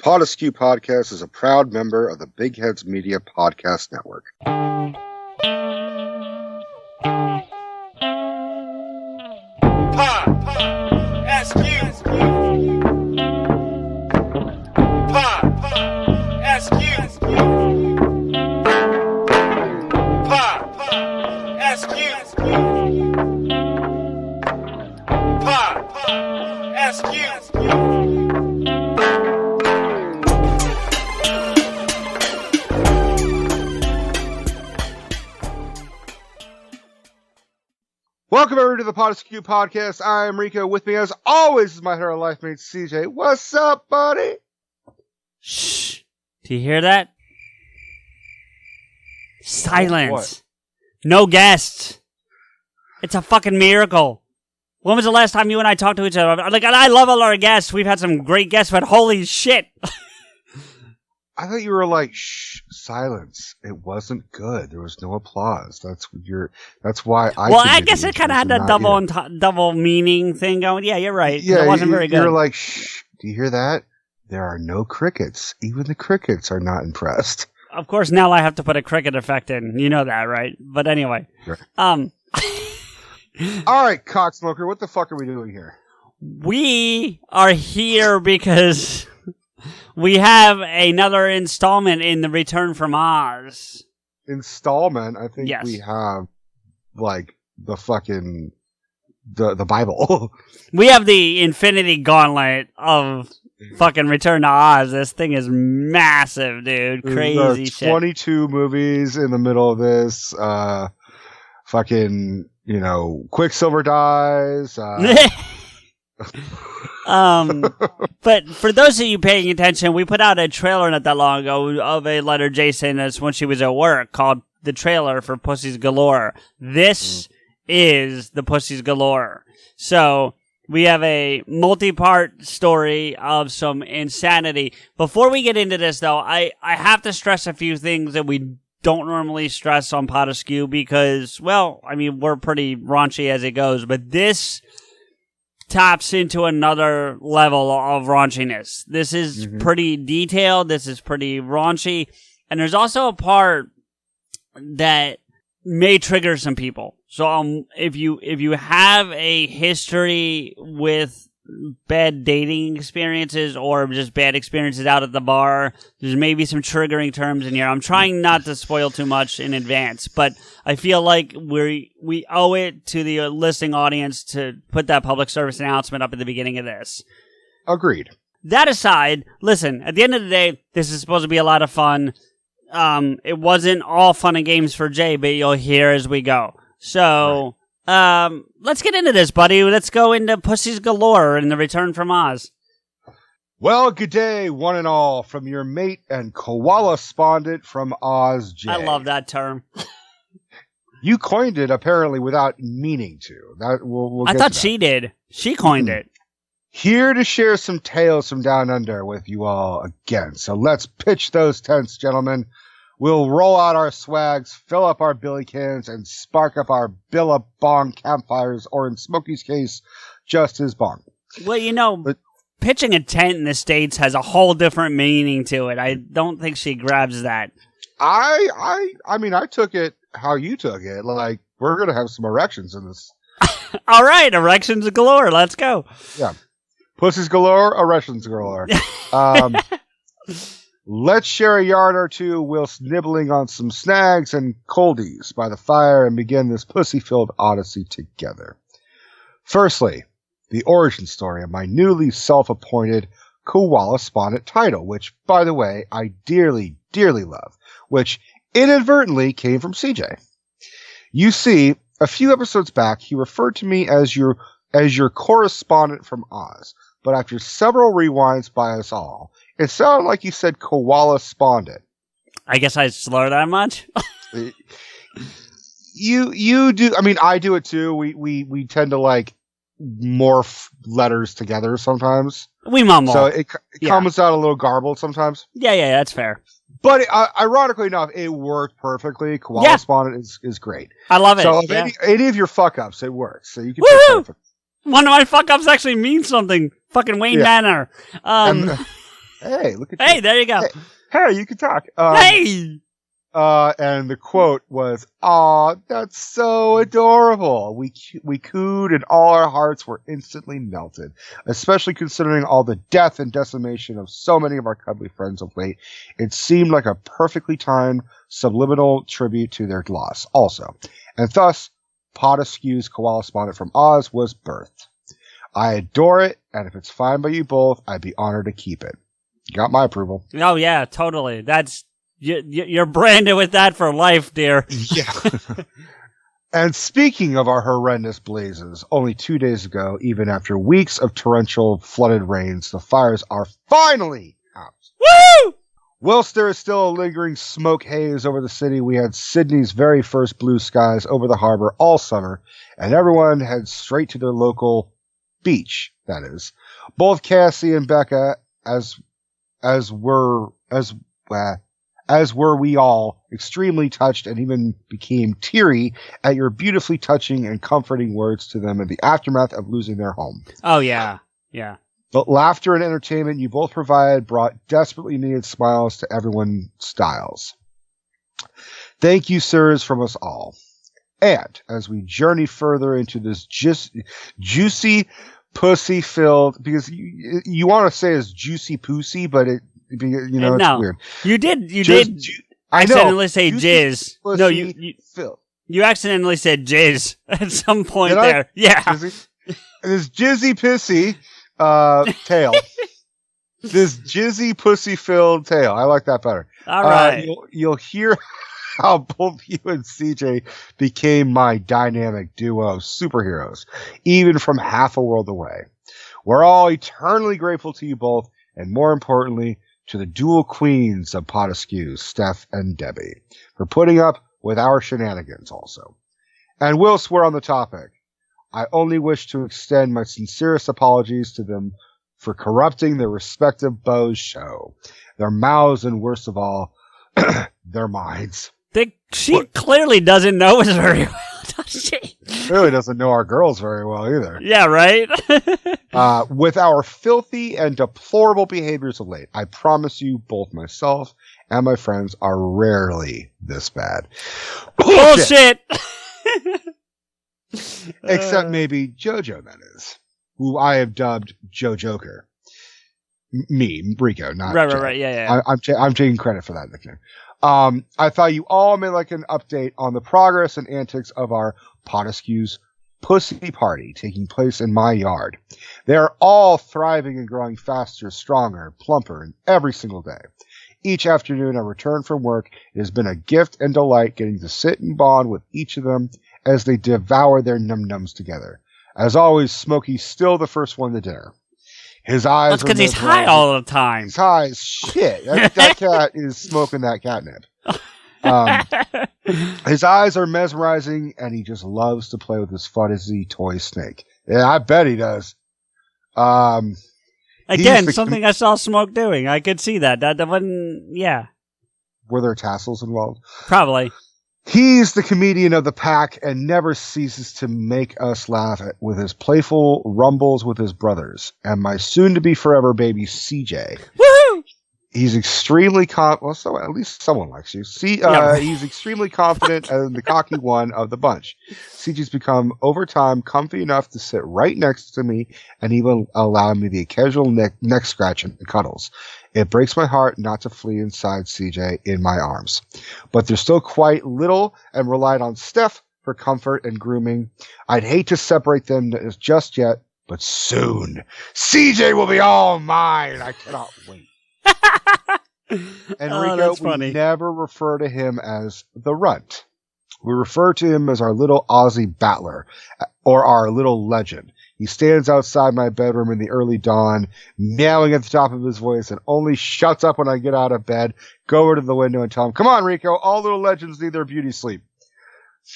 PodAskew Podcast is a proud member of the Big Heads Media Podcast Network. Welcome everyone to the PodAskew Podcast. I am Rico. With me as always is my hero life mate CJ. What's up, buddy? Shh. Do you hear that? Silence. What? No guests. It's a fucking miracle. When was the last time you and I talked to each other? Like, I love all our guests. We've had some great guests, but holy shit. I thought you were like, shh, silence. It wasn't good. There was no applause. That's why I. Well, I guess it kind of had that double meaning thing going. Yeah, you're right. Yeah, it wasn't very good. You're like, shh. Do you hear that? There are no crickets. Even the crickets are not impressed. Of course, now I have to put a cricket effect in. You know that, right? But anyway, sure. All right, cocksmoker. What the fuck are we doing here? We are here because we have another installment in the Return from Oz. Installment? I think yes. We have, like, the fucking, the Bible. We have the Infinity Gauntlet of fucking Return to Oz. This thing is massive, dude. Crazy shit. 22 movies in the middle of this. Fucking, you know, Quicksilver dies. But for those of you paying attention, we put out a trailer not that long ago of a letter Jason as when she was at work called the trailer for Pussies Galore. This is the Pussies Galore. So we have a multi-part story of some insanity. Before we get into this, though, I have to stress a few things that we don't normally stress on PodAskew because, well, I mean, we're pretty raunchy as it goes, but this taps into another level of raunchiness. This is pretty detailed. This is pretty raunchy. And there's also a part that may trigger some people. So if you have a history with bad dating experiences or just bad experiences out at the bar, there's maybe some triggering terms in here. I'm trying not to spoil too much in advance, but I feel like we owe it to the listening audience to put that public service announcement up at the beginning of this. Agreed. That aside, listen, at the end of the day, this is supposed to be a lot of fun. It wasn't all fun and games for Jay, but you'll hear as we go. So, let's get into this, buddy. Let's go into Pussies Galore and the Return from Oz. Well, good day, one and all, from your mate and koala spondent from Oz, Jay. I love that term. You coined it, apparently, without meaning to. We'll I thought she did. She coined it. Here to share some tales from down under with you all again. So let's pitch those tents, gentlemen. We'll roll out our swags, fill up our billy cans, and spark up our Billabong campfires, or in Smokey's case, just his bong. Well, you know, pitching a tent in the States has a whole different meaning to it. I don't think she grabs that. I mean, I took it how you took it. Like, we're going to have some erections in this. All right, erections galore. Let's go. Yeah. Pussies galore, erections galore. Let's share a yard or two whilst nibbling on some snags and coldies by the fire and begin this pussy-filled odyssey together. Firstly, the origin story of my newly self-appointed koala spondent title, which, by the way, I dearly, dearly love, which inadvertently came from CJ. You see, a few episodes back, he referred to me as your correspondent from Oz, but after several rewinds by us all, it sounded like you said koala spondent. I guess I slur that much. You do. I mean, I do it too. We tend to like morph letters together sometimes. We mumble. So it comes out a little garbled sometimes. Yeah, that's fair. But ironically enough, it worked perfectly. Koala spondent is great. I love it. So if any of your fuck ups, it works. So you can. One of my fuck ups actually means something. Fucking Wayne Manor. Hey, look at Hey, you. there you go. Hey, you can talk. Hey! And the quote was, "Aw, that's so adorable." We cooed and all our hearts were instantly melted, especially considering all the death and decimation of so many of our cuddly friends of late. It seemed like a perfectly timed subliminal tribute to their loss also. And thus, PodAskew's koala bonnet from Oz was birthed. I adore it, and if it's fine by you both, I'd be honored to keep it. Got my approval. Oh, yeah, totally. That's... You're branded with that for life, dear. Yeah. And speaking of our horrendous blazes, only 2 days ago, even after weeks of torrential flooded rains, the fires are finally out. Woo! Whilst there is still a lingering smoke haze over the city, we had Sydney's very first blue skies over the harbor all summer, and everyone heads straight to their local beach, that is. Both Cassie and Becca, as were we all, extremely touched and even became teary at your beautifully touching and comforting words to them in the aftermath of losing their home. Oh, yeah. Yeah. The laughter and entertainment you both provided brought desperately needed smiles to everyone's styles. Thank you, sirs, from us all. And as we journey further into this juicy, pussy-filled, because you want to say it's juicy pussy, but it's weird. You did accidentally say jizz. No, you accidentally said jizz at some point there. Yeah. This jizzy pissy tail. This jizzy pussy-filled tail. I like that better. All right. You'll hear how both you and CJ became my dynamic duo superheroes, even from half a world away. We're all eternally grateful to you both, and more importantly, to the dual queens of PodAskew, Steph and Debbie, for putting up with our shenanigans also. And whilst we're on the topic, I only wish to extend my sincerest apologies to them for corrupting their respective beau's show, their mouths, and worst of all, their minds. She clearly doesn't know us very well, does she? Clearly doesn't know our girls very well either. Yeah, right? With our filthy and deplorable behaviors of late, I promise you both myself and my friends are rarely this bad. Bullshit! Except maybe JoJo, that is, who I have dubbed Joe Joker. Me, Rico, not Joe. Right, yeah. I'm taking credit for that nickname. I thought you all may like an update on the progress and antics of our PodAskew's Pussy Party taking place in my yard. They are all thriving and growing faster, stronger, plumper, and every single day. Each afternoon I return from work, it has been a gift and delight getting to sit and bond with each of them as they devour their num-nums together. As always, Smokey's still the first one to dinner. His eyes. That's because he's high all the time. He's high as shit. That cat is smoking that catnip. His eyes are mesmerizing, and he just loves to play with his fuzzy toy snake. Yeah, I bet he does. Again, something I saw Smoke doing. I could see that. That wasn't. Yeah. Were there tassels involved? Probably. He's the comedian of the pack and never ceases to make us laugh with his playful rumbles with his brothers. And my soon-to-be forever baby, CJ. Woohoo! He's extremely so at least someone likes you. He's extremely confident and the cocky one of the bunch. CJ's become, over time, comfy enough to sit right next to me and even allow me the occasional neck scratch and cuddles. It breaks my heart not to flee inside CJ in my arms. But they're still quite little and relied on Steph for comfort and grooming. I'd hate to separate them just yet, but soon. CJ will be all mine. I cannot wait. And Rico, we never refer to him as the runt. We refer to him as our little Aussie battler, or our little legend. He stands outside my bedroom in the early dawn, meowing at the top of his voice, and only shuts up when I get out of bed, go over to the window and tell him, "Come on, Rico, all little legends need their beauty sleep."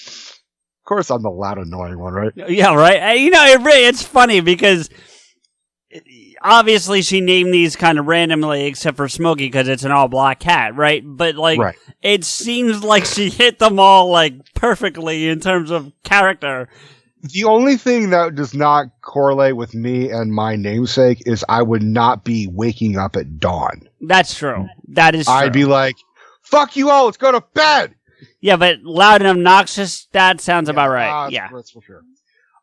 Of course, I'm the loud, annoying one, right? Yeah, right. It's funny because obviously she named these kind of randomly, except for Smokey because it's an all-black cat, right? But It seems like she hit them all perfectly in terms of character. The only thing that does not correlate with me and my namesake is I would not be waking up at dawn. That's true. That is true. I'd be like, fuck you all, let's go to bed! Yeah, but loud and obnoxious, that sounds about right. That's for sure.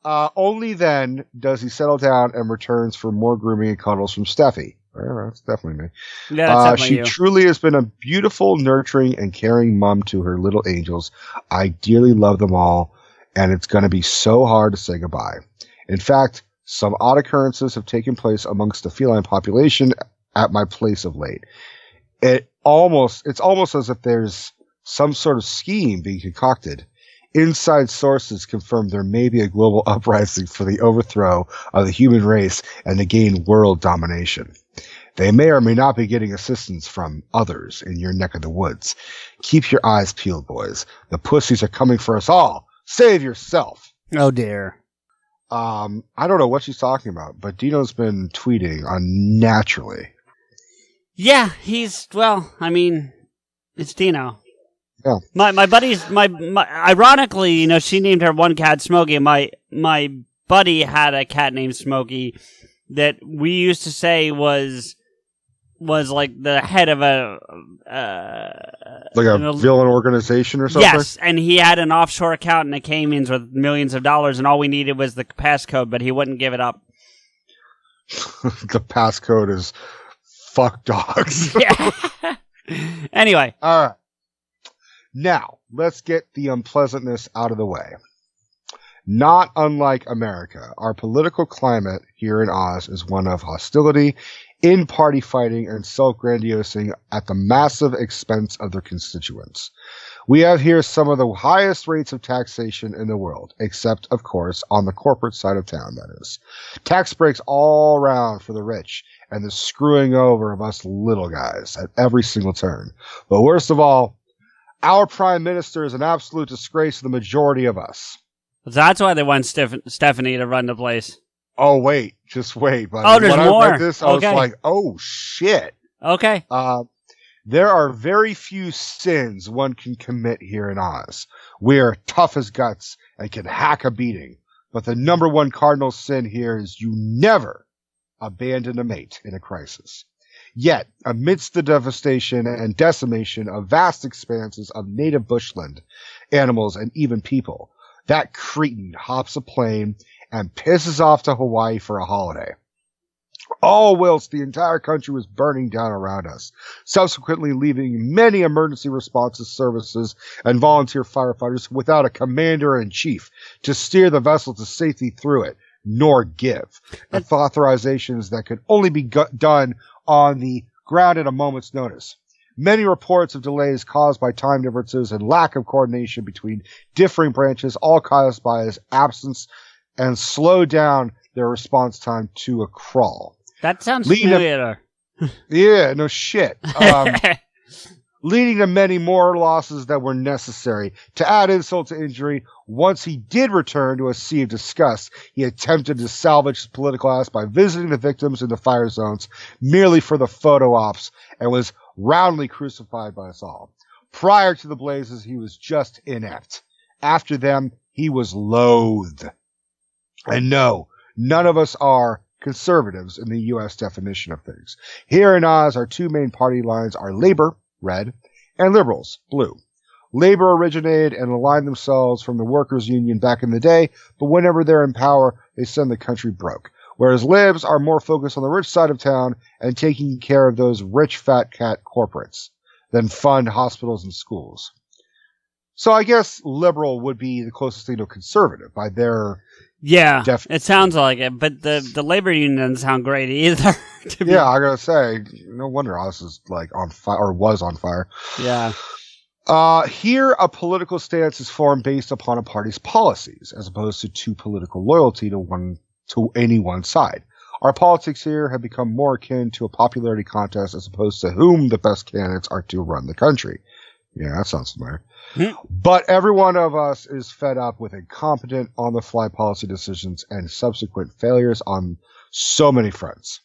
Only then does he settle down and returns for more grooming and cuddles from Steffi. That's definitely me. Yeah, that's definitely she you. truly has been a beautiful, nurturing, and caring mom to her little angels. I dearly love them all, and it's going to be so hard to say goodbye. In fact, some odd occurrences have taken place amongst the feline population at my place of late. It's almost as if there's some sort of scheme being concocted. Inside sources confirm there may be a global uprising for the overthrow of the human race and to gain world domination. They may or may not be getting assistance from others in your neck of the woods. Keep your eyes peeled, boys. The pussies are coming for us all. Save yourself. Oh, dear. I don't know what she's talking about, but Dino's been tweeting unnaturally. Yeah, it's Dino. Yeah. My buddy's, ironically, she named her one cat Smokey. My buddy had a cat named Smokey that we used to say was like the head of a villain organization or something. Yes, and he had an offshore account and it came in with millions of dollars, and all we needed was the passcode, but he wouldn't give it up. The passcode is fuck dogs. Yeah. Anyway, all right. Now let's get the unpleasantness out of the way. Not unlike America, our political climate here in Oz is one of hostility, in-party fighting, and self-grandiosing at the massive expense of their constituents. We have here some of the highest rates of taxation in the world, except, of course, on the corporate side of town, that is. Tax breaks all around for the rich, and the screwing over of us little guys at every single turn. But worst of all, our prime minister is an absolute disgrace to the majority of us. That's why they want Stephanie to run the place. Oh, wait. Just wait. But there's when more. I read this, I was like, oh, shit. Okay. There are very few sins one can commit here in Oz. We are tough as guts and can hack a beating. But the number one cardinal sin here is you never abandon a mate in a crisis. Yet, amidst the devastation and decimation of vast expanses of native bushland, animals, and even people, that cretin hops a plane and pisses off to Hawaii for a holiday. All whilst the entire country was burning down around us, subsequently leaving many emergency responses services and volunteer firefighters without a commander-in-chief to steer the vessel to safety through it, nor give authorizations that could only be done on the ground at a moment's notice. Many reports of delays caused by time differences and lack of coordination between differing branches, all caused by his absence, and slow down their response time to a crawl. That sounds familiar. Yeah, no shit. Leading to many more losses that were necessary. To add insult to injury, once he did return to a sea of disgust, he attempted to salvage his political ass by visiting the victims in the fire zones merely for the photo ops, and was roundly crucified by us all. Prior to the blazes, he was just inept. After them, he was loathed. And no, none of us are conservatives in the U.S. definition of things. Here in Oz, our two main party lines are Labor, red, and Liberals, blue. Labor originated and aligned themselves from the workers' union back in the day, but whenever they're in power, they send the country broke. Whereas Libs are more focused on the rich side of town and taking care of those rich fat cat corporates than fund hospitals and schools. So I guess liberal would be the closest thing to a conservative by their it sounds like it, but the labor union doesn't sound great either. Yeah, I gotta say, no wonder Oz is like on fire, or was on fire. Yeah. Here, a political stance is formed based upon a party's policies, as opposed to political loyalty to any one side. Our politics here have become more akin to a popularity contest as opposed to whom the best candidates are to run the country. Yeah, that sounds familiar. But every one of us is fed up with incompetent, on-the-fly policy decisions and subsequent failures on so many fronts.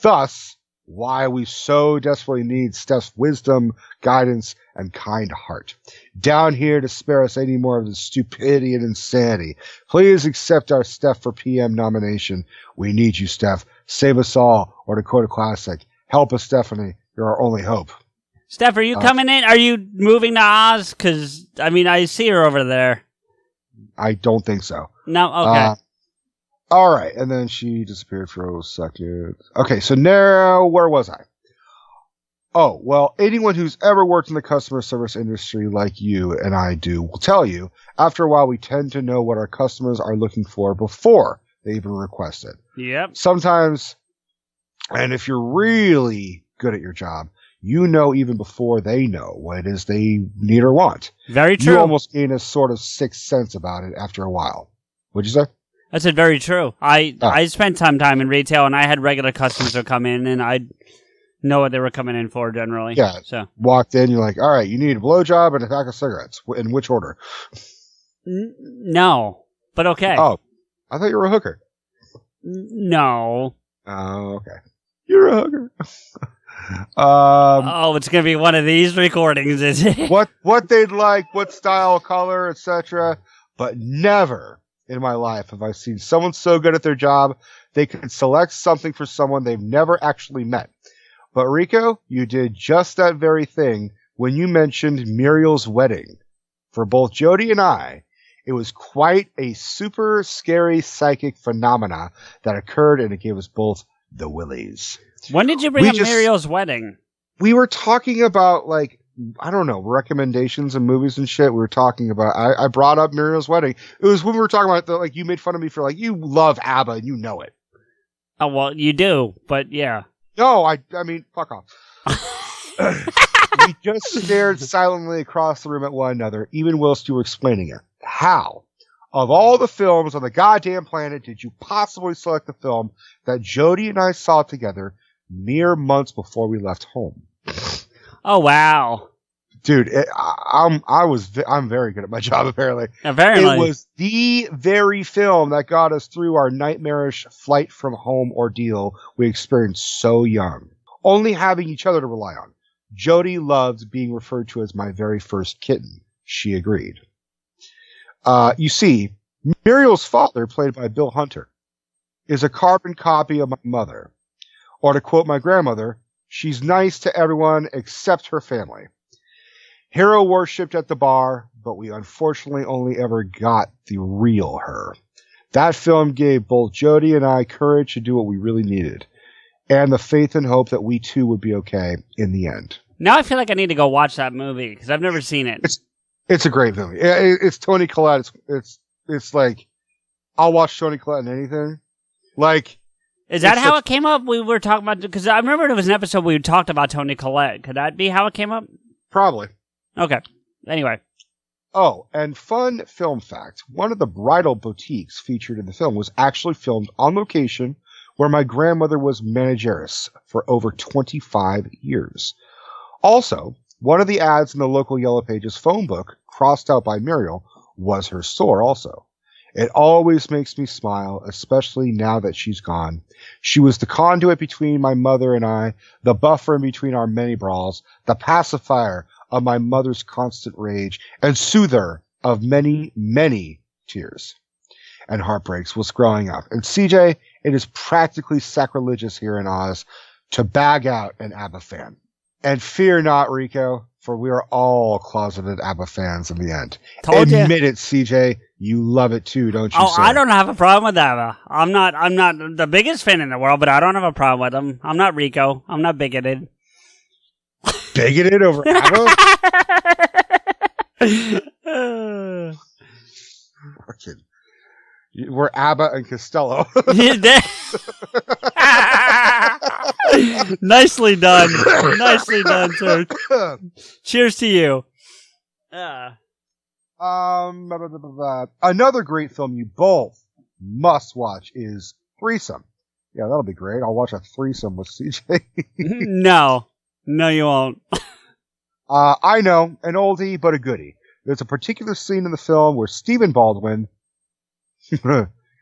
Thus, why we so desperately need Steph's wisdom, guidance, and kind heart. Down here to spare us any more of the stupidity and insanity. Please accept our Steph for PM nomination. We need you, Steph. Save us all, or to quote a classic, help us, Stephanie. You're our only hope. Steph, are you coming in? Are you moving to Oz? Because, I see her over there. I don't think so. No? Okay. All right, and then she disappeared for a second. Okay, so now, where was I? Oh, well, anyone who's ever worked in the customer service industry like you and I do will tell you, after a while, we tend to know what our customers are looking for before they even request it. Yep. Sometimes, and if you're really good at your job, you know even before they know what it is they need or want. Very true. You almost gain a sort of sixth sense about it after a while. What'd you say? I said very true. I spent some time in retail, and I had regular customers who come in, and I know what they were coming in for generally. Yeah. So walked in, you're like, all right, you need a blowjob and a pack of cigarettes. In which order? No, but okay. Oh, I thought you were a hooker. No. Oh, okay. You're a hooker. It's gonna be one of these recordings, is it? What they'd like, what style, color, etc. But never in my life have I seen someone so good at their job they could select something for someone they've never actually met. But Rico, you did just that very thing when you mentioned Muriel's wedding. For both Jody and I, it was quite a super scary psychic phenomena that occurred, and it gave us both the willies. When did you bring up Muriel's wedding? We were talking about, recommendations and movies and shit. We were talking about, I brought up Muriel's wedding. It was when we were talking about, you made fun of me for, you love ABBA and you know it. Oh, well, you do, but yeah. No, I mean, fuck off. We just stared silently across the room at one another, even whilst you were explaining it. How, of all the films on the goddamn planet, did you possibly select the film that Jody and I saw together mere months before we left home? Oh, wow. Dude, I'm very good at my job, apparently. Apparently. It was the very film that got us through our nightmarish flight from home ordeal we experienced so young, only having each other to rely on. Jody loved being referred to as my very first kitten. She agreed. You see, Muriel's father, played by Bill Hunter, is a carbon copy of my mother. Or to quote my grandmother, she's nice to everyone except her family. Hero worshipped at the bar, but we unfortunately only ever got the real her. That film gave both Jody and I courage to do what we really needed, and the faith and hope that we too would be okay in the end. Now I feel like I need to go watch that movie, because I've never seen it. It's a great movie. It's Toni Collette. It's like, I'll watch Toni Collette in anything. Is that how it came up? We were talking about, because I remember there was an episode where we talked about Toni Collette. Could that be how it came up? Probably. Okay. Anyway. Oh, and fun film fact. One of the bridal boutiques featured in the film was actually filmed on location where my grandmother was manageress for over 25 years. Also, one of the ads in the local Yellow Pages phone book, crossed out by Muriel, was her store also. It always makes me smile, especially now that she's gone. She was the conduit between my mother and I, the buffer in between our many brawls, the pacifier of my mother's constant rage, and soother of many, many tears and heartbreaks was growing up. And CJ, it is practically sacrilegious here in Oz to bag out an ABBA fan. And fear not, Rico, for we are all closeted ABBA fans in the end. Admit it, CJ. You love it too, don't you, sir? I don't have a problem with ABBA. I'm not the biggest fan in the world, but I don't have a problem with them. I'm not Rico. I'm not bigoted. Bigoted over ABBA? Fucking. We're ABBA and Costello. Nicely done. Nicely done, sir. Cheers to you. Another great film you both must watch is Threesome. Yeah, that'll be great. I'll watch a threesome with CJ. No, you won't. I know, an oldie, but a goodie. There's a particular scene in the film where Stephen Baldwin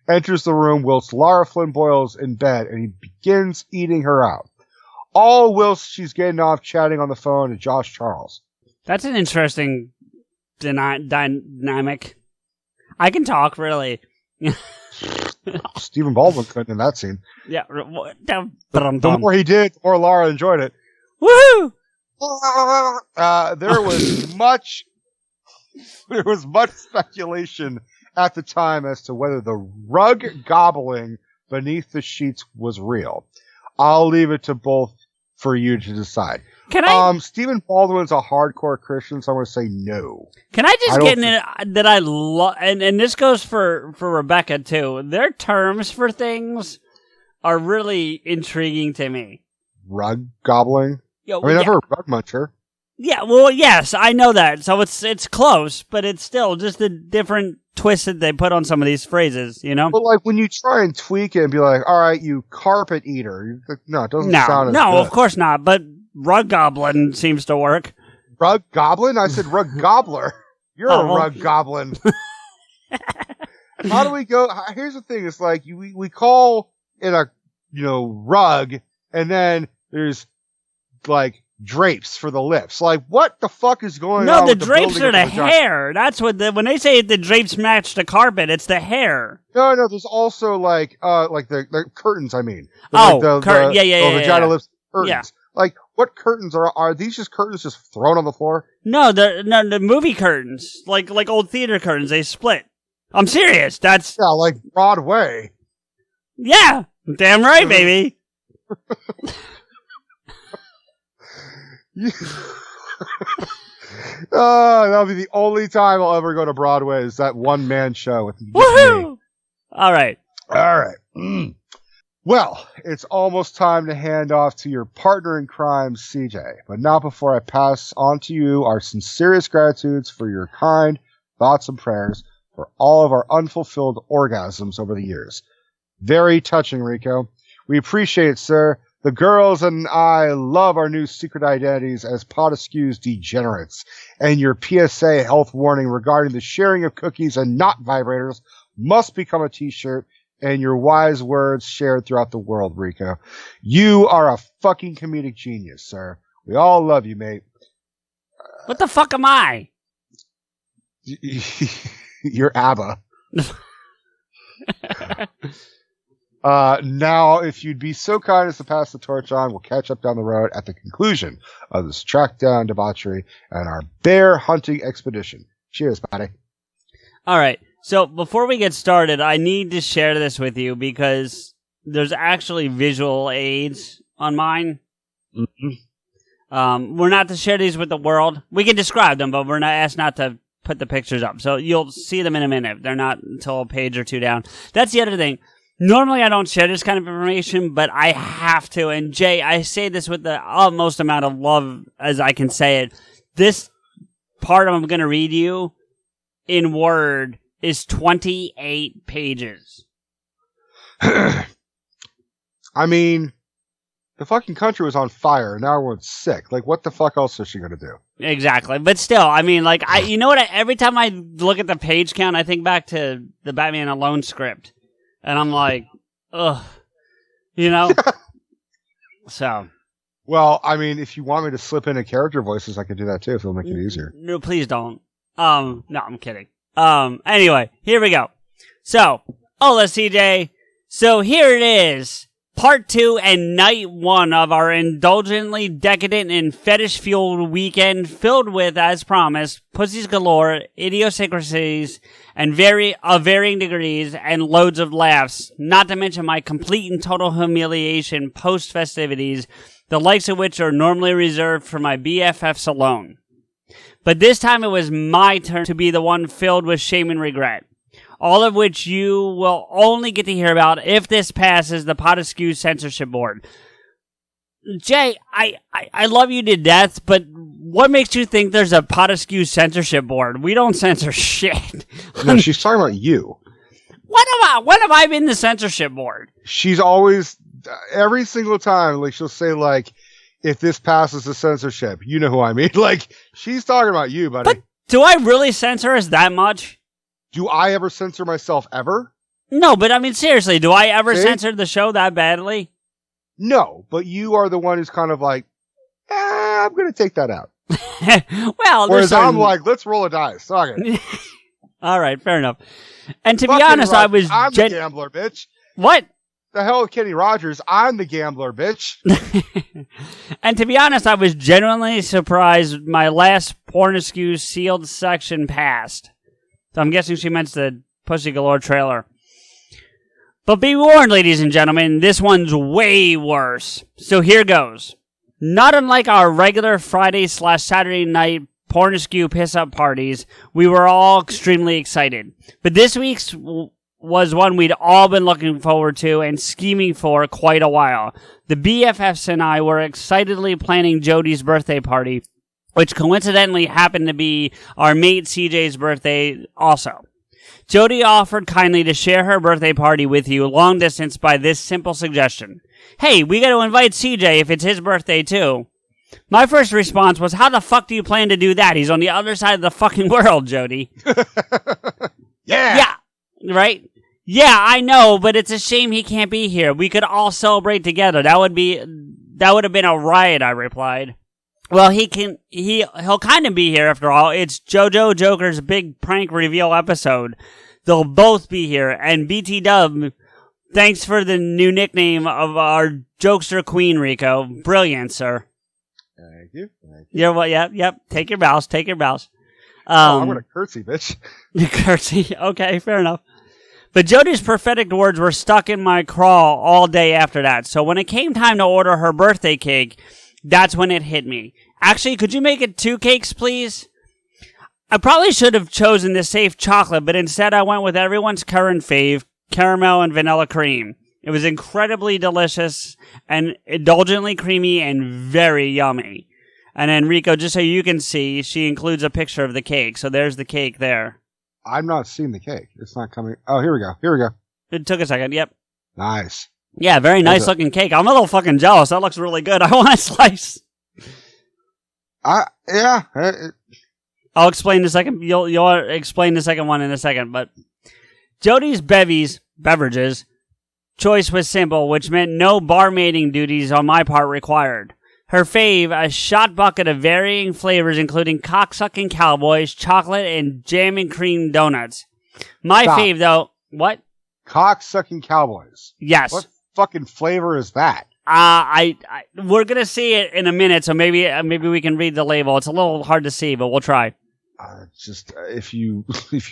enters the room whilst Lara Flynn Boyle's in bed and he begins eating her out. All whilst she's getting off chatting on the phone to Josh Charles. That's an interesting dynamic. I can talk, really. Stephen Baldwin couldn't in that scene. Yeah. The more he did, the more Laura enjoyed it. Woohoo! There was much speculation at the time as to whether the rug gobbling beneath the sheets was real. I'll leave it to both for you to decide. Can I? Stephen Baldwin's a hardcore Christian, so I'm going to say no. Can I just get in it that I love, and this goes for Rebecca too. Their terms for things are really intriguing to me. Rug gobbling? Yo, I mean, I've heard rug muncher. Yeah, well, yes, I know that. So it's close, but it's still just a different twist that they put on some of these phrases, you know? But like when you try and tweak it and be like, all right, you carpet eater. No, it doesn't sound as good. No, of course not. But rug goblin seems to work. Rug goblin? I said rug gobbler. You're a rug goblin. How do we go? Here's the thing. It's like we call it a, rug, and then there's like drapes for the lips. Like, what the fuck is going on? No, the drapes are the hair. That's what when they say the drapes match the carpet, it's the hair. No, there's also like the curtains. I mean, curtain. Vagina lips curtains. Yeah. Like, what curtains are these? Just curtains just thrown on the floor? No, the movie curtains, like old theater curtains. They split. I'm serious. That's like Broadway. Yeah, damn right, baby. That'll be the only time I'll ever go to Broadway is that one man show with Woohoo! Me. All right. Well, it's almost time to hand off to your partner in crime, CJ. But not before I pass on to you our sincerest gratitudes for your kind thoughts and prayers for all of our unfulfilled orgasms over the years. Very touching, Rico. We appreciate it, sir. The girls and I love our new secret identities as PodAskew's degenerates. And your PSA health warning regarding the sharing of cookies and not vibrators must become a t-shirt, and your wise words shared throughout the world, Rico. You are a fucking comedic genius, sir. We all love you, mate. What the fuck am I? You're ABBA. Now, if you'd be so kind as to pass the torch on, we'll catch up down the road at the conclusion of this track down debauchery and our bear hunting expedition. Cheers, buddy. All right. So before we get started, I need to share this with you because there's actually visual aids on mine. Mm-hmm. We're not to share these with the world. We can describe them, but we're not asked not to put the pictures up. So you'll see them in a minute. They're not until a page or two down. That's the other thing. Normally I don't share this kind of information, but I have to. And Jay, I say this with the utmost amount of love as I can say it. This part I'm going to read you in Word is 28 pages. I mean, the fucking country was on fire. Now everyone's sick. Like, what the fuck else is she going to do? Exactly. But still, I mean, like, you know what? Every time I look at the page count, I think back to the Batman Alone script. And I'm like, ugh. You know? So. Well, I mean, if you want me to slip in a character voices, I could do that too if it'll make it easier. No, please don't. No, I'm kidding. Anyway, here we go. So, hola CJ. So here it is. Part 2 and night 1 of our indulgently decadent and fetish-fueled weekend filled with, as promised, pussies galore, idiosyncrasies, and varying degrees, and loads of laughs, not to mention my complete and total humiliation post-festivities, the likes of which are normally reserved for my BFFs alone. But this time it was my turn to be the one filled with shame and regret. All of which you will only get to hear about if this passes the PodAskew censorship board. Jay, I love you to death, but what makes you think there's a PodAskew censorship board? We don't censor shit. No, she's talking about you. When have I been the censorship board? She's always, every single time, like, she'll say, like, if this passes the censorship, you know who I mean. Like, she's talking about you, buddy. But do I really censor us that much? Do I ever censor myself ever? No, but I mean, seriously, do I ever censor the show that badly? No, but you are the one who's kind of like, I'm going to take that out. Well, whereas I'm like, let's roll a dice. Okay. All right, fair enough. And to be honest, I'm the gambler, bitch. What? The hell with Kenny Rogers? I'm the gambler, bitch. And to be honest, I was genuinely surprised my last PodAskew sealed section passed. So I'm guessing she meant the Pussy Galore trailer. But be warned, ladies and gentlemen, this one's way worse. So here goes. Not unlike our regular Friday/Saturday night PodAskew piss-up parties, we were all extremely excited. But this week's was one we'd all been looking forward to and scheming for quite a while. The BFFs and I were excitedly planning Jody's birthday party, which coincidentally happened to be our mate CJ's birthday also. Jody offered kindly to share her birthday party with you long distance by this simple suggestion. Hey, we gotta invite CJ if it's his birthday too. My first response was, how the fuck do you plan to do that? He's on the other side of the fucking world, Jody. Yeah. Right? Yeah, I know, but it's a shame he can't be here. We could all celebrate together. That would have been a riot, I replied. Well, he'll kind of be here after all. It's JoJo Joker's big prank reveal episode. They'll both be here. And BT Dub, thanks for the new nickname of our jokester queen, Rico. Brilliant, sir. Thank you. You're what? Yep. Take your bows. I'm going to curtsy, bitch. Curtsy. Okay, fair enough. But Jody's prophetic words were stuck in my craw all day after that. So when it came time to order her birthday cake, that's when it hit me. Actually, could you make it 2 cakes, please? I probably should have chosen the safe chocolate, but instead I went with everyone's current fave, caramel and vanilla cream. It was incredibly delicious and indulgently creamy and very yummy. And then Rico, just so you can see, she includes a picture of the cake. So there's the cake there. I'm not seeing the cake. It's not coming. Oh, here we go. It took a second. Yep. Nice. Yeah, very nice looking cake. I'm a little fucking jealous. That looks really good. I want a slice. Yeah. I'll explain the second. You'll explain the second one in a second. But Jody's beverages choice was simple, which meant no barmaiding duties on my part required. Her fave, a shot bucket of varying flavors, including cocksucking cowboys, chocolate, and jam and cream donuts. My fave, though, what? Cocksucking cowboys. Yes. What fucking flavor is that? We're gonna see it in a minute, so maybe we can read the label. It's a little hard to see, but we'll try. Just if you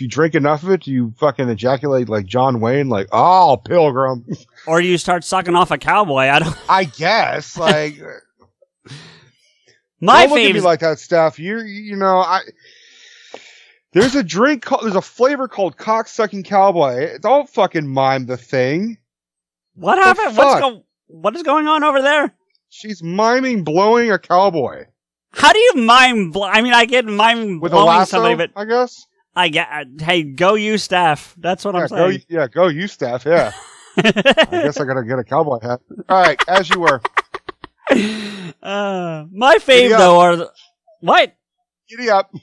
drink enough of it, you fucking ejaculate like John Wayne, like Pilgrim, or you start sucking off a cowboy. I guess like. My don't look at me like that, Steph. There's a flavor called cocksucking cowboy. Don't fucking mime the thing. What happened? What is going on over there? She's miming blowing a cowboy. How do you mime? I get mime with blowing a lasso, somebody, but I guess. Hey, go you, Steph. That's what I'm saying. Go you, Steph. Yeah. I guess I gotta get a cowboy hat. All right, as you were. My fave though are what? Giddy up.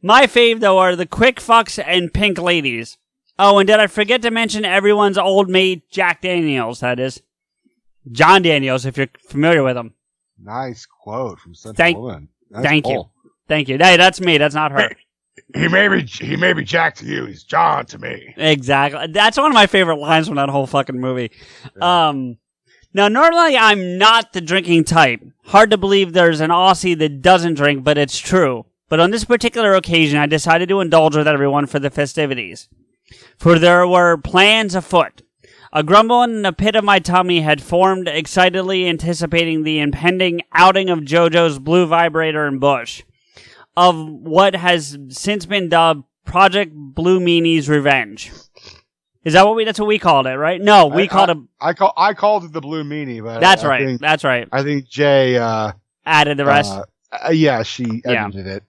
My fave though are the quick fucks and pink ladies. Oh, and did I forget to mention everyone's old mate Jack Daniels? That is John Daniels, if you're familiar with him. Nice quote from such a woman. Thank you. Hey, that's me. That's not her. He may be Jack to you. He's John to me. Exactly. That's one of my favorite lines from that whole fucking movie. Yeah. Now, normally I'm not the drinking type. Hard to believe there's an Aussie that doesn't drink, but it's true. But on this particular occasion, I decided to indulge with everyone for the festivities. For there were plans afoot. A grumble in the pit of my tummy had formed, excitedly anticipating the impending outing of JoJo's Blue Vibrator and Bush, of what has since been dubbed Project Blue Meanie's Revenge. Is that that's what we called it, right? No, we called it. I called it the Blue Meanie, but that's right. That's right. I think Jay added the rest. She edited it.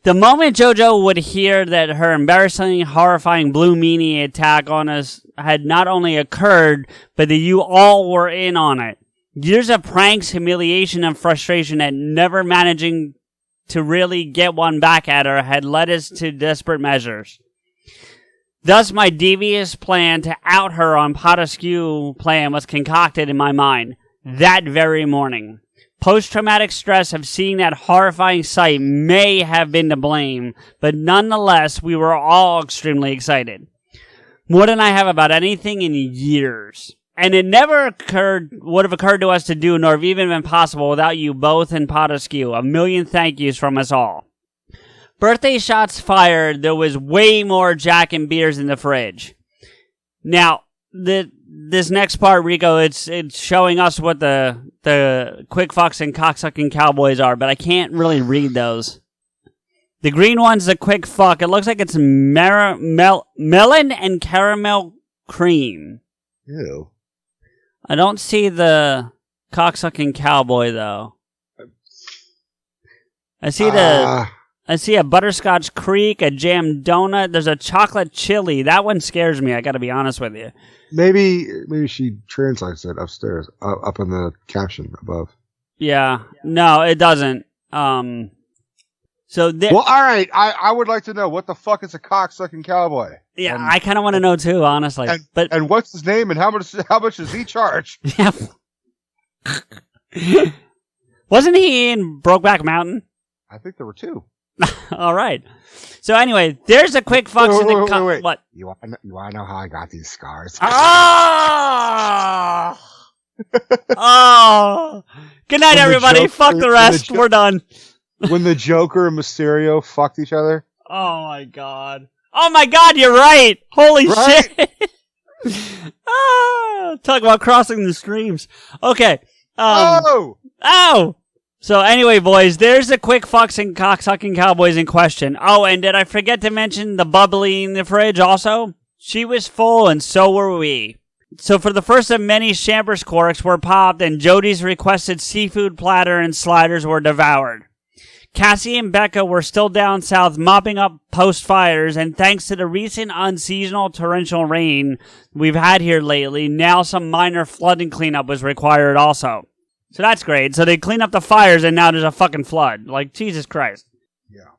The moment JoJo would hear that her embarrassing, horrifying Blue Meanie attack on us had not only occurred, but that you all were in on it. Years of pranks, humiliation, and frustration at never managing to really get one back at her had led us to desperate measures. Thus, my devious plan to out her on PodAskew plan was concocted in my mind that very morning. Post-traumatic stress of seeing that horrifying sight may have been to blame, but nonetheless, we were all extremely excited. More than I have about anything in years. And it never would have occurred to us to do, nor have even been possible without you both and PodAskew. A million thank yous from us all. Birthday shots fired, there was way more Jack and beers in the fridge. Now, this next part, Rico, it's showing us what the quick fucks and cocksucking cowboys are, but I can't really read those. The green one's the quick fuck. It looks like it's melon and caramel cream. Ew. I don't see the cocksucking cowboy, though. I see a butterscotch creek, a jam donut. There's a chocolate chili. That one scares me, I gotta be honest with you. Maybe she translates it upstairs, up in the caption above. Yeah. No, it doesn't. Well, all right. I would like to know, what the fuck is a cocksucking cowboy? Yeah, I kind of want to know too, honestly. And what's his name, and how much does he charge? Yeah. Wasn't he in Brokeback Mountain? I think there were two. All right. So anyway, there's a quick fuck. Wait. What? You want to know how I got these scars? Oh! Good night, everybody. Fuck the rest. We're done. When the Joker and Mysterio fucked each other? Oh my god. Oh my god, you're right! Holy shit! Talk about crossing the streams. Okay. Oh! So anyway, boys, there's the quick fucks and cocksucking cowboys in question. Oh, and did I forget to mention the bubbly in the fridge also? She was full, and so were we. So for the first of many champers corks were popped, and Jody's requested seafood platter and sliders were devoured. Cassie and Becca were still down south mopping up post-fires, and thanks to the recent unseasonal torrential rain we've had here lately, now some minor flooding cleanup was required also. So that's great. So they clean up the fires, and now there's a fucking flood. Like, Jesus Christ. Yeah.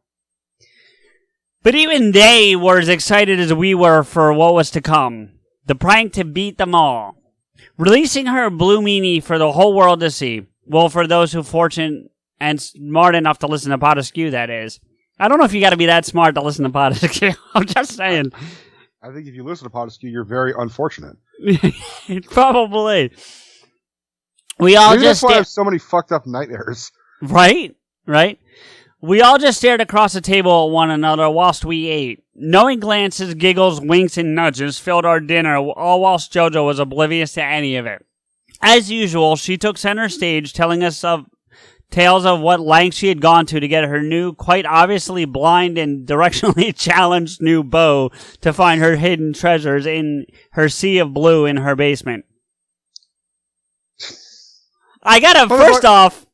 But even they were as excited as we were for what was to come. The prank to beat them all. Releasing her blue meanie for the whole world to see. Well, for those who fortunate and smart enough to listen to PodAskew, that is. I don't know if you got to be that smart to listen to PodAskew. I'm just saying. I think if you listen to PodAskew, you're very unfortunate. Probably. We all Maybe just that's why I have so many fucked up nightmares. Right? We all just stared across the table at one another whilst we ate. Knowing glances, giggles, winks, and nudges filled our dinner, all whilst JoJo was oblivious to any of it. As usual, she took center stage, telling us of tales of what lengths she had gone to get her new, quite obviously blind and directionally challenged new beau to find her hidden treasures in her sea of blue in her basement. I gotta, first off,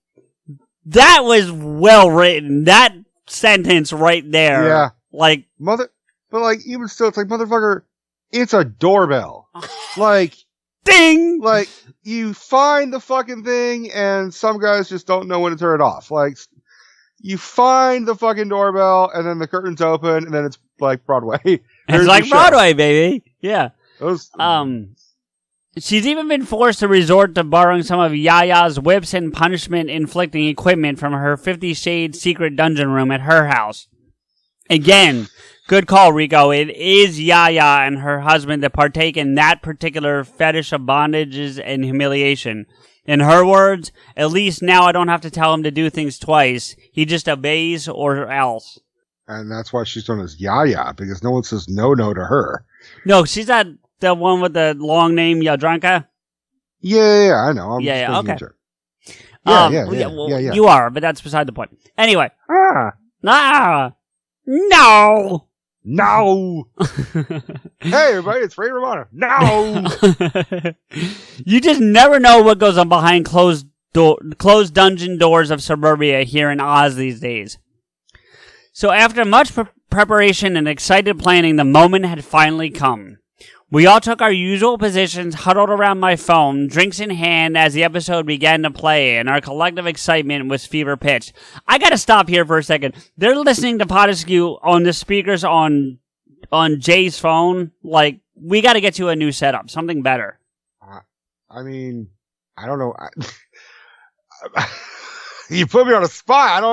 that was well written. That sentence right there. Yeah. Like, even still, it's like, motherfucker, it's a doorbell. Like, ding! Like, you find the fucking thing, and some guys just don't know when to turn it off. Like, you find the fucking doorbell, and then the curtains open, and then it's like Broadway. It's like Broadway, baby. Yeah. Those, she's even been forced to resort to borrowing some of Yaya's whips and punishment-inflicting equipment from her 50 Shades secret dungeon room at her house. Again, good call, Rico. It is Yaya and her husband that partake in that particular fetish of bondages and humiliation. In her words, at least now I don't have to tell him to do things twice. He just obeys or else. And that's why she's known as Yaya, because no one says no to her. No, she's not the one with the long name, Yadranka? Yeah, I know. Yeah, okay. Yeah. You are, but that's beside the point. Anyway. No! Hey, everybody, it's Ray Romano. No! You just never know what goes on behind closed dungeon doors of suburbia here in Oz these days. So after much preparation and excited planning, the moment had finally come. We all took our usual positions, huddled around my phone, drinks in hand as the episode began to play, and our collective excitement was fever-pitched. I gotta stop here for a second. They're listening to PodAskew on the speakers on on Jay's phone, like, we got to get you a new setup, something better. I mean, I don't know. You put me on a spot.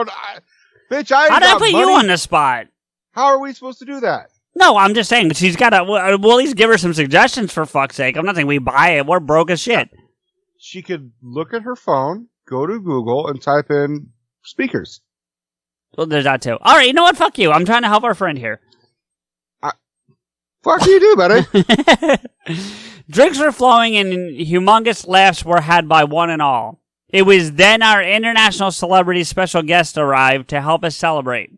Bitch, How did I put you on the spot? How are we supposed to do that? No, I'm just saying she's got to. We'll at least give her some suggestions for fuck's sake. I'm not saying we buy it. We're broke as shit. She could look at her phone, go to Google, and type in speakers. Well, there's that too. All right, you know what? Fuck you. I'm trying to help our friend here. Fuck you do, buddy. Drinks were flowing and humongous laughs were had by one and all. It was then our international celebrity special guest arrived to help us celebrate.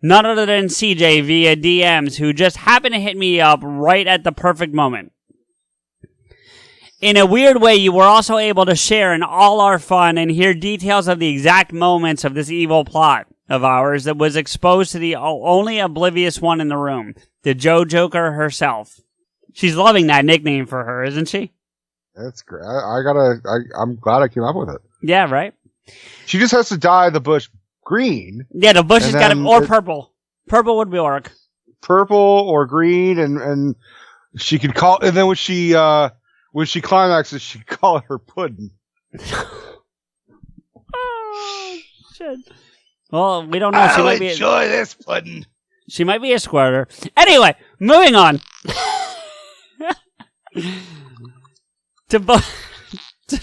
None other than CJ via DMs, who just happened to hit me up right at the perfect moment. In a weird way, you were also able to share in all our fun and hear details of the exact moments of this evil plot of ours that was exposed to the only oblivious one in the room, the Joe Joker herself. She's loving that nickname for her, isn't she? That's great. I'm glad I came up with it. Yeah, right? She just has to dye the bush green. Yeah, the bush has got to, or purple. Purple would be work. Purple or green, and she could call, and then when she climaxes, she could call it her pudding. Oh, shit. Well, we don't know. She might enjoy this pudding. She might be a squirter. Anyway, moving on.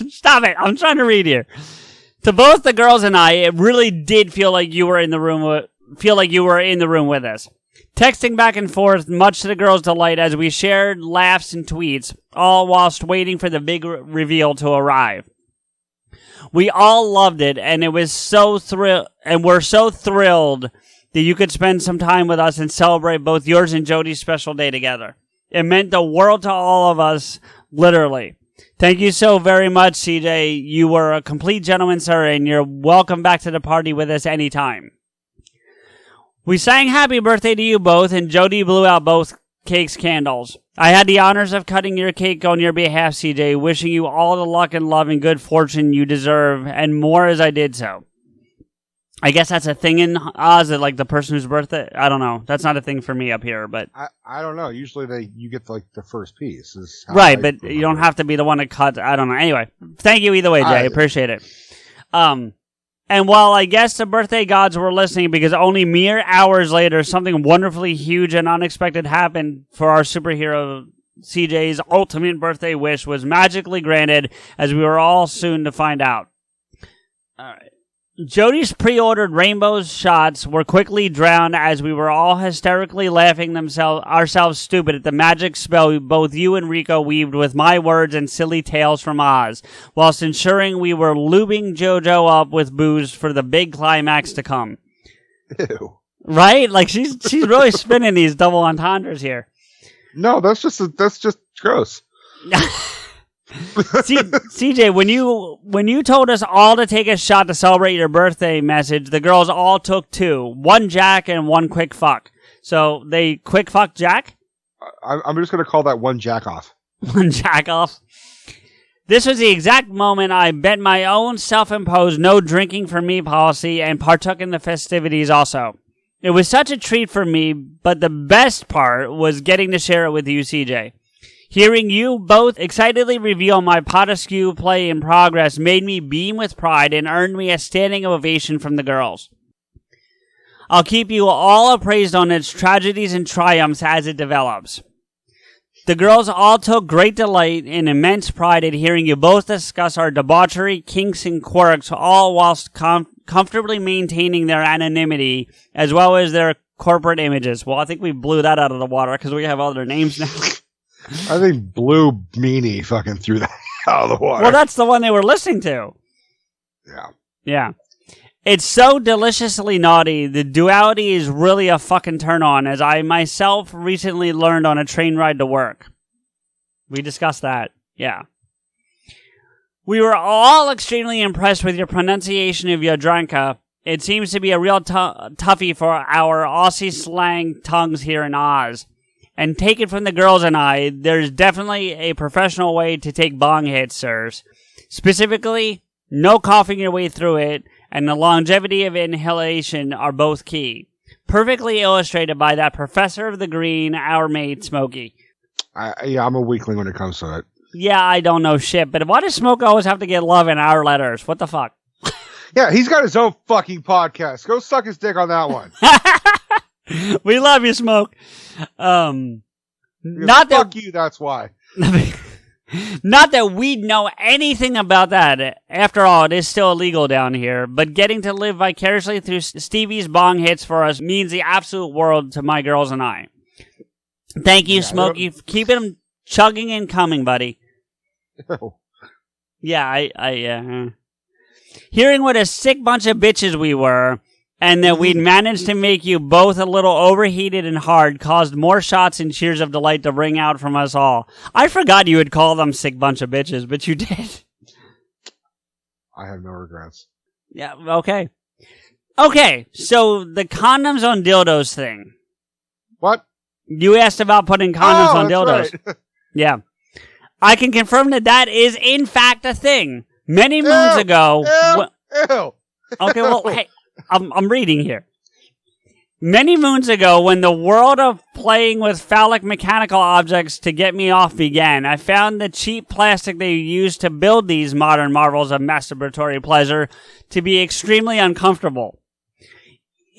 Stop it! I'm trying to read here. To both the girls and I, it really did feel like you were in the room. With us, texting back and forth, much to the girls' delight, as we shared laughs and tweets, all whilst waiting for the big reveal to arrive. We all loved it, and it was we're so thrilled that you could spend some time with us and celebrate both yours and Jody's special day together. It meant the world to all of us, literally. Thank you so very much, CJ. You were a complete gentleman, sir, and you're welcome back to the party with us anytime. We sang happy birthday to you both, and Jody blew out both cake's candles. I had the honors of cutting your cake on your behalf, CJ, wishing you all the luck and love and good fortune you deserve, and more as I did so. I guess that's a thing in Oz, like the person whose birthday. I don't know. That's not a thing for me up here, but I don't know. Usually you get like the first piece, right? But you don't have to be the one to cut. I don't know. Anyway, thank you either way, Jay. Appreciate it. And while I guess the birthday gods were listening, because only mere hours later, something wonderfully huge and unexpected happened for our superhero. CJ's ultimate birthday wish was magically granted, as we were all soon to find out. All right. Jody's pre-ordered rainbow shots were quickly drowned as we were all hysterically laughing ourselves stupid at the magic spell both you and Rico weaved with my words and silly tales from Oz, whilst ensuring we were lubing JoJo up with booze for the big climax to come. Ew. Right? Like she's really spinning these double entendres here. No, that's just gross. CJ, when you told us all to take a shot to celebrate your birthday message, the girls all took two. One Jack and one quick fuck. So they quick fuck Jack? I'm just going to call that one Jack off. One Jack off. This was the exact moment I bent my own self-imposed no drinking for me policy and partook in the festivities also. It was such a treat for me, but the best part was getting to share it with you, CJ. Hearing you both excitedly reveal my PodAskew play in progress made me beam with pride and earned me a standing ovation from the girls. I'll keep you all appraised on its tragedies and triumphs as it develops. The girls all took great delight and immense pride at hearing you both discuss our debauchery, kinks, and quirks, all whilst comfortably maintaining their anonymity as well as their corporate images. Well, I think we blew that out of the water because we have all their names now. I think Blue Meanie fucking threw that out of the water. Well, that's the one they were listening to. Yeah. Yeah. It's so deliciously naughty. The duality is really a fucking turn on, as I myself recently learned on a train ride to work. We discussed that. Yeah. We were all extremely impressed with your pronunciation of Yadranka. It seems to be a real toughie for our Aussie slang tongues here in Oz. And take it from the girls and I, there's definitely a professional way to take bong hits, sirs. Specifically, no coughing your way through it, and the longevity of inhalation are both key. Perfectly illustrated by that professor of the green, our mate, Smokey. I'm a weakling when it comes to it. Yeah, I don't know shit, but why does Smoke always have to get love in our letters? What the fuck? Yeah, he's got his own fucking podcast. Go suck his dick on that one. We love you, Smoke. Not fuck you, that's why. Not that we'd know anything about that. After all, it is still illegal down here, but getting to live vicariously through Stevie's bong hits for us means the absolute world to my girls and I. Thank you, Smokey, for keeping them chugging and coming, buddy. Yeah, hearing what a sick bunch of bitches we were, and that we'd managed to make you both a little overheated and hard caused more shots and cheers of delight to ring out from us all. I forgot you would call them sick bunch of bitches, but you did. I have no regrets. Yeah, okay. Okay, so the condoms on dildos thing. What? You asked about putting condoms on dildos. Right. Yeah. I can confirm that is in fact a thing. Many moons ago... Ew. Okay, well, hey, I'm reading here. Many moons ago, when the world of playing with phallic mechanical objects to get me off began, I found the cheap plastic they used to build these modern marvels of masturbatory pleasure to be extremely uncomfortable.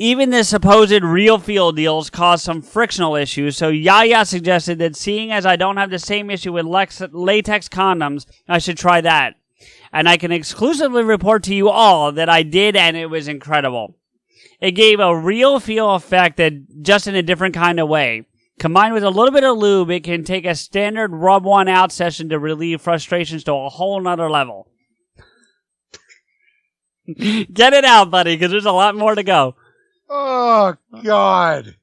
Even the supposed real feel deals caused some frictional issues, so Yaya suggested that seeing as I don't have the same issue with latex condoms, I should try that. And I can exclusively report to you all that I did, and it was incredible. It gave a real feel effect that just in a different kind of way. Combined with a little bit of lube, it can take a standard rub one out session to relieve frustrations to a whole nother level. Get it out, buddy, because there's a lot more to go. Oh, God.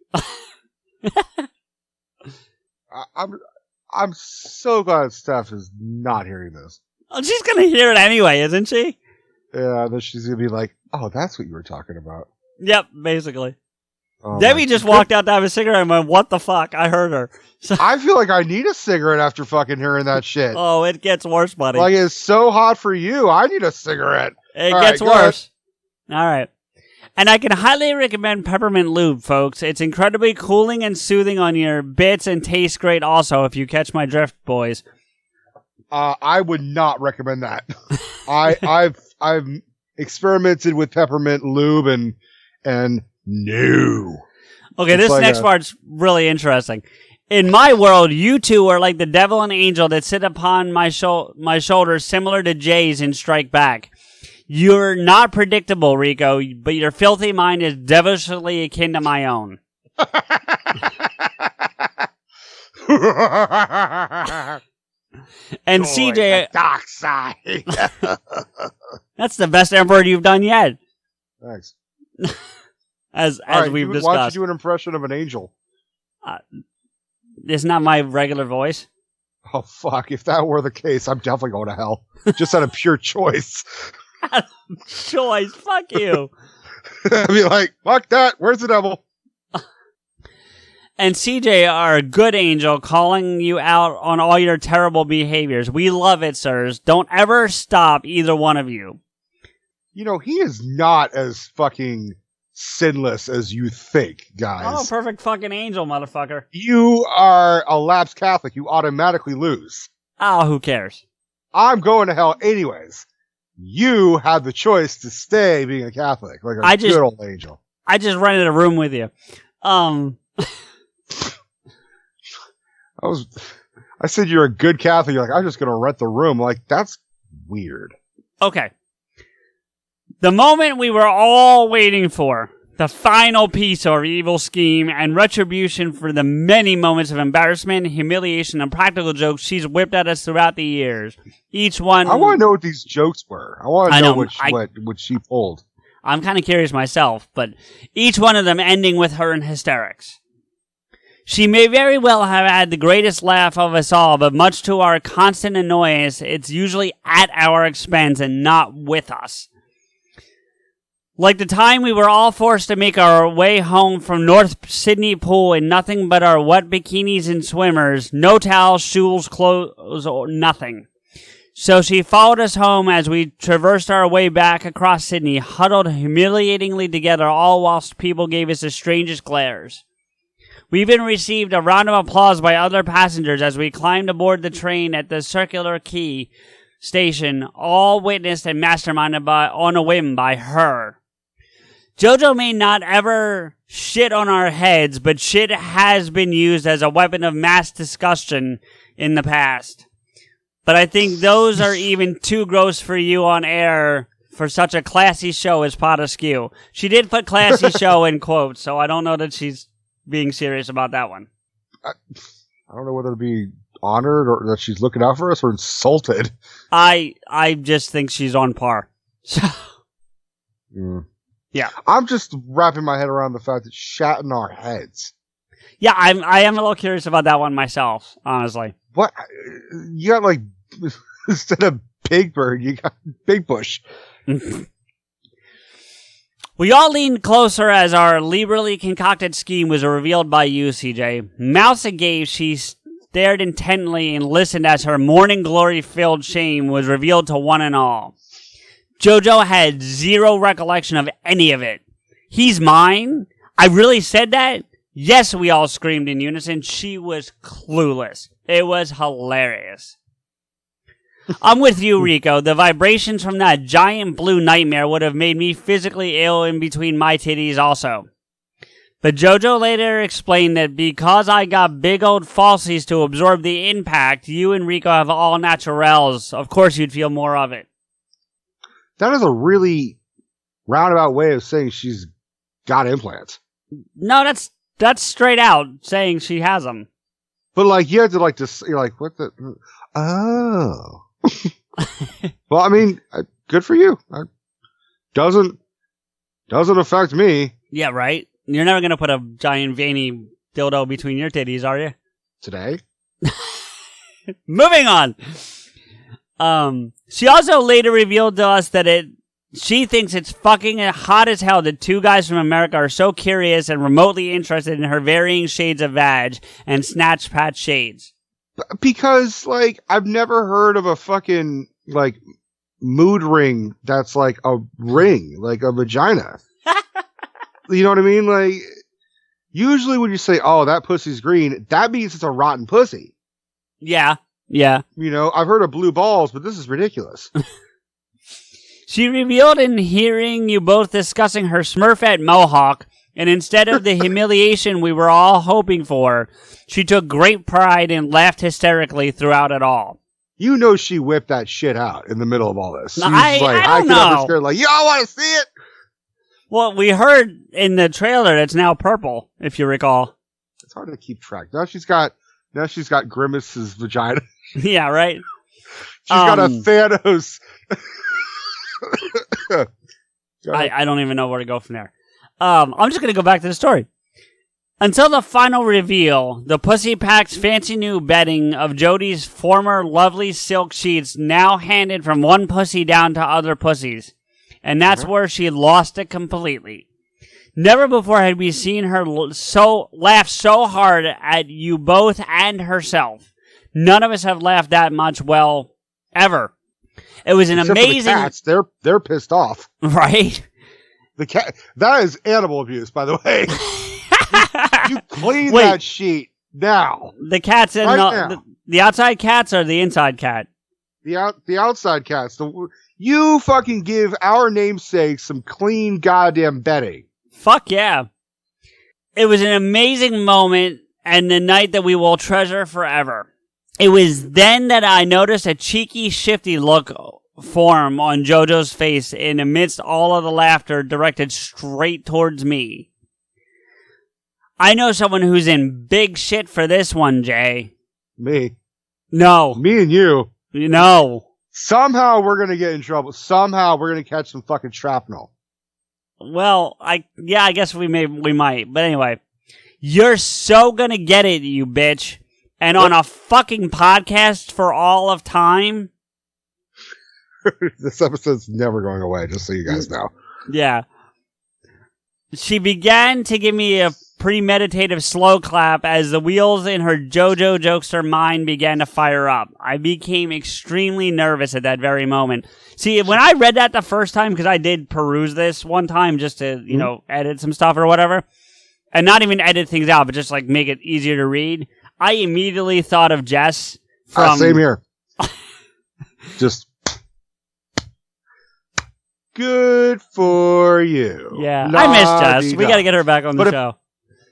I'm so glad Steph is not hearing this. Oh, she's going to hear it anyway, isn't she? Yeah, then she's going to be like, oh, that's what you were talking about. Yep, basically. Oh, Debbie just walked out to have a cigarette and went, what the fuck? I heard her. So, I feel like I need a cigarette after fucking hearing that shit. Oh, it gets worse, buddy. Like, it's so hot for you. I need a cigarette. It gets worse. All right. And I can highly recommend peppermint lube, folks. It's incredibly cooling and soothing on your bits and tastes great also, if you catch my drift, boys. I would not recommend that. I've experimented with peppermint lube and no. Okay, this next part's really interesting. In my world, you two are like the devil and angel that sit upon my shoulders, similar to Jay's in Strike Back. You're not predictable, Rico, but your filthy mind is devilishly akin to my own. And CJ, dark side. That's the best Emperor you've done yet. Thanks. As we've discussed. Why don't you do an impression of an angel? It's not my regular voice. Oh, fuck. If that were the case, I'm definitely going to hell. Just out of pure choice. Choice, fuck you. I'd be like, fuck that, where's the devil? And CJ are a good angel calling you out on all your terrible behaviors. We love it, sirs. Don't ever stop, either one of you. You know, he is not as fucking sinless as you think, guys. Oh, perfect fucking angel, motherfucker. You are a lapsed Catholic. You automatically lose. Oh, who cares? I'm going to hell anyways. You have the choice to stay being a Catholic, like a good old angel. I just rented a room with you. I said you're a good Catholic. You're like, I'm just going to rent the room. Like, that's weird. Okay. The moment we were all waiting for, the final piece of our evil scheme and retribution for the many moments of embarrassment, humiliation, and practical jokes she's whipped at us throughout the years. Each one... I want to know what these jokes were. I want to know what she pulled. I'm kind of curious myself, but each one of them ending with her in hysterics. She may very well have had the greatest laugh of us all, but much to our constant annoyance, it's usually at our expense and not with us. Like the time we were all forced to make our way home from North Sydney Pool in nothing but our wet bikinis and swimmers, no towels, shoes, clothes, or nothing. So she followed us home as we traversed our way back across Sydney, huddled humiliatingly together, all whilst people gave us the strangest glares. We even received a round of applause by other passengers as we climbed aboard the train at the Circular Quay station, all witnessed and masterminded on a whim by her. JoJo may not ever shit on our heads, but shit has been used as a weapon of mass discussion in the past. But I think those are even too gross for you on air for such a classy show as PodAskew. She did put classy show in quotes, so I don't know that she's being serious about that one. I don't know whether to be honored or that she's looking out for us or insulted. I just think she's on par. Yeah. I'm just wrapping my head around the fact that shat in our heads. Yeah, I am a little curious about that one myself, honestly. What? You got like, instead of Big Bird, you got Big Bush. We all leaned closer as our liberally concocted scheme was revealed by you, CJ. Mouth agape, she stared intently and listened as her morning glory-filled shame was revealed to one and all. JoJo had zero recollection of any of it. He's mine? I really said that? Yes, we all screamed in unison. She was clueless. It was hilarious. I'm with you, Rico. The vibrations from that giant blue nightmare would have made me physically ill in between my titties also. But JoJo later explained that because I got big old falsies to absorb the impact, you and Rico have all naturals. Of course you'd feel more of it. That is a really roundabout way of saying she's got implants. No, that's straight out saying she has them. But like, you have to like, just, you're like, what the? Oh. Well, I mean, good for you. Doesn't affect me. Yeah, right? You're never going to put a giant veiny dildo between your titties, are you? Today? Moving on. She also later revealed to us that she thinks it's fucking hot as hell that two guys from America are so curious and remotely interested in her varying shades of vag and snatch patch shades. Because, like, I've never heard of a fucking, like, mood ring that's like a ring, like a vagina. You know what I mean? Like, usually when you say, oh, that pussy's green, that means it's a rotten pussy. Yeah, yeah. You know, I've heard of blue balls, but this is ridiculous. She revealed in hearing you both discussing her Smurfette mohawk, and instead of the humiliation we were all hoping for, she took great pride and laughed hysterically throughout it all. You know she whipped that shit out in the middle of all this. She was I don't know. Scared, like, y'all want to see it? Well, we heard in the trailer it's now purple, if you recall. It's hard to keep track. Now she's got Grimace's vagina. Yeah, right? She's got a Thanos. I don't even know where to go from there. I'm just going to go back to the story. Until the final reveal, the Pussy Pack's fancy new bedding of Jodie's former lovely silk sheets now handed from one pussy down to other pussies. And that's where she lost it completely. Never before had we seen her laugh so hard at you both and herself. None of us have laughed that much, well, ever. It was an Except amazing... for the cats, they're pissed off. Right? The cat, that is animal abuse, by the way. You clean that sheet now. The cats and the outside cats or the inside cat? The outside cats. You fucking give our namesake some clean goddamn bedding. Fuck yeah. It was an amazing moment and the night that we will treasure forever. It was then that I noticed a cheeky, shifty look form on JoJo's face in amidst all of the laughter directed straight towards me. I know someone who's in big shit for this one, Jay. Me. No. Me and you. No. Somehow we're going to get in trouble. Somehow we're going to catch some fucking shrapnel. Well, I guess we might. But anyway, you're so going to get it, you bitch. And on a fucking podcast for all of time. This episode's never going away, just so you guys know. Yeah. She began to give me a premeditative slow clap as the wheels in her JoJo Jokester mind began to fire up. I became extremely nervous at that very moment. See, when I read that the first time, because I did peruse this one time just to, edit some stuff or whatever, and not even edit things out, but just like make it easier to read, I immediately thought of Jess from... Same here. Just... Good for you. Yeah, I miss Jess. We got to get her back on the show.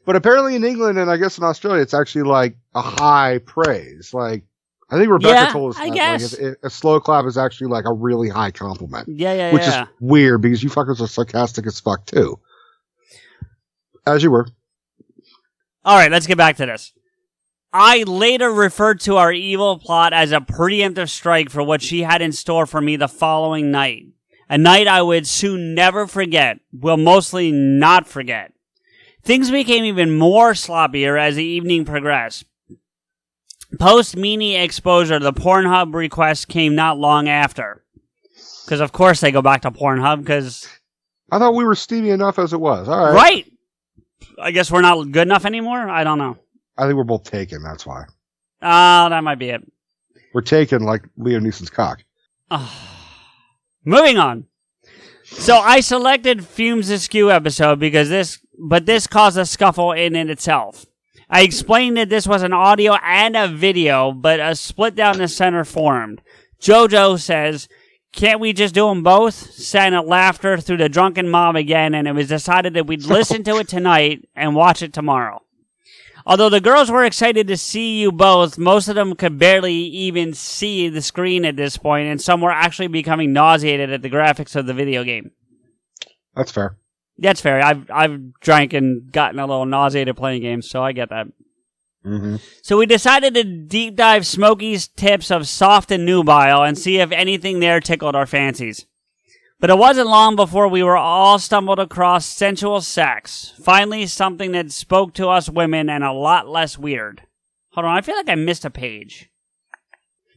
But apparently in England and I guess in Australia, it's actually like a high praise. Like, I think Rebecca told us that. Guess. Like, a slow clap is actually like a really high compliment. Which is weird because you fuckers are sarcastic as fuck too. As you were. All right, let's get back to this. I later referred to our evil plot as a preemptive strike for what she had in store for me the following night. A night I would soon never forget, will mostly not forget. Things became even more sloppier as the evening progressed. Post-Meanie exposure, the Pornhub request came not long after. Because of course they go back to Pornhub, because... I thought we were steamy enough as it was. All right. Right! I guess we're not good enough anymore? I don't know. I think we're both taken, that's why. That might be it. We're taken like Liam Neeson's cock. Moving on. So I selected Fumes Askew episode because this caused a scuffle in itself. I explained that this was an audio and a video, but a split down the center formed. JoJo says, "Can't we just do them both?" Sent laughter through the drunken mob again, and it was decided that we'd listen to it tonight and watch it tomorrow. Although the girls were excited to see you both, most of them could barely even see the screen at this point, and some were actually becoming nauseated at the graphics of the video game. That's fair. That's fair. I've drank and gotten a little nauseated playing games, so I get that. Mm-hmm. So we decided to deep dive Smokey's tips of soft and nubile and see if anything there tickled our fancies. But it wasn't long before we were all stumbled across sensual sex. Finally, something that spoke to us women and a lot less weird. Hold on, I feel like I missed a page.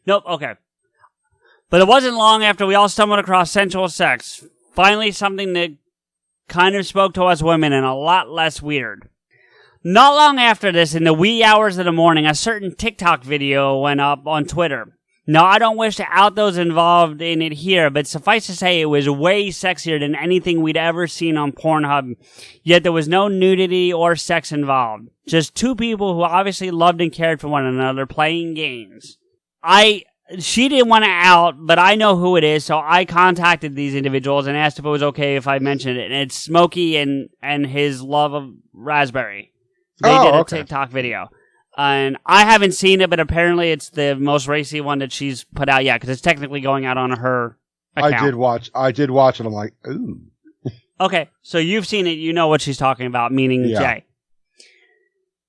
Nope, okay. But it wasn't long after we all stumbled across sensual sex. Finally, something that kind of spoke to us women and a lot less weird. Not long after this, in the wee hours of the morning, a certain TikTok video went up on Twitter. Now, I don't wish to out those involved in it here, but suffice to say it was way sexier than anything we'd ever seen on Pornhub, yet there was no nudity or sex involved. Just two people who obviously loved and cared for one another playing games. She didn't want to out, but I know who it is, so I contacted these individuals and asked if it was okay if I mentioned it. And it's Smokey and his love of Raspberry. They did a TikTok video. And I haven't seen it, but apparently it's the most racy one that she's put out yet, because it's technically going out on her account. I did watch it. I'm like, ooh. Okay, so you've seen it. You know what she's talking about, meaning Jay.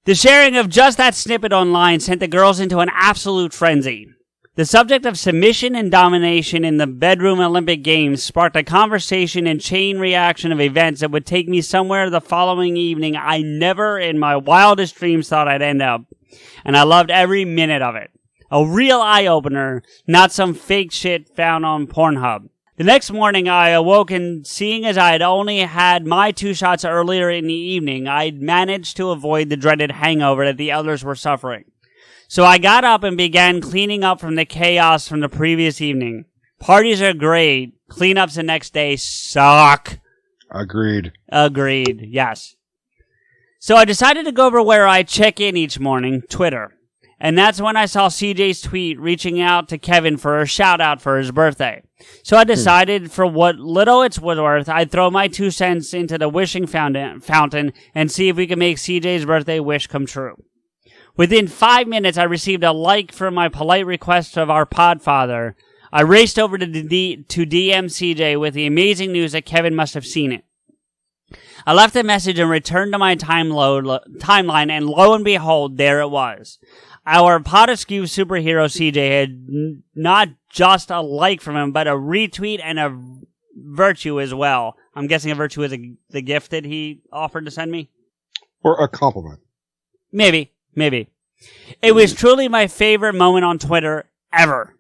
The sharing of just that snippet online sent the girls into an absolute frenzy. The subject of submission and domination in the bedroom Olympic Games sparked a conversation and chain reaction of events that would take me somewhere the following evening I never in my wildest dreams thought I'd end up. And I loved every minute of it. A real eye-opener, not some fake shit found on Pornhub. The next morning I awoke and seeing as I had only had my 2 shots earlier in the evening, I'd managed to avoid the dreaded hangover that the others were suffering. So I got up and began cleaning up from the chaos from the previous evening. Parties are great. Cleanups the next day suck. Agreed, yes. So I decided to go over where I check in each morning, Twitter. And that's when I saw CJ's tweet reaching out to Kevin for a shout out for his birthday. So I decided for what little it's worth, I'd throw my 2 cents into the wishing fountain and see if we could make CJ's birthday wish come true. Within 5 minutes, I received a like from my polite request of our podfather. I raced over to DM CJ with the amazing news that Kevin must have seen it. I left a message and returned to my timeline, and lo and behold, there it was. Our PodAskew superhero CJ had not just a like from him, but a retweet and a virtue as well. I'm guessing a virtue is the gift that he offered to send me? Or a compliment. Maybe. It was truly my favorite moment on Twitter ever.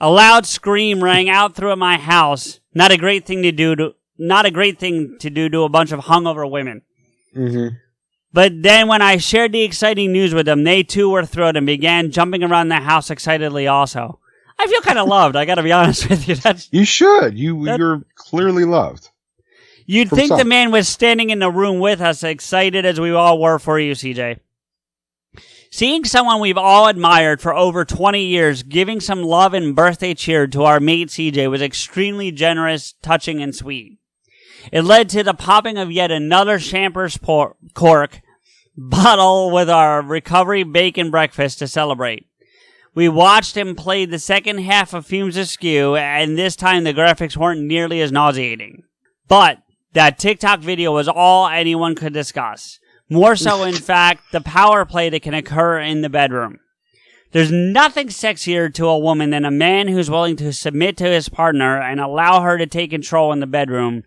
A loud scream rang out through my house. Not a great thing to do to a bunch of hungover women. Mm-hmm. But then when I shared the exciting news with them, they too were thrilled and began jumping around the house excitedly also. I feel kind of loved, I gotta be honest with you. You should. You're clearly loved. You'd think the man was standing in the room with us, excited as we all were for you, CJ. Seeing someone we've all admired for over 20 years giving some love and birthday cheer to our mate CJ was extremely generous, touching, and sweet. It led to the popping of yet another Champers cork bottle with our recovery bacon breakfast to celebrate. We watched him play the second half of Fumes Askew, and this time the graphics weren't nearly as nauseating. But that TikTok video was all anyone could discuss. More so, in fact, the power play that can occur in the bedroom. There's nothing sexier to a woman than a man who's willing to submit to his partner and allow her to take control in the bedroom,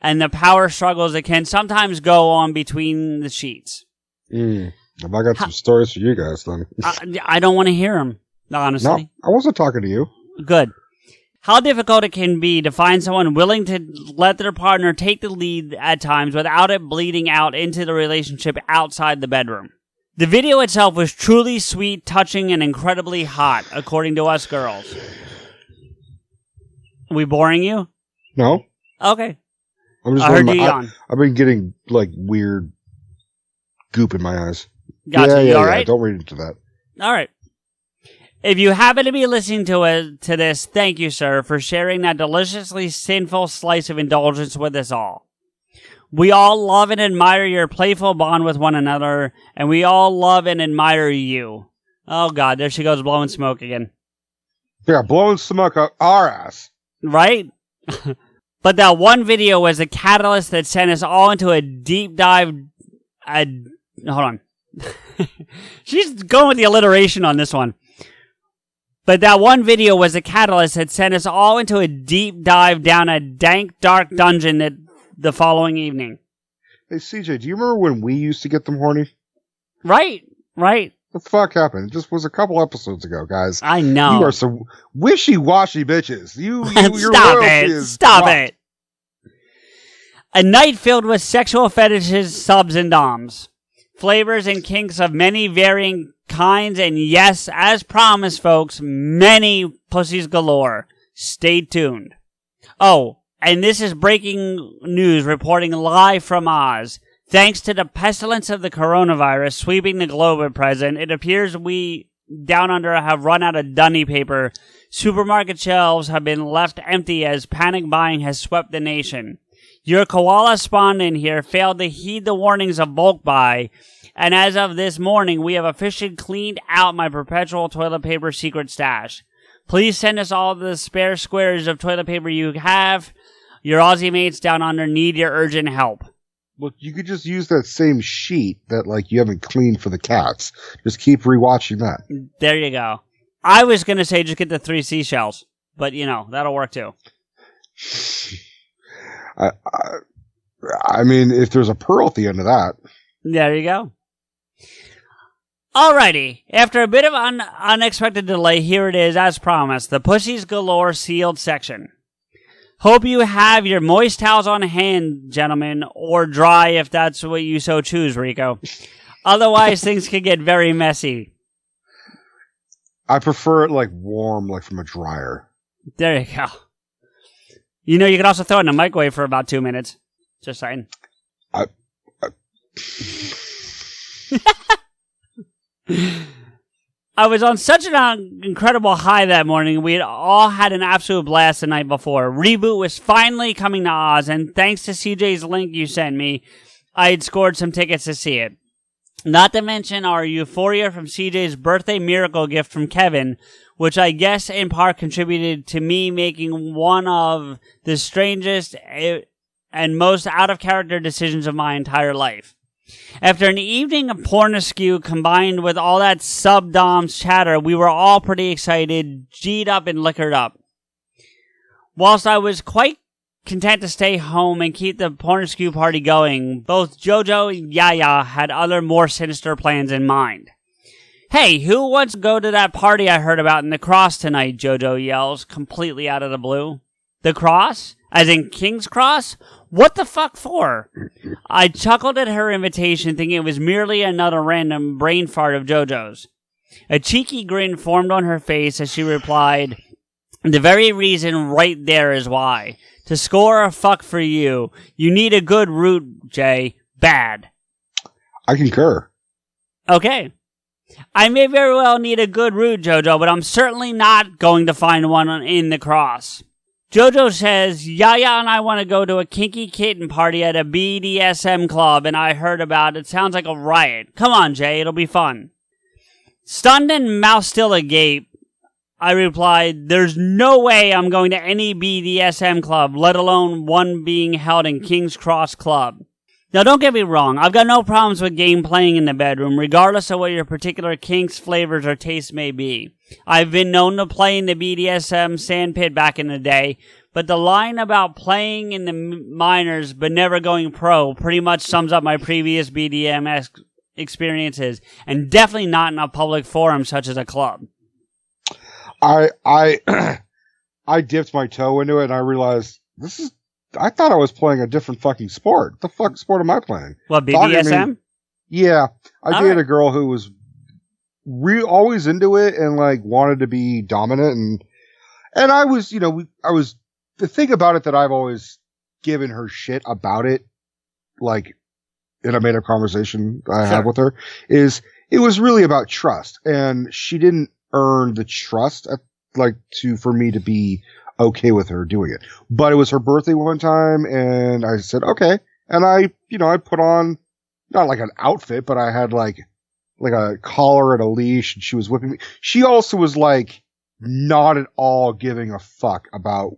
and the power struggles that can sometimes go on between the sheets. I got some stories for you guys then. I don't want to hear them, honestly. No, I wasn't talking to you. Good. How difficult it can be to find someone willing to let their partner take the lead at times without it bleeding out into the relationship outside the bedroom. The video itself was truly sweet, touching, and incredibly hot, according to us girls. Are we boring you? No. Okay. I'm just I heard you yawn. I've been getting like weird goop in my eyes. Gotcha. You all right? Don't read into that. All right. If you happen to be listening to this, thank you, sir, for sharing that deliciously sinful slice of indulgence with us all. We all love and admire your playful bond with one another, and we all love and admire you. Oh, God, there she goes blowing smoke again. Yeah, blowing smoke up our ass. Right? But that one video was the catalyst that sent us all into a deep dive. Hold on. She's going with the alliteration on this one. But that one video was the catalyst that sent us all into a deep dive down a dank, dark dungeon the following evening. Hey, CJ, do you remember when we used to get them horny? Right. What the fuck happened? It just was a couple episodes ago, guys. I know. You are some wishy-washy bitches. Your Stop it. A night filled with sexual fetishes, subs, and doms. Flavors and kinks of many varying kinds, and yes, as promised, folks, many pussies galore. Stay tuned. Oh, and this is breaking news reporting live from Oz. Thanks to the pestilence of the coronavirus sweeping the globe at present, it appears we down under have run out of dunny paper. Supermarket shelves have been left empty as panic buying has swept the nation. Your koala spawned in here failed to heed the warnings of bulk buy, and as of this morning, we have officially cleaned out my perpetual toilet paper secret stash. Please send us all the spare squares of toilet paper you have. Your Aussie mates down under need your urgent help. Look, you could just use that same sheet that, like, you haven't cleaned for the cats. Just keep rewatching that. There you go. I was going to say just get the 3 seashells, but, that'll work too. I mean, if there's a pearl at the end of that. There you go. Alrighty. After a bit of unexpected delay, here it is, as promised, the Pussies Galore sealed section. Hope you have your moist towels on hand, gentlemen, or dry if that's what you so choose, Rico. Otherwise, things can get very messy. I prefer it, like, warm, like from a dryer. There you go. You can also throw it in the microwave for about 2 minutes. Just saying. I was on such an incredible high that morning. We had all had an absolute blast the night before. Reboot was finally coming to Oz, and thanks to CJ's link you sent me, I had scored some tickets to see it. Not to mention our euphoria from CJ's birthday miracle gift from Kevin, which I guess in part contributed to me making one of the strangest and most out-of-character decisions of my entire life. After an evening of PodAskew combined with all that sub-doms chatter, we were all pretty excited, G'd up and liquored up. Whilst I was quite content to stay home and keep the PodAskew party going, both Jojo and Yaya had other more sinister plans in mind. Hey, who wants to go to that party I heard about in the Cross tonight? Jojo yells, completely out of the blue. The Cross? As in King's Cross? What the fuck for? I chuckled at her invitation, thinking it was merely another random brain fart of JoJo's. A cheeky grin formed on her face as she replied, the very reason right there is why. To score a fuck for you, you need a good root, Jay. Bad. I concur. Okay. I may very well need a good root, JoJo, but I'm certainly not going to find one in the cross. JoJo says, Yaya and I want to go to a kinky kitten party at a BDSM club, and I heard about it. Sounds like a riot. Come on, Jay, it'll be fun. Stunned and mouth still agape, I replied, there's no way I'm going to any BDSM club, let alone one being held in King's Cross Club. Now, don't get me wrong, I've got no problems with game playing in the bedroom, regardless of what your particular kinks, flavors, or tastes may be. I've been known to play in the BDSM sandpit back in the day, but the line about playing in the minors but never going pro pretty much sums up my previous BDM experiences, and definitely not in a public forum such as a club. I dipped my toe into it and I realized I thought I was playing a different fucking sport. The fuck sport am I playing? What, BDSM? Yeah. I dated a girl who was always into it and like wanted to be dominant and I was, the thing about it that I've always given her shit about it, like in a made-up conversation I had with her, is it was really about trust, and she didn't earn the trust for me to be okay with her doing it. But it was her birthday one time, and I said okay, and I put on not like an outfit, but I had like a collar and a leash, and she was whipping me. She also was like not at all giving a fuck about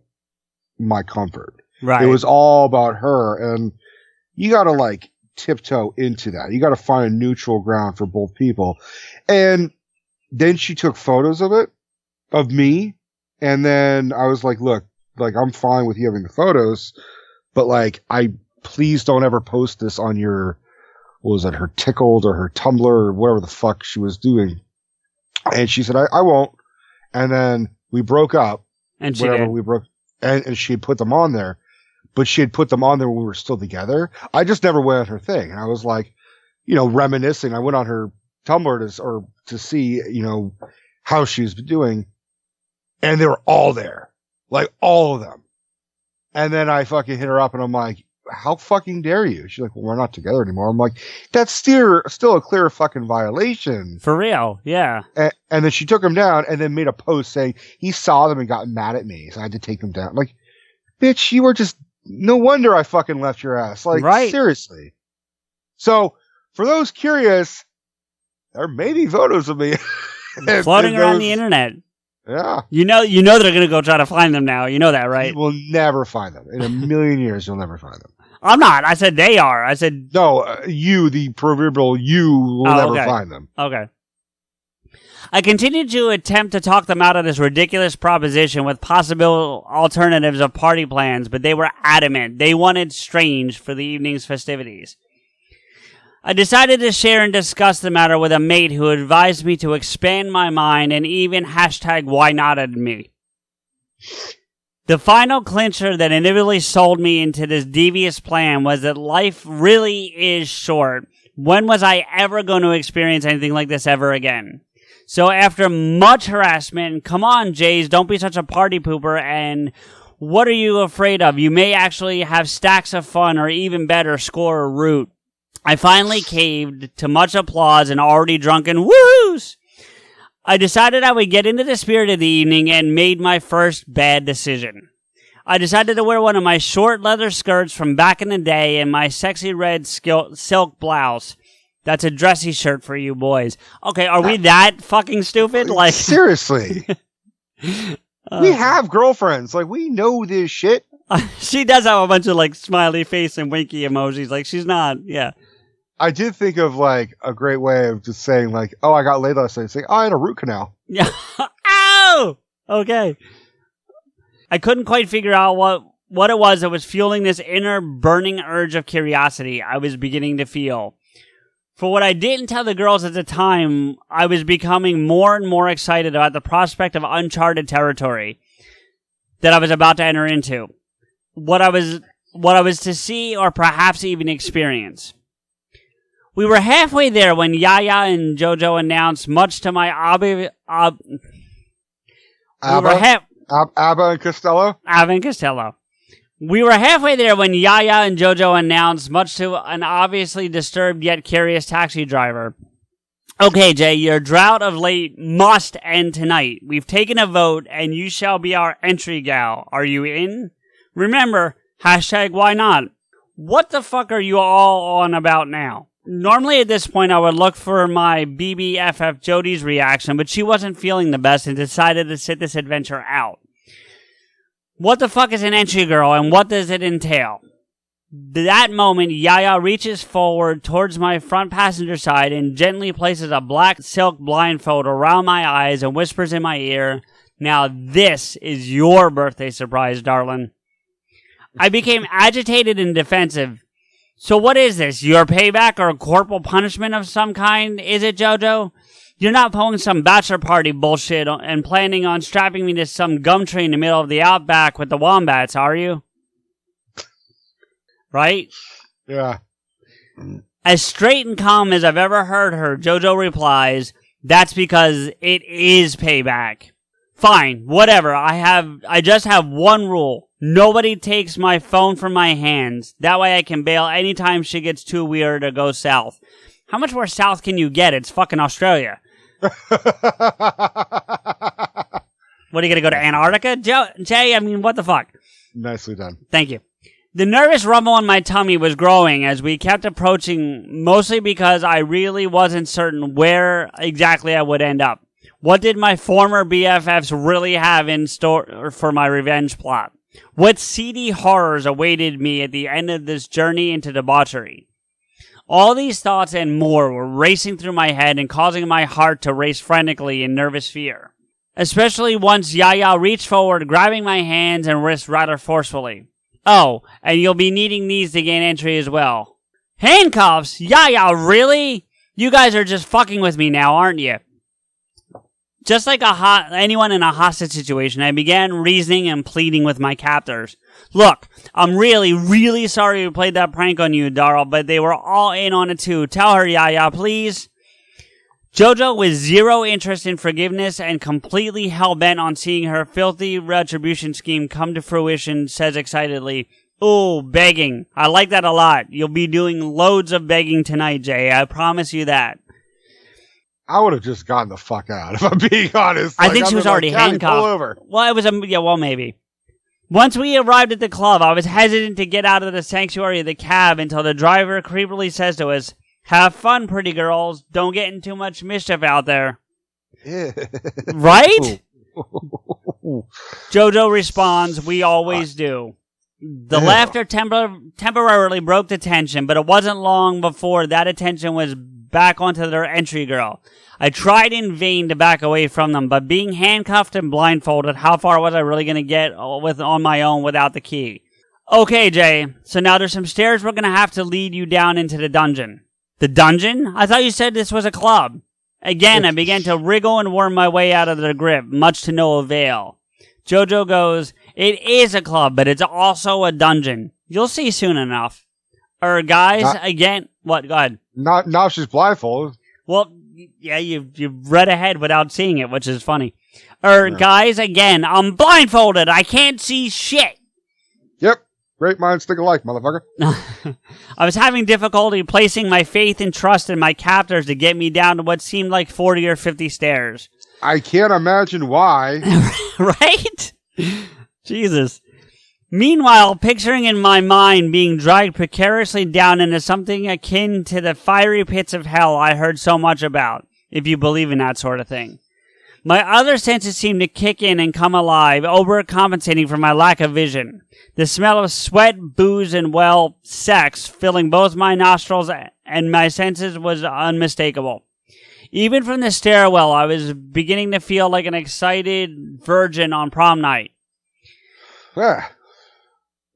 my comfort. Right. It was all about her, and you gotta like tiptoe into that. You gotta find a neutral ground for both people. And then she took photos of it, of me, and then I was like, look, like I'm fine with you having the photos, but like please don't ever post this on your, what was it, her Tickled or her Tumblr or whatever the fuck she was doing. And she said, I won't. And then we broke up. And she did. And she had put them on there. But she had put them on there when we were still together. I just never went on her thing. And I was like, reminiscing. I went on her Tumblr to see, how she's been doing. And they were all there. Like, all of them. And then I fucking hit her up and I'm like, how fucking dare you? She's like, well, we're not together anymore. I'm like, that's still a clear fucking violation. For real, yeah. And then she took them down and then made a post saying he saw them and got mad at me. So I had to take them down. Like, bitch, you were just, no wonder I fucking left your ass. Like, right. Seriously. So, for those curious, there may be photos of me floating around the internet. Yeah. You know they're going to go try to find them now. You know that, right? You will never find them. In a million years, you'll never find them. I'm not. I said they are. I said... No, you, the proverbial you, will never find them. Okay. I continued to attempt to talk them out of this ridiculous proposition with possible alternatives of party plans, but they were adamant. They wanted Strange for the evening's festivities. I decided to share and discuss the matter with a mate who advised me to expand my mind and even #why notted me. The final clincher that inevitably sold me into this devious plan was that life really is short. When was I ever going to experience anything like this ever again? So after much harassment, come on, Jays, don't be such a party pooper, and what are you afraid of? You may actually have stacks of fun, or even better, score a root. I finally caved to much applause and already drunken woohoos. I decided I would get into the spirit of the evening and made my first bad decision. I decided to wear one of my short leather skirts from back in the day and my sexy red silk blouse. That's a dressy shirt for you boys. Okay, are we that fucking stupid? Like, seriously. We have girlfriends. Like, we know this shit. She does have a bunch of, like, smiley face and winky emojis. Like, she's not, yeah. I did think of, like, a great way of just saying, like, oh, I got laid last night. Saying, oh, I had a root canal. Yeah. Ow! Okay. I couldn't quite figure out what it was that was fueling this inner burning urge of curiosity I was beginning to feel. For what I didn't tell the girls at the time, I was becoming more and more excited about the prospect of uncharted territory that I was about to enter into. What I was what I was to see or perhaps even experience. We were halfway there when Yaya and Jojo announced, much to my Abba and Costello? Abba and Costello. We were halfway there when Yaya and Jojo announced, much to an obviously disturbed yet curious taxi driver. Okay, Jay, your drought of late must end tonight. We've taken a vote, and you shall be our entry gal. Are you in? Remember, #why not? What the fuck are you all on about now? Normally at this point I would look for my BBFF Jody's reaction, but she wasn't feeling the best and decided to sit this adventure out. What the fuck is an entry girl, and what does it entail? That moment, Yaya reaches forward towards my front passenger side and gently places a black silk blindfold around my eyes and whispers in my ear, "Now this is your birthday surprise, darling." I became agitated and defensive. So what is this, your payback or corporal punishment of some kind, is it, Jojo? You're not pulling some bachelor party bullshit and planning on strapping me to some gum tree in the middle of the outback with the wombats, are you? Right? Yeah. As straight and calm as I've ever heard her, Jojo replies, "That's because it is payback." Fine, whatever. I just have one rule. Nobody takes my phone from my hands. That way I can bail anytime she gets too weird or goes south. How much more south can you get? It's fucking Australia. What, are you going to go to Antarctica, Jay? I mean, what the fuck? Nicely done. Thank you. The nervous rumble in my tummy was growing as we kept approaching, mostly because I really wasn't certain where exactly I would end up. What did my former BFFs really have in store for my revenge plot? What seedy horrors awaited me at the end of this journey into debauchery? All these thoughts and more were racing through my head and causing my heart to race frantically in nervous fear. Especially once Yaya reached forward, grabbing my hands and wrists rather forcefully. Oh, and you'll be needing these to gain entry as well. Handcuffs? Yaya, really? You guys are just fucking with me now, aren't you? Just like anyone in a hostage situation, I began reasoning and pleading with my captors. Look, I'm really, really sorry we played that prank on you, Darl, but they were all in on it too. Tell her, Yaya, please. Jojo, with zero interest in forgiveness and completely hell-bent on seeing her filthy retribution scheme come to fruition, says excitedly, "Ooh, begging. I like that a lot. You'll be doing loads of begging tonight, Jay. I promise you that." I would have just gotten the fuck out, if I'm being honest. I think she was already handcuffed. Well, it was maybe. Once we arrived at the club, I was hesitant to get out of the sanctuary of the cab until the driver creepily says to us, "Have fun, pretty girls. Don't get in too much mischief out there." Right? Jojo responds, "We always do." The laughter temporarily broke the tension, but it wasn't long before that attention was back onto their entry girl. I tried in vain to back away from them, but being handcuffed and blindfolded, how far was I really going to get on my own without the key? Okay, Jay, so now there's some stairs we're going to have to lead you down into the dungeon. The dungeon? I thought you said this was a club. Again, I began to wriggle and worm my way out of their grip, much to no avail. Jojo goes, "It is a club, but it's also a dungeon. You'll see soon enough." Guys, again, what? Go ahead. Now she's blindfolded. Well, yeah, you've read ahead without seeing it, which is funny. Guys, again, I'm blindfolded. I can't see shit. Yep. Great minds think alike, motherfucker. I was having difficulty placing my faith and trust in my captors to get me down to what seemed like 40 or 50 stairs. I can't imagine why. Right? Jesus. Meanwhile, picturing in my mind being dragged precariously down into something akin to the fiery pits of hell I heard so much about, if you believe in that sort of thing. My other senses seemed to kick in and come alive, overcompensating for my lack of vision. The smell of sweat, booze, and, well, sex filling both my nostrils and my senses was unmistakable. Even from the stairwell, I was beginning to feel like an excited virgin on prom night. Yeah.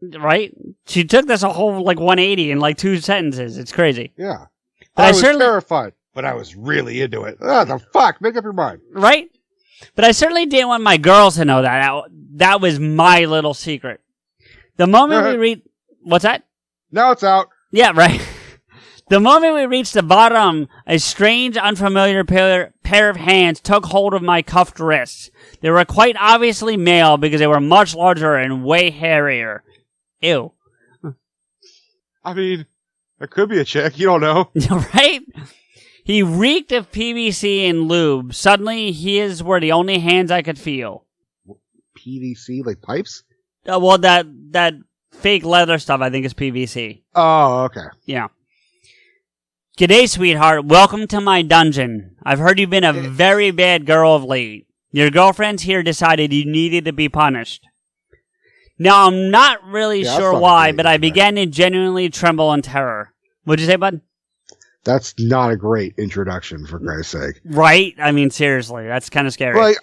Right? She took this a whole, 180 in, 2 sentences. It's crazy. Yeah. But I was terrified, but I was really into it. The fuck? Make up your mind. Right? But I certainly didn't want my girls to know that. That was my little secret. The moment we reached... What's that? Now it's out. Yeah, right. The moment we reached the bottom, a strange, unfamiliar pair of hands took hold of my cuffed wrists. They were quite obviously male because they were much larger and way hairier. Ew. I mean, it could be a chick. You don't know. Right? He reeked of PVC and lube. Suddenly, his were the only hands I could feel. PVC? Like pipes? Well, that fake leather stuff, I think, is PVC. Oh, okay. Yeah. G'day, sweetheart. Welcome to my dungeon. I've heard you've been a very bad girl of late. Your girlfriends here decided you needed to be punished. Now, I'm not really sure why, but I began to genuinely tremble in terror. What'd you say, bud? That's not a great introduction, for Christ's sake. Right? I mean, seriously, that's kind of scary. Like,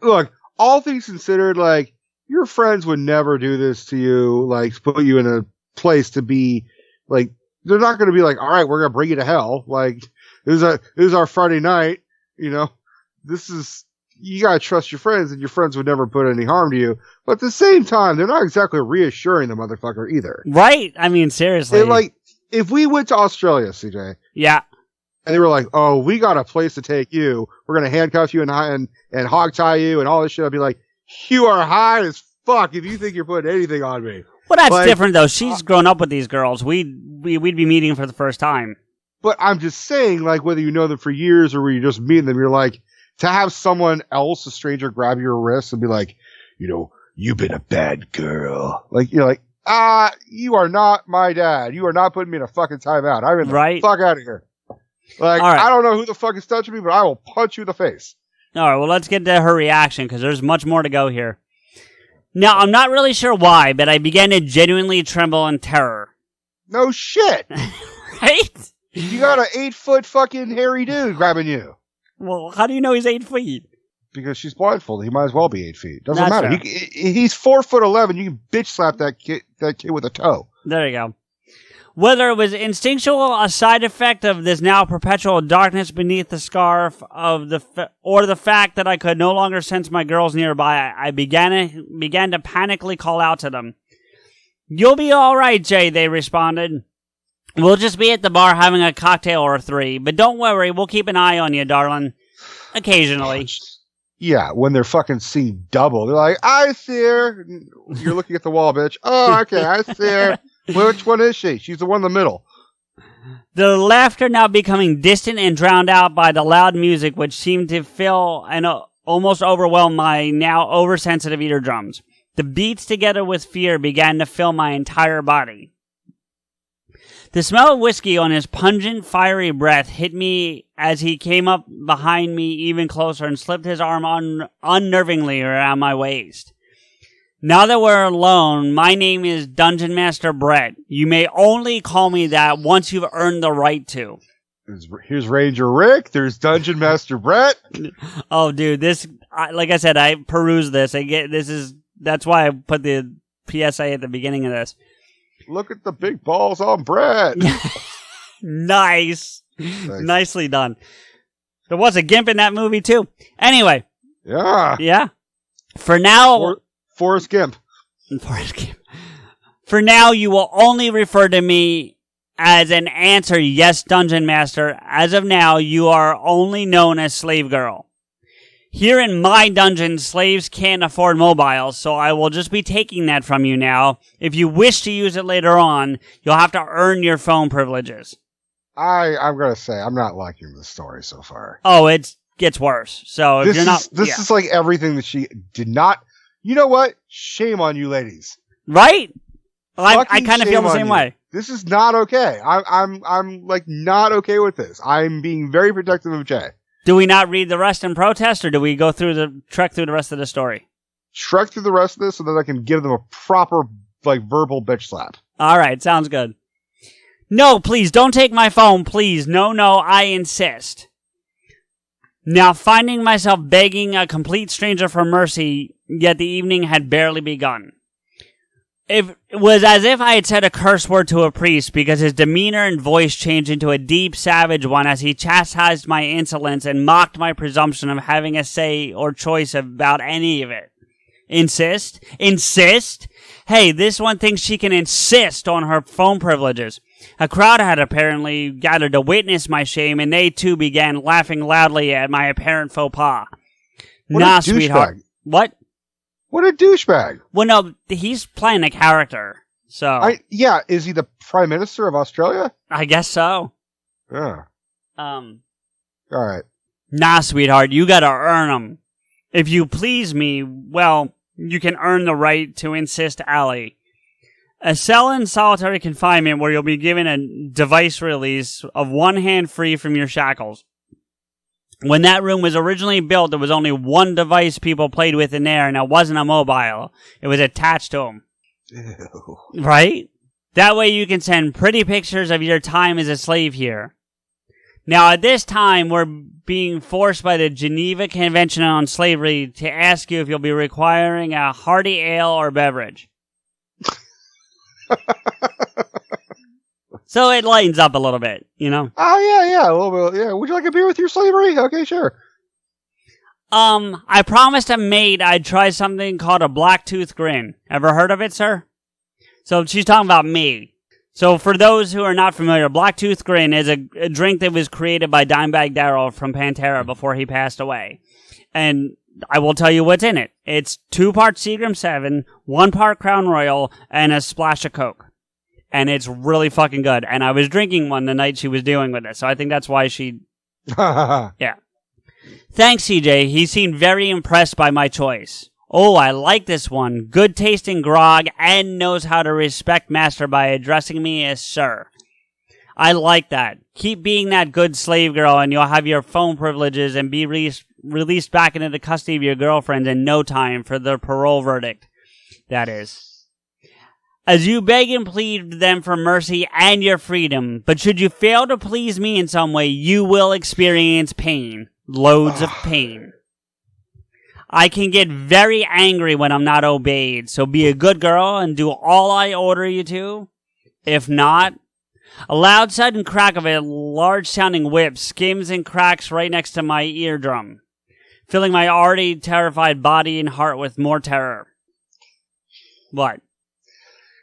look, all things considered, like, your friends would never do this to you, like, put you in a place to be, like, they're not going to be like, all right, we're going to bring you to hell. Like, this is our Friday night, you know. You got to trust your friends, and your friends would never put any harm to you. But at the same time, they're not exactly reassuring the motherfucker either. Right? I mean, seriously. Like, if we went to Australia, CJ. Yeah. And they were like, oh, we got a place to take you. We're going to handcuff you and hog tie you and all this shit. I'd be like, you are high as fuck if you think you're putting anything on me. Well, that's different, though. She's grown up with these girls. We'd be meeting for the first time. But I'm just saying, like, whether you know them for years or where you just meet them, you're like, to have someone else, a stranger, grab your wrist and be like, you know, you've been a bad girl. Like, you're like, you are not my dad. You are not putting me in a fucking timeout. I'm in the fuck out of here. Like, right. I don't know who the fuck is touching me, but I will punch you in the face. All right, well, let's get to her reaction, because there's much more to go here. Now, I'm not really sure why, but I began to genuinely tremble in terror. No shit. Right? You got an 8-foot fucking hairy dude grabbing you. Well, how do you know he's 8 feet? Because she's blindfolded. He might as well be 8 feet. Doesn't matter. He's 4'11". You can bitch slap that kid with a toe. There you go. Whether it was instinctual, a side effect of this now perpetual darkness beneath the scarf or the fact that I could no longer sense my girls nearby, I began to panically call out to them. You'll be all right, Jay, they responded. We'll just be at the bar having a cocktail or 3, but don't worry, we'll keep an eye on you, darling. Occasionally. Yeah, when they're fucking seeing double, they're like, I see her. You're looking at the wall, bitch. Oh, okay, I see her. Which one is she? She's the one in the middle. The laughter now becoming distant and drowned out by the loud music, which seemed to fill and almost overwhelm my now oversensitive eardrums. The beats, together with fear, began to fill my entire body. The smell of whiskey on his pungent, fiery breath hit me as he came up behind me even closer and slipped his arm unnervingly around my waist. Now that we're alone, my name is Dungeon Master Brett. You may only call me that once you've earned the right to. Here's Ranger Rick. There's Dungeon Master Brett. Oh, dude, like I said, I perused this. That's why I put the PSA at the beginning of this. Look at the big balls on Brett. Nice. Nicely done. There was a gimp in that movie, too. Anyway. Yeah. For now... Forrest Gimp. For now, you will only refer to me as an answer, yes, Dungeon Master. As of now, you are only known as Slave Girl. Here in my dungeon, slaves can't afford mobiles, so I will just be taking that from you now. If you wish to use it later on, you'll have to earn your phone privileges. I'm going to say, I'm not liking this story so far. Oh, it gets worse. So if This is like everything that she did not... You know what? Shame on you, ladies. Right? Well, I kind of feel the same way. This is not okay. I'm like not okay with this. I'm being very protective of Jay. Do we not read the rest in protest, or do we go trek through the rest of the story? Trek through the rest of this so that I can give them a proper, like, verbal bitch slap. All right, sounds good. No, please, don't take my phone, please. No, I insist. Now, finding myself begging a complete stranger for mercy, yet the evening had barely begun. It was as if I had said a curse word to a priest, because his demeanor and voice changed into a deep, savage one as he chastised my insolence and mocked my presumption of having a say or choice about any of it. Insist? Hey, this one thinks she can insist on her phone privileges. A crowd had apparently gathered to witness my shame, and they too began laughing loudly at my apparent faux pas. What Nah, a sweetheart. douchebag. What? What a douchebag. Well, no, he's playing a character, so... Yeah, is he the Prime Minister of Australia? I guess so. Yeah. All right. Nah, sweetheart, you gotta earn them. If you please me, well, you can earn the right to insist Allie. A cell in solitary confinement where you'll be given a device release of one hand free from your shackles. When that room was originally built, there was only one device people played with in there, and it wasn't a mobile. It was attached to them. Ew. Right? That way you can send pretty pictures of your time as a slave here. Now, at this time, we're being forced by the Geneva Convention on Slavery to ask you if you'll be requiring a hearty ale or beverage. So it lightens up a little bit, you know? Oh, yeah, a little bit. Yeah, would you like a beer with your slavery? Okay, sure. I promised a maid I'd try something called a black tooth grin. Ever heard of it, sir? So she's talking about me. So for those who are not familiar, black tooth grin is a drink that was created by Dimebag Darrell from Pantera before he passed away. And I will tell you what's in it. It's 2 parts Seagram 7, 1 part Crown Royal, and a splash of Coke. And it's really fucking good. And I was drinking one the night she was dealing with it, so I think that's why she... Yeah. Thanks, CJ. He seemed very impressed by my choice. Oh, I like this one. Good tasting grog and knows how to respect master by addressing me as sir. I like that. Keep being that good slave girl and you'll have your phone privileges and be released back into the custody of your girlfriends in no time for the parole verdict. That is. As you beg and plead to them for mercy and your freedom, but should you fail to please me in some way, you will experience pain. Loads of pain. I can get very angry when I'm not obeyed, so be a good girl and do all I order you to. If not, a loud sudden crack of a large-sounding whip skims and cracks right next to my eardrum, filling my already terrified body and heart with more terror. What?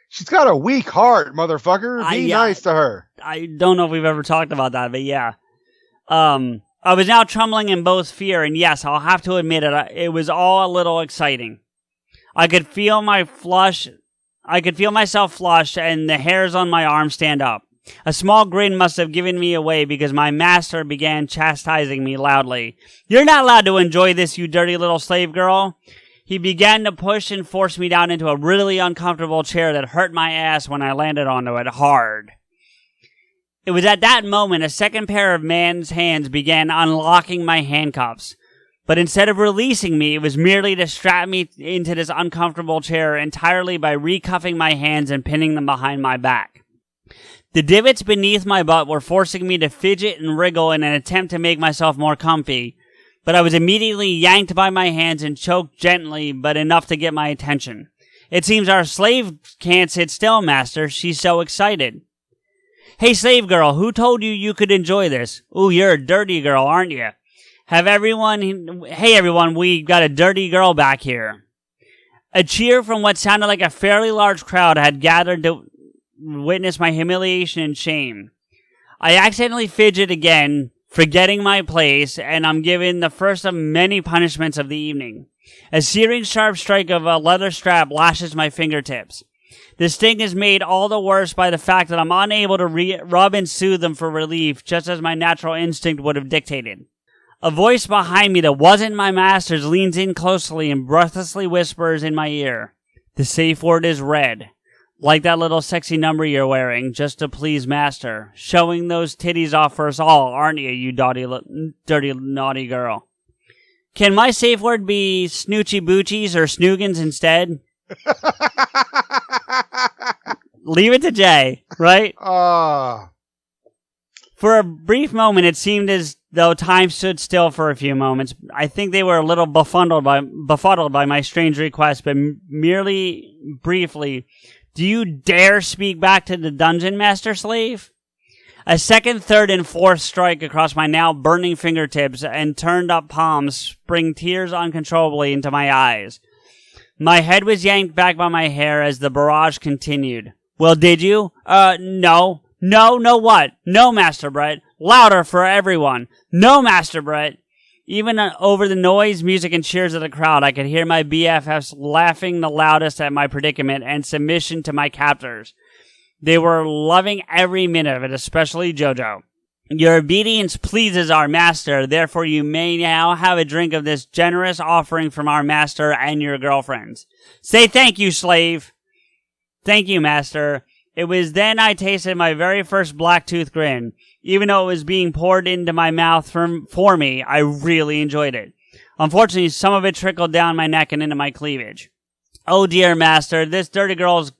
She's got a weak heart, motherfucker. Be nice to her. I don't know if we've ever talked about that, but yeah. I was now trembling in both fear, and yes, I'll have to admit it was all a little exciting. I could feel myself flush, and the hairs on my arm stand up. A small grin must have given me away because my master began chastising me loudly. You're not allowed to enjoy this, you dirty little slave girl. He began to push and force me down into a really uncomfortable chair that hurt my ass when I landed onto it hard. It was at that moment a second pair of man's hands began unlocking my handcuffs. But instead of releasing me, it was merely to strap me into this uncomfortable chair entirely by recuffing my hands and pinning them behind my back. The divots beneath my butt were forcing me to fidget and wriggle in an attempt to make myself more comfy, but I was immediately yanked by my hands and choked gently, but enough to get my attention. It seems our slave can't sit still, master. She's so excited. Hey, slave girl, who told you you could enjoy this? Ooh, you're a dirty girl, aren't you? Hey, everyone, we got a dirty girl back here. A cheer from what sounded like a fairly large crowd had gathered to witness my humiliation and shame. I accidentally fidget again, forgetting my place, and I'm given the first of many punishments of the evening. A searing sharp strike of a leather strap lashes my fingertips. The sting is made all the worse by the fact that I'm unable to rub and soothe them for relief, just as my natural instinct would have dictated. A voice behind me that wasn't my master's leans in closely and breathlessly whispers in my ear. The safe word is red. Like that little sexy number you're wearing, just to please master. Showing those titties off for us all, aren't you, you dirty naughty girl? Can my safe word be snoochie boochies or snoogans instead? Leave it to Jay, right? For a brief moment, it seemed as though time stood still for a few moments. I think they were a little befuddled by my strange request, but merely briefly. Do you dare speak back to the dungeon, master slave? A second, third, and fourth strike across my now burning fingertips and turned up palms spring tears uncontrollably into my eyes. My head was yanked back by my hair as the barrage continued. Well, did you? No. No, what? No, Master Brett. Louder for everyone. No, Master Brett. Even over the noise, music, and cheers of the crowd, I could hear my BFFs laughing the loudest at my predicament and submission to my captors. They were loving every minute of it, especially Jojo. Your obedience pleases our master, therefore you may now have a drink of this generous offering from our master and your girlfriends. Say thank you, slave. Thank you, master. It was then I tasted my very first black tooth grin. Even though it was being poured into my mouth for me, I really enjoyed it. Unfortunately, some of it trickled down my neck and into my cleavage. Oh dear, master, this dirty girl's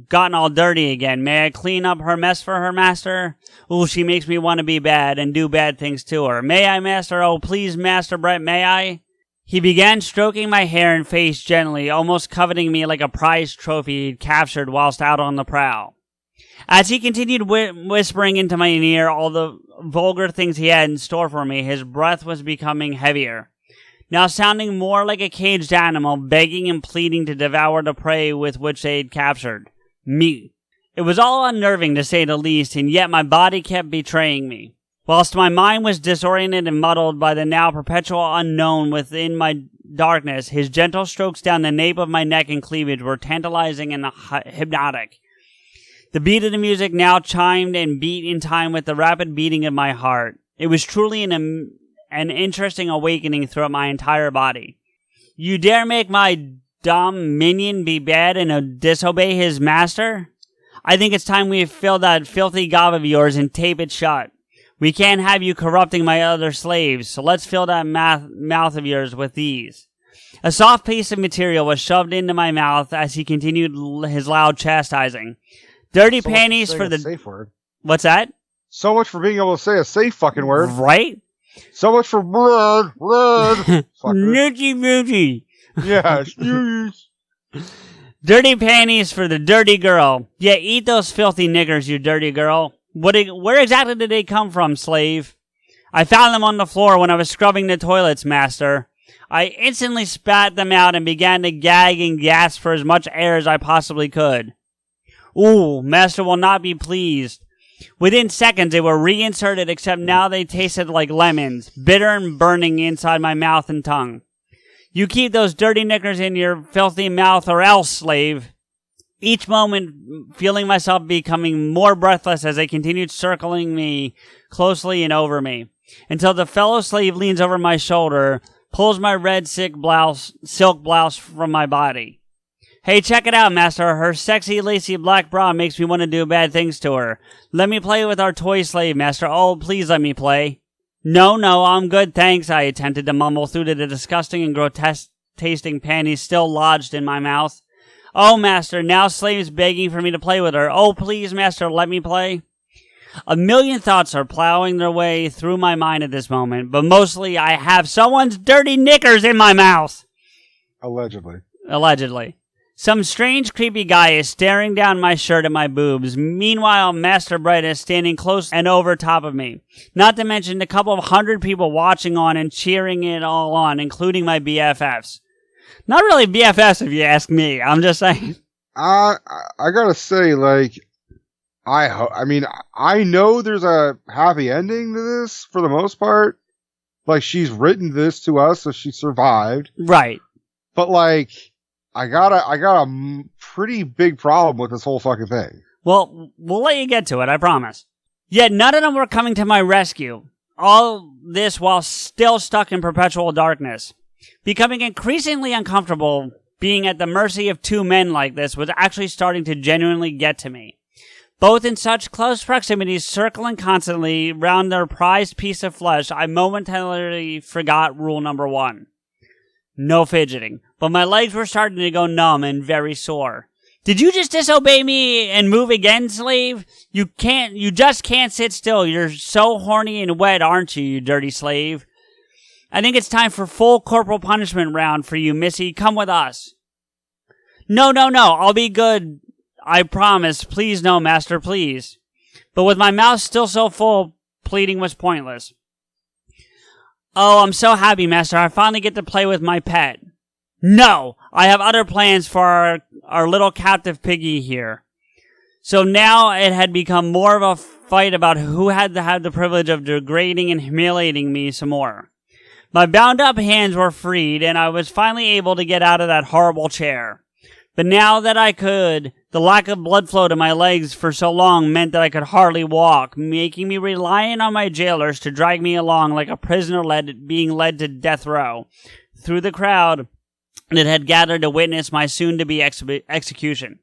gotten all dirty again. May I clean up her mess for her, master? Ooh, she makes me want to be bad and do bad things to her. May I, master? Oh, please, Master Brett, may I? He began stroking my hair and face gently, almost coveting me like a prized trophy he'd captured whilst out on the prowl. As he continued whispering into my ear all the vulgar things he had in store for me, his breath was becoming heavier, now sounding more like a caged animal begging and pleading to devour the prey with which they had captured. Me. It was all unnerving, to say the least, and yet my body kept betraying me. Whilst my mind was disoriented and muddled by the now perpetual unknown within my darkness, his gentle strokes down the nape of my neck and cleavage were tantalizing and hypnotic. The beat of the music now chimed and beat in time with the rapid beating of my heart. It was truly an interesting awakening throughout my entire body. You dare make my dumb minion be bad and disobey his master? I think it's time we fill that filthy gob of yours and tape it shut. We can't have you corrupting my other slaves, so let's fill that mouth of yours with these. A soft piece of material was shoved into my mouth as he continued his loud chastising. Dirty panties for the safe word. What's that? So much for being able to say a safe fucking word. Right? So much for red. Noogie. Yeah. Dirty panties for the dirty girl. Yeah, eat those filthy niggers, you dirty girl. Where exactly did they come from, slave? I found them on the floor when I was scrubbing the toilets, master. I instantly spat them out and began to gag and gasp for as much air as I possibly could. Ooh, master will not be pleased. Within seconds, they were reinserted, except now they tasted like lemons, bitter and burning inside my mouth and tongue. You keep those dirty knickers in your filthy mouth or else, slave. Each moment, feeling myself becoming more breathless as they continued circling me closely and over me, until the fellow slave leans over my shoulder, pulls my red silk blouse from my body. Hey, check it out, master. Her sexy, lacy black bra makes me want to do bad things to her. Let me play with our toy slave, master. Oh, please let me play. No, I'm good, thanks, I attempted to mumble through to the disgusting and grotesque-tasting panties still lodged in my mouth. Oh, master, now slave's begging for me to play with her. Oh, please, master, let me play. A million thoughts are plowing their way through my mind at this moment, but mostly I have someone's dirty knickers in my mouth. Allegedly. Some strange, creepy guy is staring down my shirt at my boobs. Meanwhile, Master Brett is standing close and over top of me. Not to mention a couple of hundred people watching on and cheering it all on, including my BFFs. Not really BFFs if you ask me. I'm just saying. I gotta say, I know there's a happy ending to this for the most part. Like, she's written this to us, so she survived. Right. But I got a pretty big problem with this whole fucking thing. Well, we'll let you get to it, I promise. Yet none of them were coming to my rescue. All this while still stuck in perpetual darkness. Becoming increasingly uncomfortable being at the mercy of two men like this was actually starting to genuinely get to me. Both in such close proximity, circling constantly round their prized piece of flesh, I momentarily forgot rule number 1. No fidgeting, but my legs were starting to go numb and very sore. Did you just disobey me and move again, slave? You just can't sit still. You're so horny and wet, aren't you, you dirty slave? I think it's time for full corporal punishment round for you, missy. Come with us. No, I'll be good. I promise. Please, no, master, please. But with my mouth still so full, pleading was pointless. Oh, I'm so happy, master. I finally get to play with my pet. No, I have other plans for our little captive piggy here. So now it had become more of a fight about who had to have the privilege of degrading and humiliating me some more. My bound up hands were freed, and I was finally able to get out of that horrible chair. But now that I could, the lack of blood flow to my legs for so long meant that I could hardly walk, making me reliant on my jailers to drag me along like a prisoner being led to death row through the crowd that had gathered to witness my soon-to-be execution.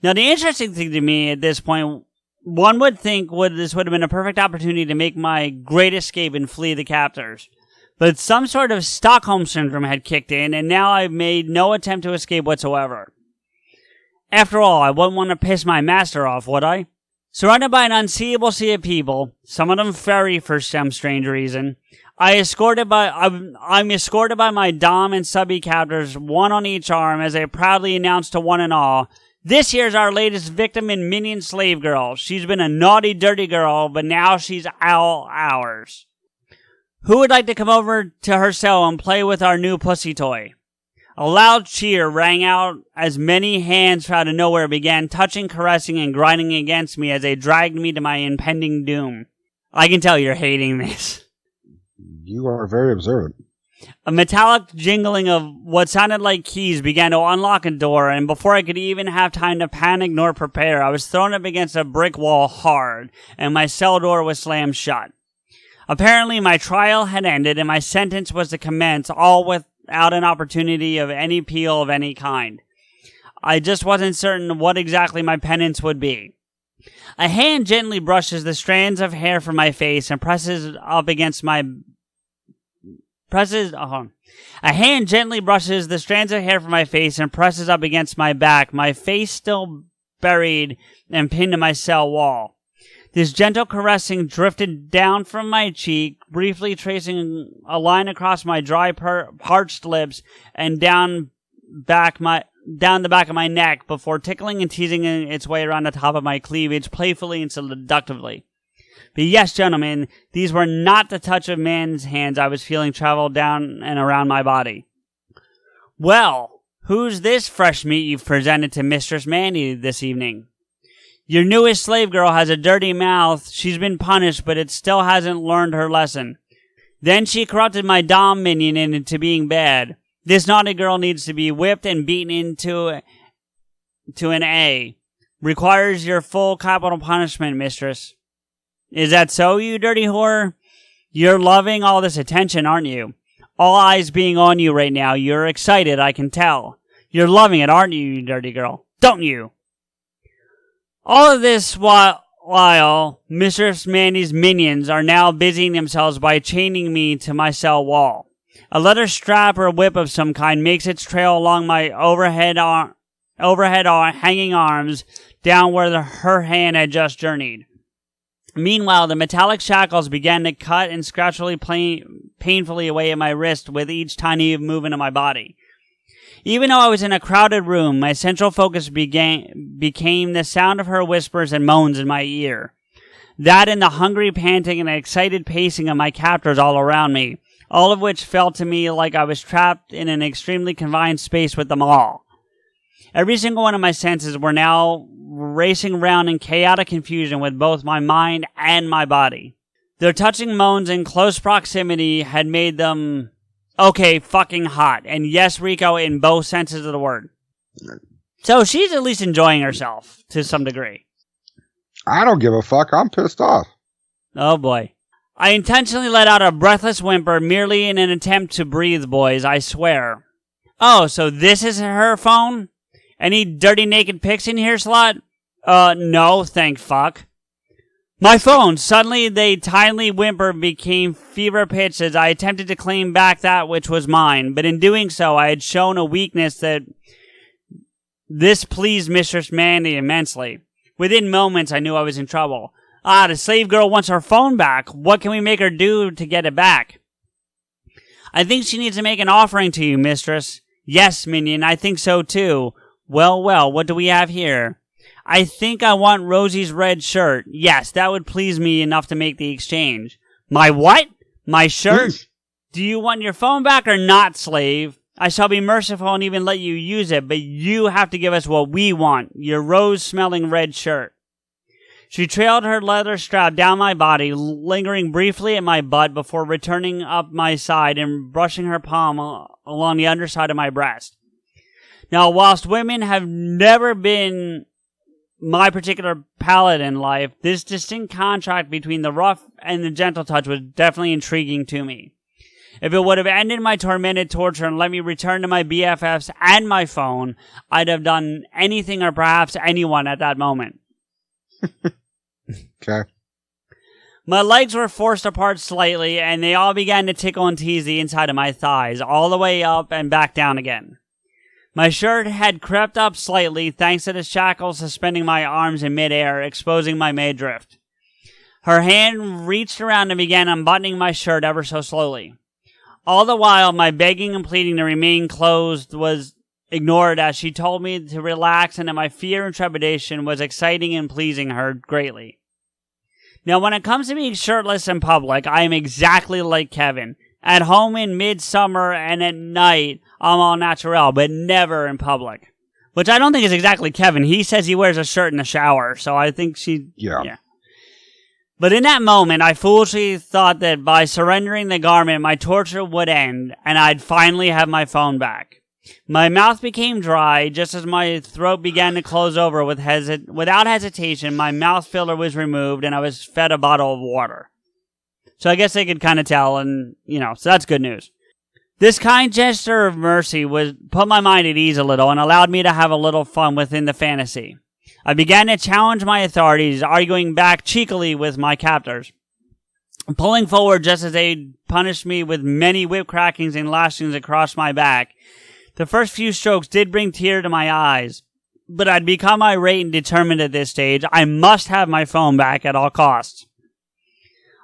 Now, the interesting thing to me at this point, one would think this would have been a perfect opportunity to make my great escape and flee the captors. But some sort of Stockholm syndrome had kicked in, and now I've made no attempt to escape whatsoever. After all, I wouldn't want to piss my master off, would I? Surrounded by an unseeable sea of people, some of them furry for some strange reason, I'm escorted by my dom and subby captors, one on each arm, as they proudly announce to one and all, "This here's our latest victim and minion slave girl. She's been a naughty, dirty girl, but now she's all ours. Who would like to come over to her cell and play with our new pussy toy?" A loud cheer rang out as many hands out of nowhere began touching, caressing, and grinding against me as they dragged me to my impending doom. I can tell you're hating this. You are very observant. A metallic jingling of what sounded like keys began to unlock a door, and before I could even have time to panic nor prepare, I was thrown up against a brick wall hard, and my cell door was slammed shut. Apparently, my trial had ended, and my sentence was to commence, all without an opportunity of any appeal of any kind. I just wasn't certain what exactly my penance would be. A hand gently brushes the strands of hair from my face and presses up against my... A hand gently brushes the strands of hair from my face and presses up against my back, my face still buried and pinned to my cell wall. This gentle caressing drifted down from my cheek, briefly tracing a line across my dry, parched lips and down the back of my neck before tickling and teasing its way around the top of my cleavage, playfully and seductively. But yes, gentlemen, these were not the touch of man's hands I was feeling travel down and around my body. Well, who's this fresh meat you've presented to Mistress Mandy this evening? Your newest slave girl has a dirty mouth. She's been punished, but it still hasn't learned her lesson. Then she corrupted my dom minion into being bad. This naughty girl needs to be whipped and beaten into an A. Requires your full capital punishment, mistress. Is that so, you dirty whore? You're loving all this attention, aren't you? All eyes being on you right now. You're excited, I can tell. You're loving it, aren't you, you dirty girl? Don't you? All of this while Mistress Mandy's minions are now busying themselves by chaining me to my cell wall. A leather strap or whip of some kind makes its trail along my overhead hanging arms down where her hand had just journeyed. Meanwhile, the metallic shackles began to cut and scratch painfully away at my wrist with each tiny movement of my body. Even though I was in a crowded room, my central focus became the sound of her whispers and moans in my ear. That and the hungry panting and excited pacing of my captors all around me, all of which felt to me like I was trapped in an extremely confined space with them all. Every single one of my senses were now racing around in chaotic confusion with both my mind and my body. Their touching moans in close proximity had made them... okay, fucking hot. And yes, Rico, in both senses of the word. So she's at least enjoying herself to some degree. I don't give a fuck. I'm pissed off. Oh boy. I intentionally let out a breathless whimper merely in an attempt to breathe, boys, I swear. Oh, so this is her phone? Any dirty naked pics in here, slut? No, thank fuck. My phone! Suddenly, the tiny whimper became fever-pitched as I attempted to claim back that which was mine, but in doing so, I had shown a weakness that this pleased Mistress Mandy immensely. Within moments, I knew I was in trouble. The slave girl wants her phone back. What can we make her do to get it back? I think she needs to make an offering to you, mistress. Yes, minion, I think so too. Well, what do we have here? I think I want Rosie's red shirt. Yes, that would please me enough to make the exchange. My what? My shirt? Do you want your phone back or not, slave? I shall be merciful and even let you use it, but you have to give us what we want, your rose-smelling red shirt. She trailed her leather strap down my body, lingering briefly at my butt before returning up my side and brushing her palm along the underside of my breast. Now, whilst women have never been my particular palette in life, this distinct contrast between the rough and the gentle touch was definitely intriguing to me. If it would have ended my tormented torture and let me return to my BFFs and my phone, I'd have done anything or perhaps anyone at that moment. Okay. My legs were forced apart slightly, and they all began to tickle and tease the inside of my thighs, all the way up and back down again. My shirt had crept up slightly thanks to the shackles suspending my arms in midair, exposing my midriff. Her hand reached around and began unbuttoning my shirt ever so slowly. All the while, my begging and pleading to remain closed was ignored as she told me to relax and that my fear and trepidation was exciting and pleasing her greatly. Now, when it comes to being shirtless in public, I am exactly like Kevin. At home in midsummer and at night, I'm all natural, but never in public. Which I don't think is exactly Kevin. He says he wears a shirt in the shower, so I think yeah. But in that moment, I foolishly thought that by surrendering the garment, my torture would end, and I'd finally have my phone back. My mouth became dry just as my throat began to close over without hesitation. My mouth filler was removed and I was fed a bottle of water. So I guess they could kind of tell, and so that's good news. This kind gesture of mercy put my mind at ease a little and allowed me to have a little fun within the fantasy. I began to challenge my authorities, arguing back cheekily with my captors, pulling forward just as they punished me with many whip crackings and lashings across my back. The first few strokes did bring tears to my eyes, but I'd become irate and determined at this stage. I must have my phone back at all costs.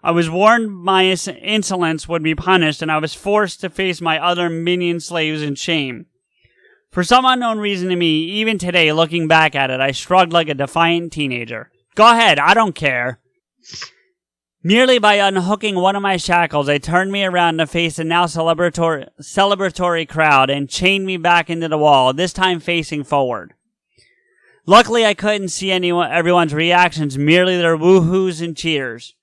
I was warned my insolence would be punished, and I was forced to face my other minion slaves in shame. For some unknown reason to me, even today, looking back at it, I shrugged like a defiant teenager. Go ahead, I don't care. Merely by unhooking one of my shackles, they turned me around to face the now celebratory crowd and chained me back into the wall, this time facing forward. Luckily, I couldn't see everyone's reactions, merely their woohoos and cheers.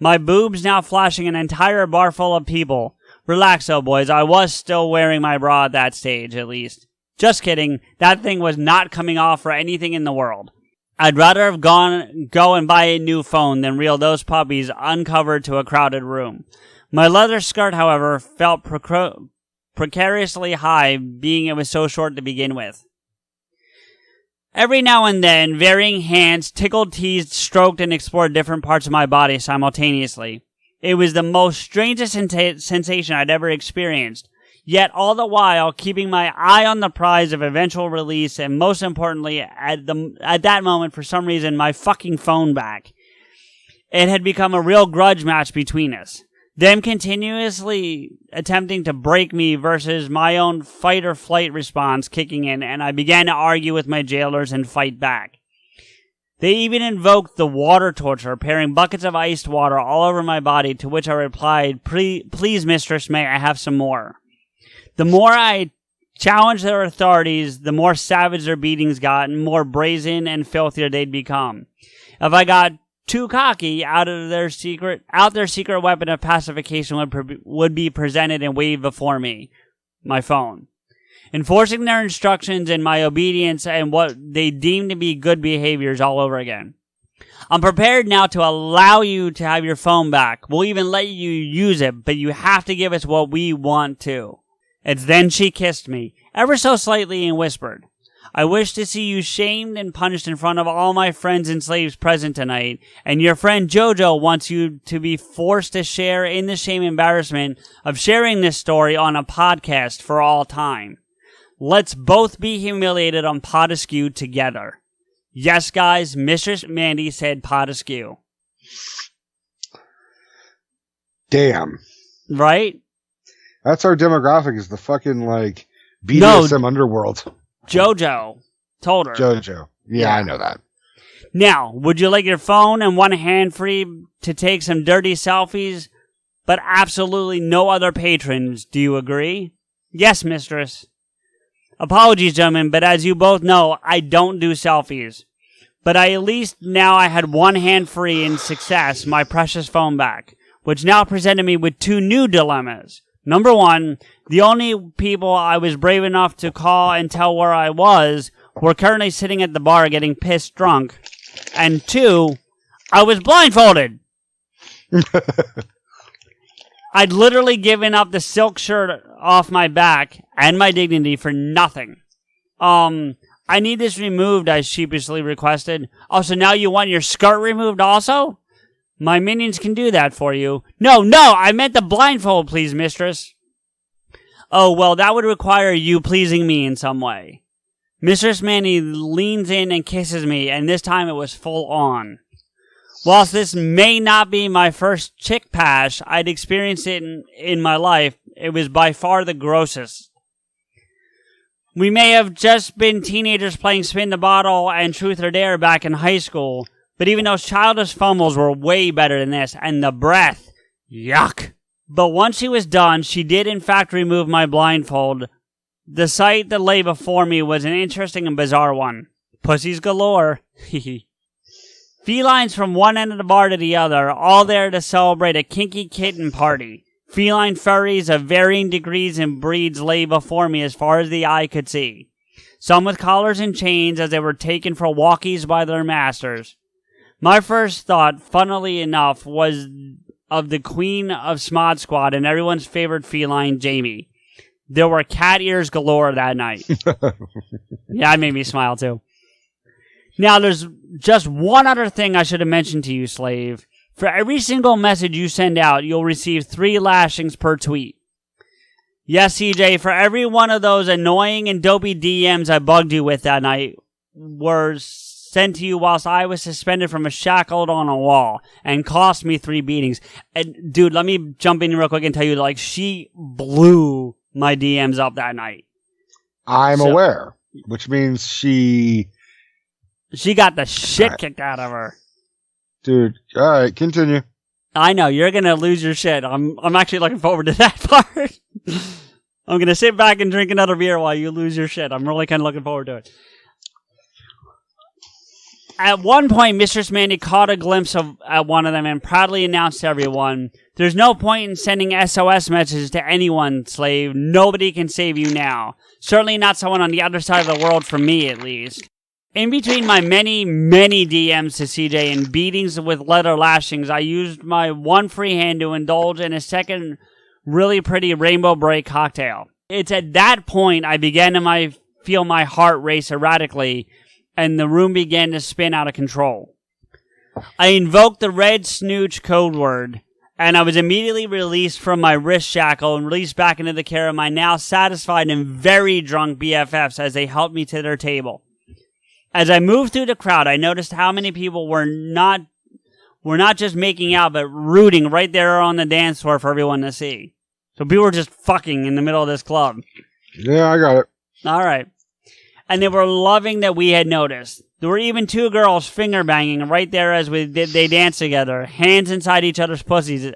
My boobs now flashing an entire bar full of people. Relax, though, boys. I was still wearing my bra at that stage, at least. Just kidding. That thing was not coming off for anything in the world. I'd rather have go and buy a new phone than reel those puppies uncovered to a crowded room. My leather skirt, however, felt precariously high, being it was so short to begin with. Every now and then, varying hands tickled, teased, stroked, and explored different parts of my body simultaneously. It was the most strangest sensation I'd ever experienced. Yet all the while, keeping my eye on the prize of eventual release, and most importantly, at that moment, for some reason, my fucking phone back. It had become a real grudge match between us. Them continuously attempting to break me versus my own fight or flight response kicking in, and I began to argue with my jailers and fight back. They even invoked the water torture, pouring buckets of iced water all over my body, to which I replied, Please, mistress, may I have some more? The more I challenged their authorities, the more savage their beatings got, and more brazen and filthier they'd become. If I got too cocky, their secret weapon of pacification would be presented and waved before me, my phone, enforcing their instructions and my obedience and what they deemed to be good behaviors all over again. I'm prepared now to allow you to have your phone back. We'll even let you use it, but you have to give us what we want to. It's then she kissed me, ever so slightly, and whispered, I wish to see you shamed and punished in front of all my friends and slaves present tonight, and your friend Jojo wants you to be forced to share in the shame and embarrassment of sharing this story on a podcast for all time. Let's both be humiliated on PodAskew together. Yes, guys, Mistress Mandy said PodAskew. Damn. Right? That's our demographic, is the fucking, BDSM underworld. Jojo told her. Jojo. Yeah, I know that. Now, would you like your phone and one hand free to take some dirty selfies, but absolutely no other patrons? Do you agree? Yes, mistress. Apologies, gentlemen, but as you both know, I don't do selfies. But at least now I had one hand free in success, my precious phone back, which now presented me with two new dilemmas. Number one, the only people I was brave enough to call and tell where I was were currently sitting at the bar getting pissed drunk. And two, I was blindfolded. I'd literally given up the silk shirt off my back and my dignity for nothing. I need this removed, I sheepishly requested. Oh, so now you want your skirt removed also? My minions can do that for you. No, I meant the blindfold, please, mistress. Oh, well, that would require you pleasing me in some way. Mistress Manny leans in and kisses me, and this time it was full on. Whilst this may not be my first chick pash I'd experienced it in my life, it was by far the grossest. We may have just been teenagers playing spin the bottle and truth or dare back in high school, but even those childish fumbles were way better than this, and the breath, yuck. But once she was done, she did in fact remove my blindfold. The sight that lay before me was an interesting and bizarre one. Pussies galore. Felines from one end of the bar to the other, all there to celebrate a kinky kitten party. Feline furries of varying degrees and breeds lay before me as far as the eye could see. Some with collars and chains as they were taken for walkies by their masters. My first thought, funnily enough, was of the queen of Smod Squad and everyone's favorite feline, Jamie. There were cat ears galore that night. Yeah, it made me smile too. Now, there's just one other thing I should have mentioned to you, Slave. For every single message you send out, you'll receive 3 lashings per tweet. Yes, CJ, for every one of those annoying and dopey DMs I bugged you with that night were sent to you whilst I was suspended from a shackled on a wall and cost me 3 beatings. And, dude, let me jump in real quick and tell you, like, she blew my DMs up that night. I'm aware, which means she got the shit kicked out of her. Dude, alright, continue. I know, you're gonna lose your shit. I'm actually looking forward to that part. I'm gonna sit back and drink another beer while you lose your shit. I'm really kinda looking forward to it. At one point, Mistress Mandy caught a glimpse at one of them and proudly announced to everyone, "There's no point in sending SOS messages to anyone, Slave. Nobody can save you now. Certainly not someone on the other side of the world from me, at least." In between my many, many DMs to CJ and beatings with leather lashings, I used my one free hand to indulge in a second really pretty Rainbow Break cocktail. It's at that point I began to feel my heart race erratically, and the room began to spin out of control. I invoked the red snooch code word, and I was immediately released from my wrist shackle and released back into the care of my now satisfied and very drunk BFFs as they helped me to their table. As I moved through the crowd, I noticed how many people were not just making out, but rooting right there on the dance floor for everyone to see. So people were just fucking in the middle of this club. Yeah, I got it. All right. And they were loving that we had noticed. There were even 2 girls finger banging right there as they danced together, hands inside each other's pussies,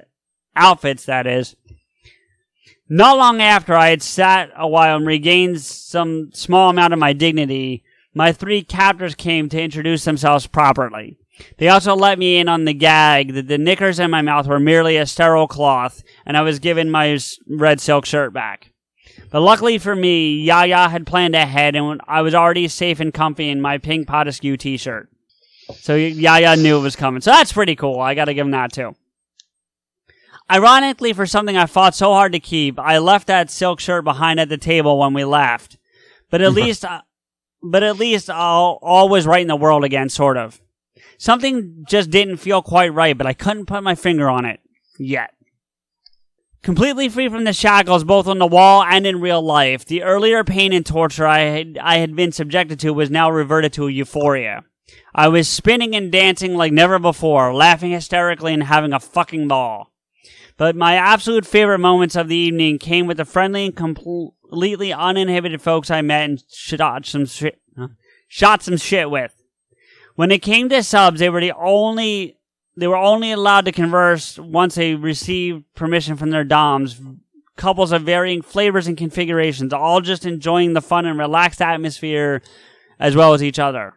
outfits that is. Not long after I had sat a while and regained some small amount of my dignity, my 3 captors came to introduce themselves properly. They also let me in on the gag that the knickers in my mouth were merely a sterile cloth, and I was given my red silk shirt back. But luckily for me, Yaya had planned ahead, and I was already safe and comfy in my pink PodAskew t-shirt. So Yaya knew it was coming. So that's pretty cool. I gotta give him that too. Ironically, for something I fought so hard to keep, I left that silk shirt behind at the table when we left. But at least all was right in the world again, sort of. Something just didn't feel quite right, but I couldn't put my finger on it. Yet. Completely free from the shackles, both on the wall and in real life, the earlier pain and torture I had been subjected to was now reverted to euphoria. I was spinning and dancing like never before, laughing hysterically and having a fucking ball. But my absolute favorite moments of the evening came with the friendly and completely uninhibited folks I met and shot some shit with. When it came to subs, they were only allowed to converse once they received permission from their DOMs, couples of varying flavors and configurations, all just enjoying the fun and relaxed atmosphere as well as each other.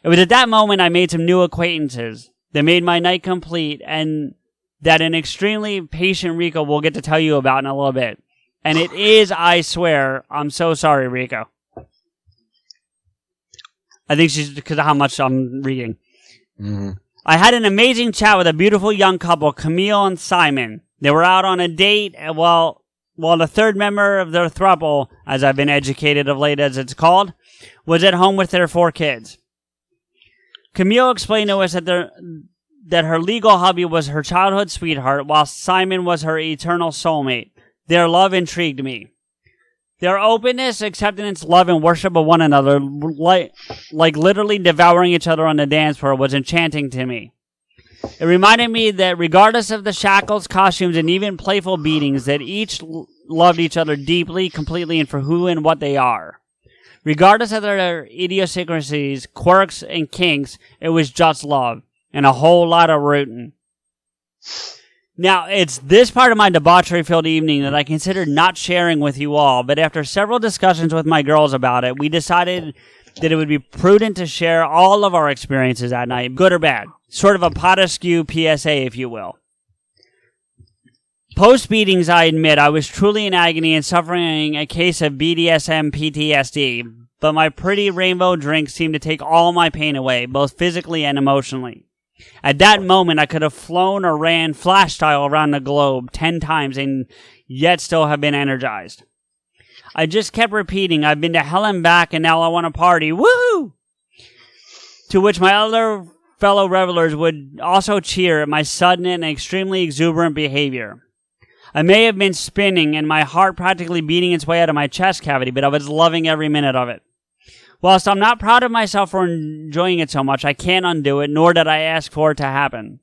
It was at that moment I made some new acquaintances that made my night complete, and that an extremely patient Rico will get to tell you about in a little bit. And it is, I swear, I'm so sorry, Rico. I think she's because of how much I'm reading. Mm-hmm. I had an amazing chat with a beautiful young couple, Camille and Simon. They were out on a date while the third member of their throuple, as I've been educated of late as it's called, was at home with their 4 kids. Camille explained to us that her legal hubby was her childhood sweetheart, while Simon was her eternal soulmate. Their love intrigued me. Their openness, acceptance, love, and worship of one another, like literally devouring each other on the dance floor, was enchanting to me. It reminded me that regardless of the shackles, costumes, and even playful beatings, that each loved each other deeply, completely, and for who and what they are. Regardless of their idiosyncrasies, quirks, and kinks, it was just love, and a whole lot of rooting. Now, it's this part of my debauchery-filled evening that I considered not sharing with you all, but after several discussions with my girls about it, we decided that it would be prudent to share all of our experiences that night, good or bad. Sort of a PodAskew PSA, if you will. Post-beatings, I admit, I was truly in agony and suffering a case of BDSM PTSD, but my pretty rainbow drink seemed to take all my pain away, both physically and emotionally. At that moment, I could have flown or ran flash style around the globe 10 times and yet still have been energized. I just kept repeating, I've been to hell and back and now I want to party. Woohoo! To which my other fellow revelers would also cheer at my sudden and extremely exuberant behavior. I may have been spinning and my heart practically beating its way out of my chest cavity, but I was loving every minute of it. Whilst I'm not proud of myself for enjoying it so much, I can't undo it, nor did I ask for it to happen.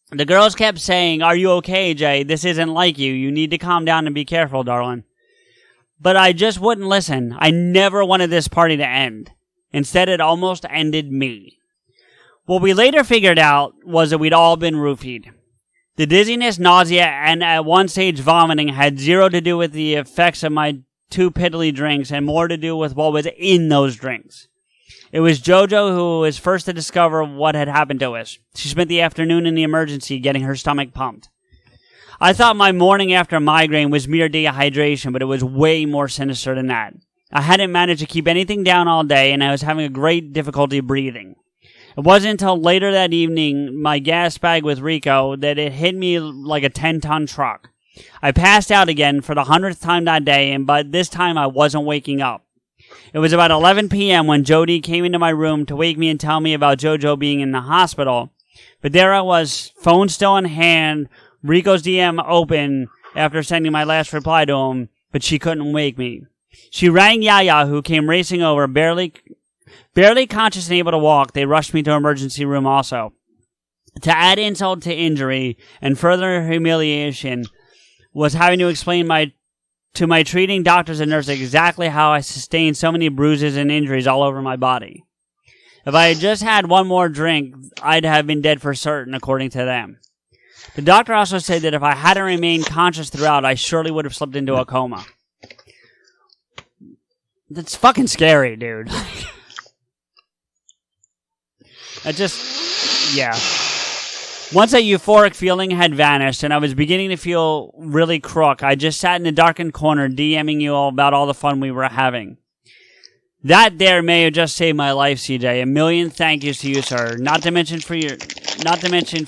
The girls kept saying, "Are you okay, Jay? This isn't like you. You need to calm down and be careful, darling." But I just wouldn't listen. I never wanted this party to end. Instead, it almost ended me. What we later figured out was that we'd all been roofied. The dizziness, nausea, and at one stage vomiting had zero to do with the effects of my 2 piddly drinks and more to do with what was in those drinks. It was JoJo who was first to discover what had happened to us. She spent the afternoon in the emergency getting her stomach pumped. I thought my morning after migraine was mere dehydration, but it was way more sinister than that. I hadn't managed to keep anything down all day, and I was having a great difficulty breathing. It wasn't until later that evening, my gas bag with Rico, that it hit me like a 10-ton truck. I passed out again for the 100th time that day, but this time I wasn't waking up. It was about 11 p.m. when Jody came into my room to wake me and tell me about JoJo being in the hospital. But there I was, phone still in hand, Rico's DM open after sending my last reply to him, but she couldn't wake me. She rang Yaya, who came racing over, barely conscious and able to walk. They rushed me to emergency room also. To add insult to injury and further humiliation was having to explain to my treating doctors and nurses exactly how I sustained so many bruises and injuries all over my body. If I had just had one more drink, I'd have been dead for certain, according to them. The doctor also said that if I hadn't remained conscious throughout, I surely would have slipped into a coma. That's fucking scary, dude. Yeah. Once that euphoric feeling had vanished and I was beginning to feel really crook, I just sat in a darkened corner DMing you all about all the fun we were having. That there may have just saved my life, CJ. A million thank yous to you, sir. Not to mention for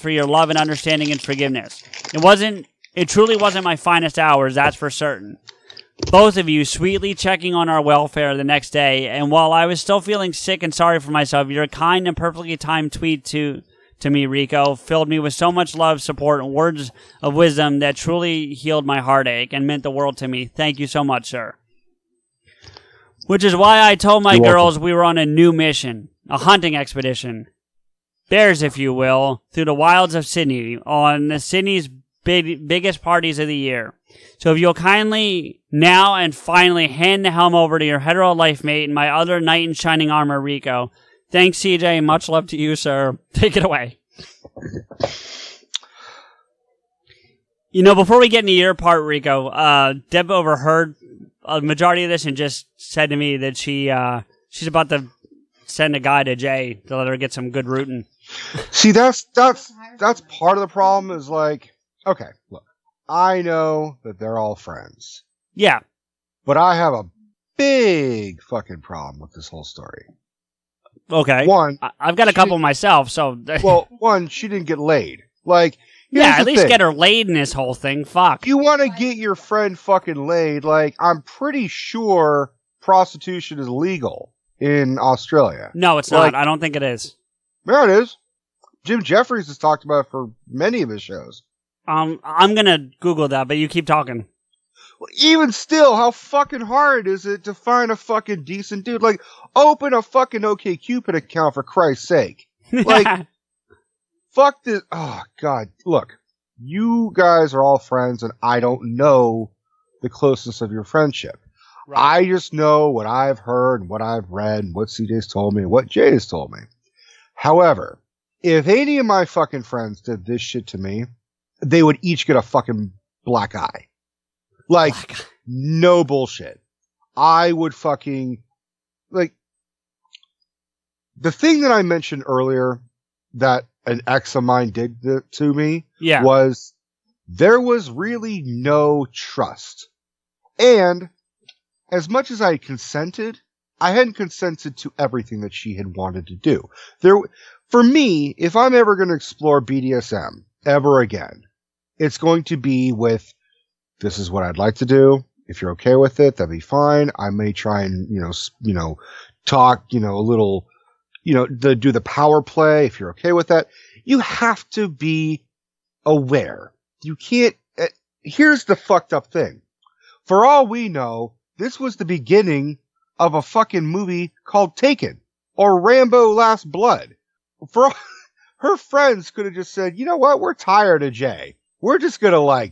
your love and understanding and forgiveness. It truly wasn't my finest hours, that's for certain. Both of you sweetly checking on our welfare the next day, and while I was still feeling sick and sorry for myself, your kind and perfectly timed tweet to me, Rico, filled me with so much love, support, and words of wisdom that truly healed my heartache and meant the world to me. Thank you so much, sir. Which is why I told my girls we were on a new mission, a hunting expedition. Bears, if you will, through the wilds of Sydney, on Sydney's biggest parties of the year. So if you'll kindly, now and finally, hand the helm over to your hetero life mate and my other knight in shining armor, Rico. Thanks, CJ. Much love to you, sir. Take it away. Before we get into your part, Rico, Deb overheard a majority of this and just said to me that she's about to send a guy to Jay to let her get some good rooting. See, that's part of the problem is like, okay, look, I know that they're all friends. Yeah. But I have a big fucking problem with this whole story. Okay. One, I've got a couple myself, so. Well, one, she didn't get laid. Like, yeah, at least get her laid in this whole thing. Fuck. You want to get your friend fucking laid, like, I'm pretty sure prostitution is legal in Australia. No, it's not. I don't think it is. Yeah, it is. Jim Jeffries has talked about it for many of his shows. I'm gonna Google that, but you keep talking. Well, even still, how fucking hard is it to find a fucking decent dude? Like, open a fucking OkCupid account for Christ's sake. Like, fuck this. Oh, God. Look, you guys are all friends, and I don't know the closeness of your friendship. Right. I just know what I've heard, and what I've read, and what CJ's told me, and what Jay has told me. However, if any of my fucking friends did this shit to me, they would each get a fucking black eye. Like, no bullshit. I would fucking, like, the thing that I mentioned earlier that an ex of mine did to me was there was really no trust. And as much as I consented, I hadn't consented to everything that she had wanted to do. For me, if I'm ever going to explore BDSM ever again, it's going to be with, this is what I'd like to do. If you're okay with it, that'd be fine. I may try and, talk, a little, do the power play. If you're okay with that, you have to be aware. You can't, here's the fucked up thing. For all we know, this was the beginning of a fucking movie called Taken or Rambo Last Blood. Her friends could have just said, you know what? We're tired of Jay. We're just going to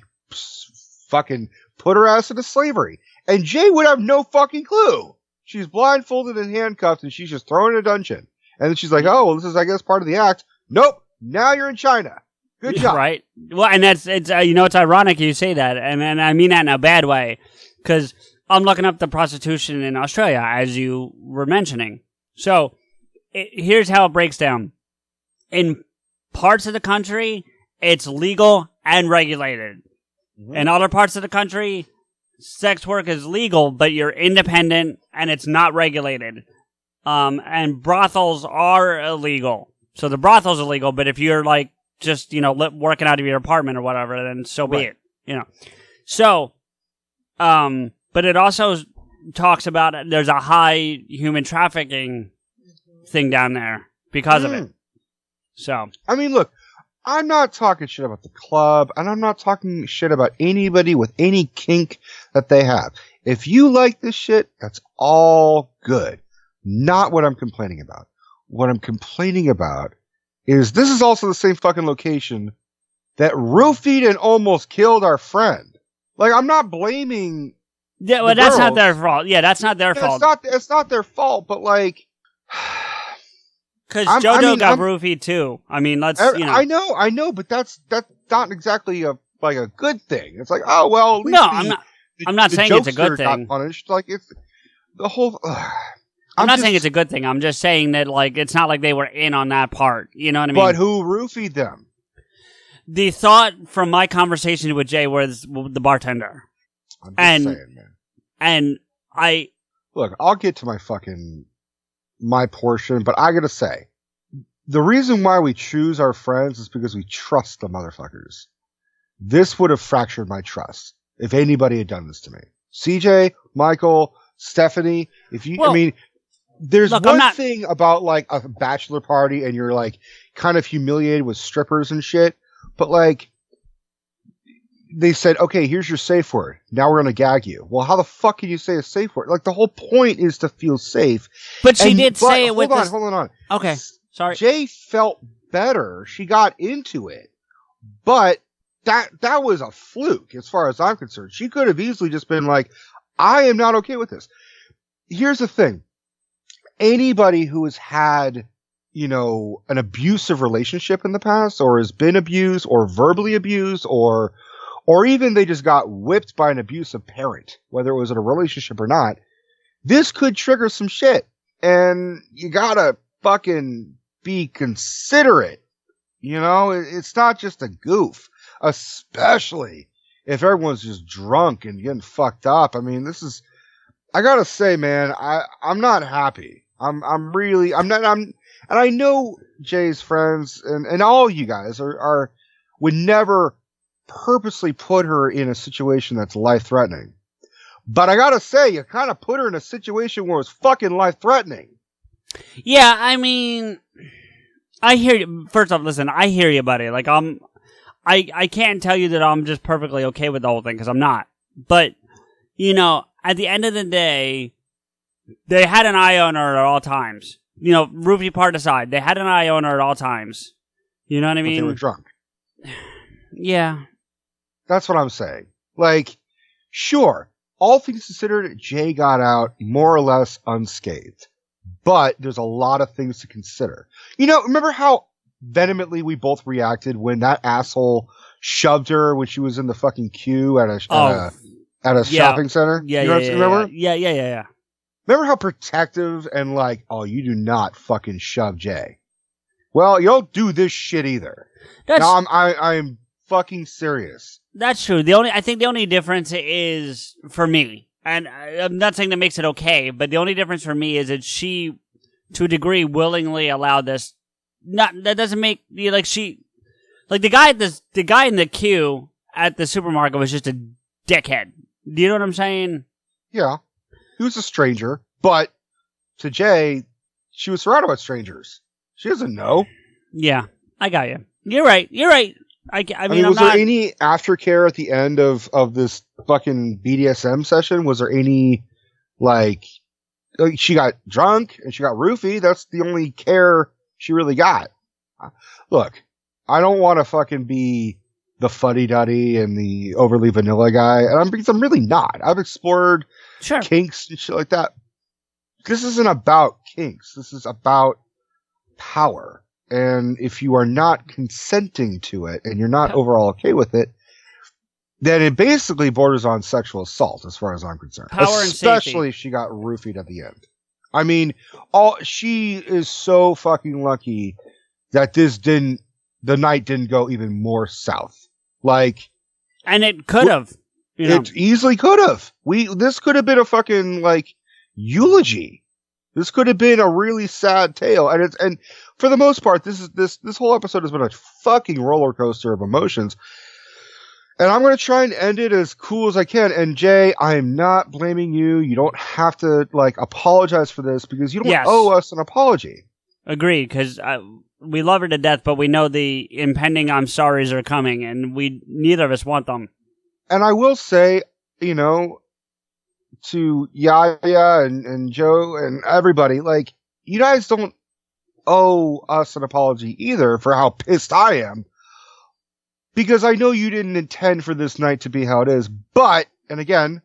fucking put her ass into slavery. And Jay would have no fucking clue. She's blindfolded and handcuffed and she's just thrown in a dungeon. And then she's like, oh, well, this is, I guess, part of the act. Nope. Now you're in China. Good job. Right. Well, and it's ironic you say that. And I mean that in a bad way. Because I'm looking up the prostitution in Australia, as you were mentioning. So here's how it breaks down. In parts of the country, it's legal and regulated. Mm-hmm. In other parts of the country, sex work is legal, but you're independent and it's not regulated. And brothels are illegal. So the brothel's illegal, but if you're just, working out of your apartment or whatever, then so be it, So, but it also talks about there's a high human trafficking thing down there because of it. So, I mean, look, I'm not talking shit about the club, and I'm not talking shit about anybody with any kink that they have. If you like this shit, that's all good. Not what I'm complaining about. What I'm complaining about is this is also the same fucking location that roofied and almost killed our friend. Like, I'm not blaming. Yeah, well, that's not their fault. Yeah, that's not their fault. It's not their fault, but because JoJo got roofied too. I mean, I know, but that's not exactly a good thing. It's like, oh well. At least I'm not saying it's a good thing. Got punished. Like, it's the whole. I'm not saying it's a good thing. I'm just saying that it's not like they were in on that part. You know what I mean? But who roofied them? The thought from my conversation with Jay was the bartender. I'm just saying, man. And look, I'll get to my portion, but I gotta say, the reason why we choose our friends is because we trust the motherfuckers. This would have fractured my trust if anybody had done this to me. CJ, Michael, Stephanie, there's one thing about a bachelor party and you're kind of humiliated with strippers and shit, but they said, okay, here's your safe word. Now we're going to gag you. Well, how the fuck can you say a safe word? The whole point is to feel safe. But she did say it with Hold on. Okay, sorry. Jay felt better. She got into it. But that was a fluke as far as I'm concerned. She could have easily just been I am not okay with this. Here's the thing. Anybody who has had, an abusive relationship in the past or has been abused or verbally abused or or even they just got whipped by an abusive parent, whether it was in a relationship or not, this could trigger some shit. And you gotta fucking be considerate. You know, it's not just a goof, especially if everyone's just drunk and getting fucked up. I mean, I gotta say, man, I'm not happy. And I know Jay's friends and all you guys would never purposely put her in a situation that's life-threatening. But I gotta say, you kind of put her in a situation where it's fucking life-threatening. Yeah, I mean, I hear you. First off, listen, I hear you, buddy. Like, I can't tell you that I'm just perfectly okay with the whole thing, because I'm not. But, you know, at the end of the day, they had an eye on her at all times. You know, roofie part aside, they had an eye on her at all times. You know what I mean? But they were drunk. Yeah. That's what I'm saying. Like, sure, all things considered, Jay got out more or less unscathed. But there's a lot of things to consider. You know, remember how vehemently we both reacted when that asshole shoved her when she was in the fucking queue at a shopping center? Yeah, remember? Yeah. Remember how protective and like, oh, you do not fucking shove Jay. Well, you don't do this shit either. Now I'm fucking serious. That's true. I think the only difference is for me, and I'm not saying that makes it okay, but the only difference for me is that she, to a degree, willingly allowed this. That doesn't make the guy in the queue at the supermarket was just a dickhead. Do you know what I'm saying? Yeah. He was a stranger, but to Jay, she was surrounded by strangers. She doesn't know. Yeah, I got you. You're right. I mean, was there any aftercare at the end of this fucking BDSM session? Was there any, like, she got drunk and she got roofied? That's the only care she really got. Look, I don't want to fucking be the fuddy-duddy and the overly vanilla guy, and because I'm really not. I've explored kinks and shit like that. This isn't about kinks. This is about power. And if you are not consenting to it and you're not overall okay with it, then it basically borders on sexual assault as far as I'm concerned. Power and safety. Especially if she got roofied at the end. I mean, she is so fucking lucky that the night didn't go even more south. Like, and it could have. It easily could have. This could have been a fucking like eulogy. This could have been a really sad tale, and for the most part, this whole episode has been a fucking roller coaster of emotions. And I'm going to try and end it as cool as I can. And Jay, I am not blaming you. You don't have to like apologize for this because you don't owe us an apology. Agree, because we love her to death, but we know the impending I'm sorries are coming, and neither of us want them. And I will say, you know, to Yaya and Joe and everybody, like, you guys don't owe us an apology either for how pissed I am. Because I know you didn't intend for this night to be how it is, but, and again,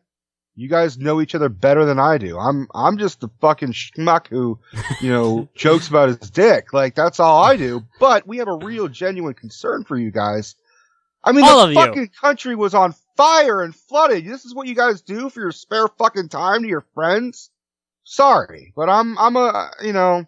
you guys know each other better than I do. I'm just the fucking schmuck who, you know, jokes about his dick. Like, that's all I do. But we have a real, genuine concern for you guys. I mean, the fucking country was on fire and flooded. This is what you guys do for your spare fucking time to your friends? Sorry, but you know,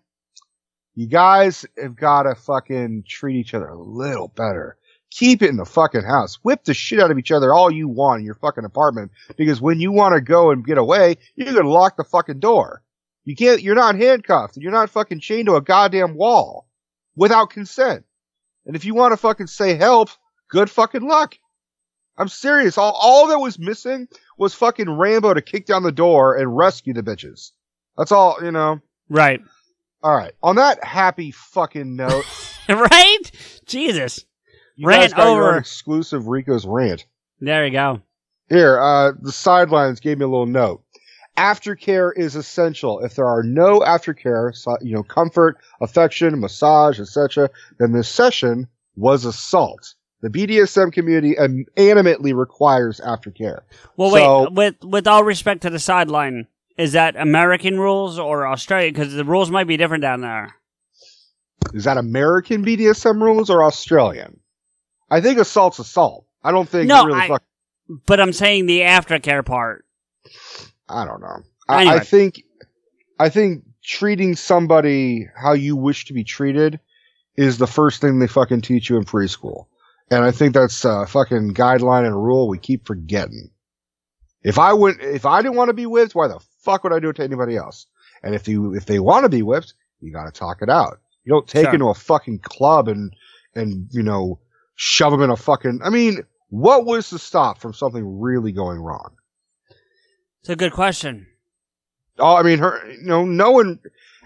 you guys have got to fucking treat each other a little better. Keep it in the fucking house. Whip the shit out of each other all you want in your fucking apartment. Because when you want to go and get away, you're going to lock the fucking door. You're not handcuffed. And you're not fucking chained to a goddamn wall. Without consent. And if you want to fucking say help, good fucking luck. I'm serious. All that was missing was fucking Rambo to kick down the door and rescue the bitches. That's all, you know. Right. All right. On that happy fucking note. Right? Jesus. You guys got your own exclusive Rico's rant. There you go. Here, the sidelines gave me a little note. Aftercare is essential. If there are no aftercare, you know, comfort, affection, massage, etc., then this session was assault. The BDSM community animately requires aftercare. Well, wait, with all respect to the sideline, is that American rules or Australian? Because the rules might be different down there. Is that American BDSM rules or Australian? I think assault's assault. I don't think No, really but I'm saying the aftercare part. I don't know. Anyway. I think treating somebody how you wish to be treated is the first thing they fucking teach you in preschool. And I think that's a fucking guideline and a rule we keep forgetting. If I didn't want to be whipped, why the fuck would I do it to anybody else? And if they want to be whipped, you gotta talk it out. You don't take into a fucking club and shove them in a fucking, I mean, what was to stop from something really going wrong? It's a good question. Oh, I mean, no one,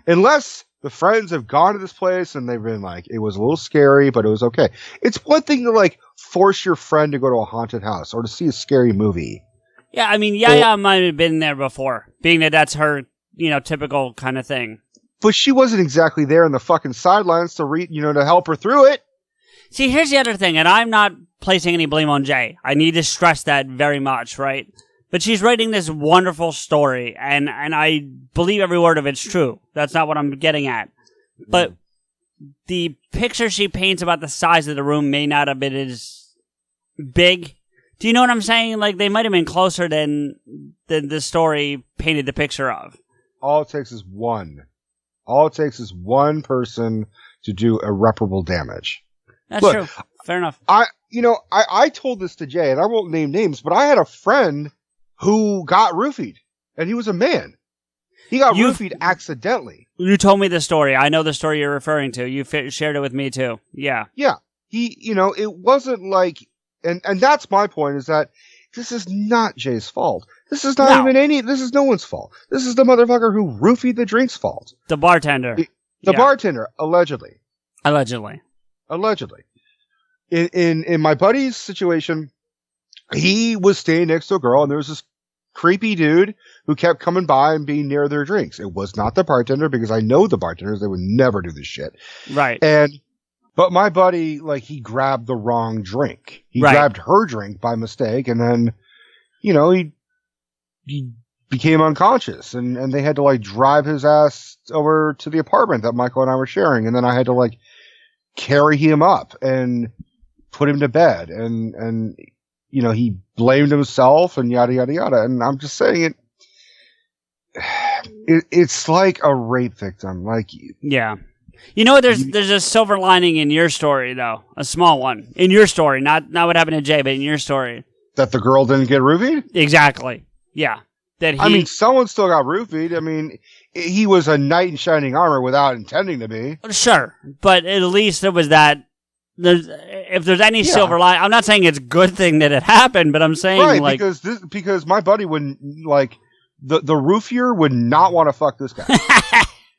unless the friends have gone to this place and they've been like, it was a little scary, but it was okay. It's one thing to like force your friend to go to a haunted house or to see a scary movie. Yeah, I mean, Yaya might have been there before, being that that's her, typical kind of thing. But she wasn't exactly there in the fucking sidelines to to help her through it. See, here's the other thing, and I'm not placing any blame on Jay. I need to stress that very much, right? But she's writing this wonderful story, and I believe every word of it's true. That's not what I'm getting at. But the picture she paints about the size of the room may not have been as big. Do you know what I'm saying? Like, they might have been closer than the story painted the picture of. All it takes is one. All it takes is one person to do irreparable damage. That's true. Fair enough. I told this to Jay, and I won't name names, but I had a friend who got roofied, and he was a man. He got roofied accidentally. You told me the story. I know the story you're referring to. You shared it with me too. Yeah. Yeah. It wasn't like, and that's my point, is that this is not Jay's fault. This is not this is no one's fault. This is the motherfucker who roofied the drink's fault. The bartender. The bartender, allegedly. Allegedly. In my buddy's situation, he was staying next to a girl, and there was this creepy dude who kept coming by and being near their drinks. It was not the bartender, because I know the bartenders, they would never do this shit. Right. But my buddy, like, he grabbed the wrong drink. He grabbed her drink by mistake, and then, he became unconscious, and they had to, like, drive his ass over to the apartment that Michael and I were sharing, and then I had to, like, carry him up and put him to bed, and he blamed himself and yada yada yada. And I'm just saying it's like a rape victim. Like, yeah, there's a silver lining in your story, though, a small one in your story, not what happened to Jay, but in your story, that the girl didn't get roofied. Exactly. Yeah. Someone still got roofied. I mean, he was a knight in shining armor without intending to be. Sure, but at least there was that. If there's any silver line, I'm not saying it's a good thing that it happened, but I'm saying because my buddy wouldn't, like, the roofier would not want to fuck this guy.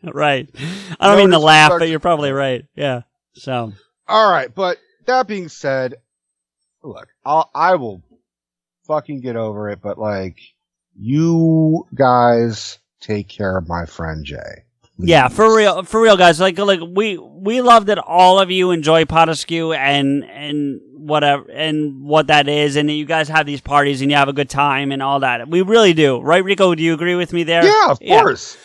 Right. I don't mean to laugh, but you're probably right. Yeah. So. All right, but that being said, look, I will fucking get over it, but like, you guys take care of my friend Jay. Yeah, for real, guys. Like we love that all of you enjoy PodAskew and whatever and what that is, and that you guys have these parties and you have a good time and all that. We really do, right, Rico? Do you agree with me there? Yeah, of course.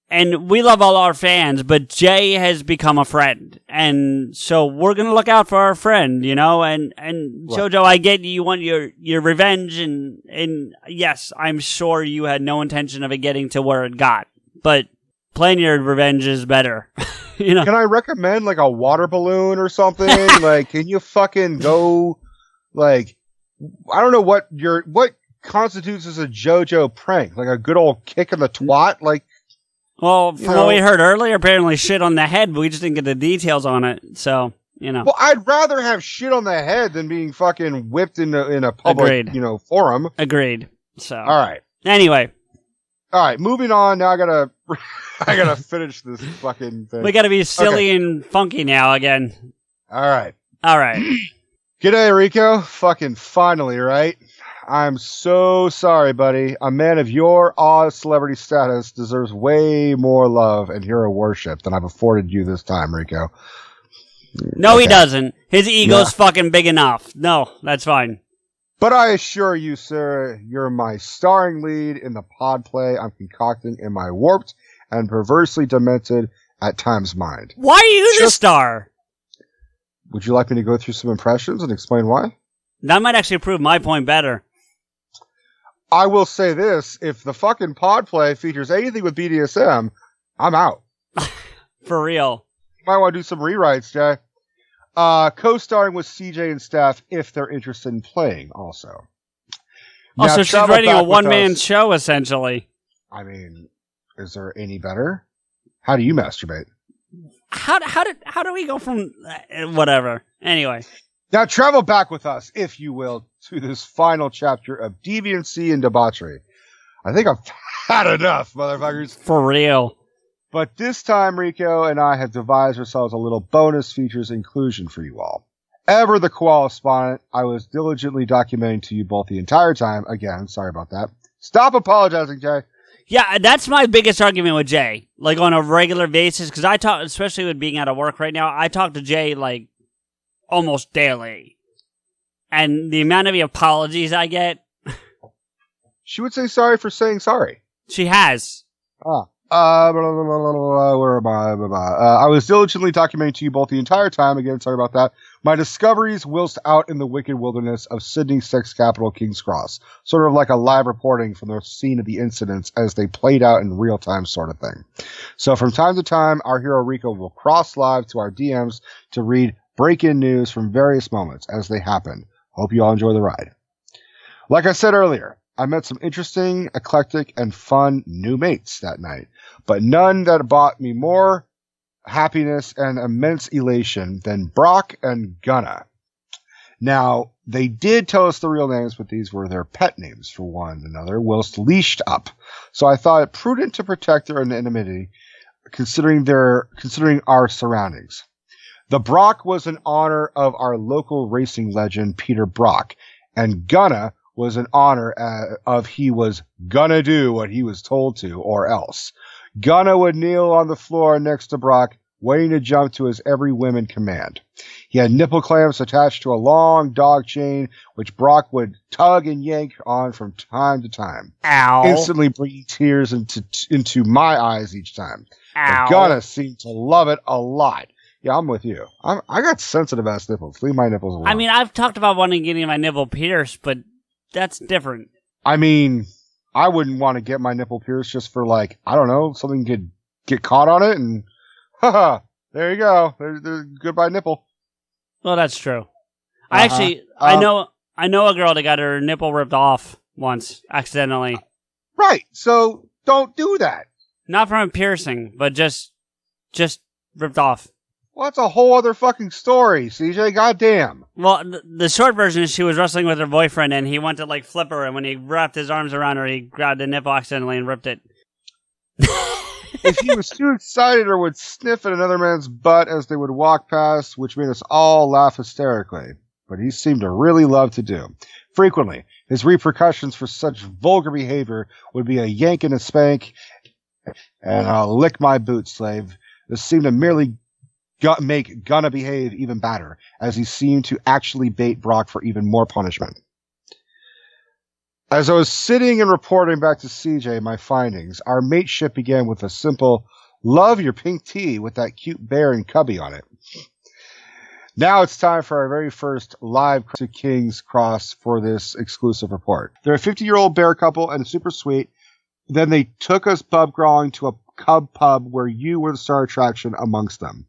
And we love all our fans, but Jay has become a friend, and so we're gonna look out for our friend, And JoJo, I get you want your revenge, and yes, I'm sure you had no intention of it getting to where it got, but playing your revenge is better. Can I recommend like a water balloon or something? Like, can you fucking go? Like, I don't know what constitutes as a JoJo prank, like a good old kick in the twat, like. Well, from what we heard earlier, apparently shit on the head, but we just didn't get the details on it. So, Well, I'd rather have shit on the head than being fucking whipped in a public, forum. Agreed. So. All right. Anyway. All right, moving on. Now I gotta finish this fucking thing. We gotta be silly and funky now again. All right. G'day, Rico. Fucking finally, right? I'm so sorry, buddy. A man of your celebrity status deserves way more love and hero worship than I've afforded you this time, Rico. No, he doesn't. His ego's fucking big enough. No, that's fine. But I assure you, sir, you're my starring lead in the pod play I'm concocting in my warped and perversely demented at times mind. Why are you the star? would you like me to go through some impressions and explain why? That might actually prove my point better. I will say this. If the fucking pod play features anything with BDSM, I'm out. For real. You might want to do some rewrites, Jay. Co-starring with CJ and Steph if they're interested in playing also. Oh, so she's writing a one-man show, essentially. I mean, is there any better? How do you masturbate? How do we go from whatever? Anyway. Now travel back with us, if you will, to this final chapter of deviancy and debauchery. I think I've had enough, motherfuckers. For real. But this time, Rico and I have devised ourselves a little bonus features inclusion for you all. Ever the koala spawnet, I was diligently documenting to you both the entire time. Again, sorry about that. Stop apologizing, Jay. Yeah, that's my biggest argument with Jay. Like, on a regular basis, because I talk, especially with being out of work right now, I talk to Jay, like, almost daily. And the amount of apologies I get. She would say sorry for saying sorry. She has. Where am I? I was diligently documenting to you both the entire time. Again, sorry about that. My discoveries whilst out in the wicked wilderness of Sydney's sex capital, King's Cross. Sort of like a live reporting from the scene of the incidents as they played out in real time sort of thing. So from time to time, our hero Rico will cross live to our DMs to read break-in news from various moments as they happen. Hope you all enjoy the ride. Like I said earlier, I met some interesting, eclectic, and fun new mates that night, but none that brought me more happiness and immense elation than Brock and Gunna. Now, they did tell us the real names, but these were their pet names for one another, whilst leashed up. So I thought it prudent to protect their anonymity, considering our surroundings. The Brock was in honor of our local racing legend, Peter Brock, and Gunna was in honor of he was gonna do what he was told to, or else. Gunna would kneel on the floor next to Brock, waiting to jump to his every whim and command. He had nipple clamps attached to a long dog chain, which Brock would tug and yank on from time to time. Ow. Instantly bringing tears into my eyes each time. Ow. But Gunna seemed to love it a lot. Yeah, I'm with you. I got sensitive ass nipples. Leave my nipples alone. I mean, I've talked about wanting getting my nipple pierced, but that's different. I mean, I wouldn't want to get my nipple pierced just for, like, I don't know, something could get caught on it and, haha, there you go. There's goodbye nipple. Well, that's true. I know a girl that got her nipple ripped off once, accidentally. Right, so don't do that. Not from a piercing, but just ripped off. Well, that's a whole other fucking story, CJ. Goddamn. Well, the short version is she was wrestling with her boyfriend, and he went to, like, flip her, and when he wrapped his arms around her, he grabbed the nipple accidentally and ripped it. If he was too excited or would sniff at another man's butt as they would walk past, which made us all laugh hysterically. But he seemed to really love to do. Frequently, his repercussions for such vulgar behavior would be a yank and a spank, and I'll lick my boot, slave. This seemed to merely make Gunna behave even better, as he seemed to actually bait Brock for even more punishment. As I was sitting and reporting back to CJ my findings, our mateship began with a simple, love your pink tea with that cute bear and cubby on it. Now it's time for our very first live to King's Cross for this exclusive report. They're a 50-year-old bear couple and super sweet. Then they took us pub crawling to a cub pub where you were the star attraction amongst them.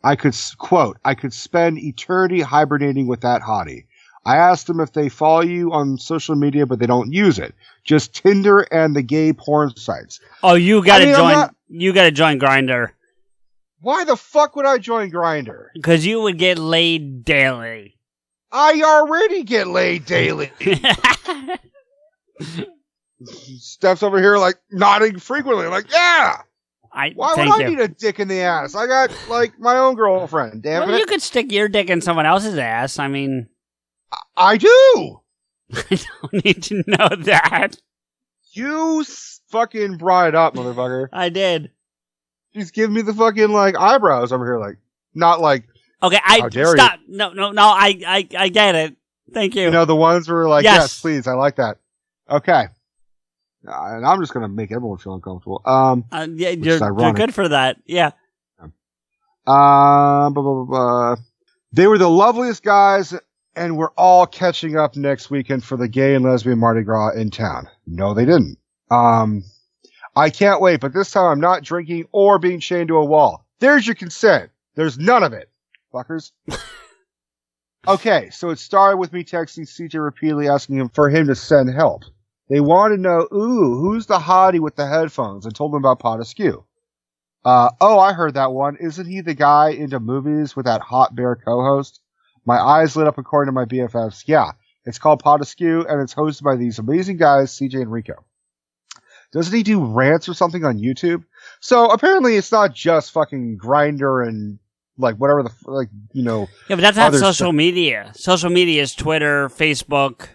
I could spend eternity hibernating with that hottie. I asked them if they follow you on social media, but they don't use it. Just Tinder and the gay porn sites. Oh, you gotta join Grindr. Why the fuck would I join Grindr? Because you would get laid daily. I already get laid daily. Steph's over here, like, nodding frequently. Like, yeah! Why would I need a dick in the ass? I got, like, my own girlfriend, damn it. You could stick your dick in someone else's ass. I mean... I do! I don't need to know that. You fucking brought it up, motherfucker. I did. She's giving me the fucking, like, eyebrows over here, like, not like... Okay, how dare stop. You? No, I get it. Thank you. You know, the ones where like, yes please, I like that. Okay. And I'm just going to make everyone feel uncomfortable. Yeah, you're good for that. Yeah. They were the loveliest guys, and we're all catching up next weekend for the gay and lesbian Mardi Gras in town. No, they didn't. I can't wait, but this time I'm not drinking or being chained to a wall. There's your consent. There's none of it, fuckers. Okay, so it started with me texting CJ repeatedly asking him for him to send help. They wanted to know, who's the hottie with the headphones, and told him about PodAskew. I heard that one. Isn't he the guy into movies with that hot bear co-host? My eyes lit up according to my BFFs. Yeah, it's called PodAskew, and it's hosted by these amazing guys, CJ and Rico. Doesn't he do rants or something on YouTube? So apparently it's not just fucking Grindr and like whatever Yeah, but that's not social media. Social media is Twitter, Facebook,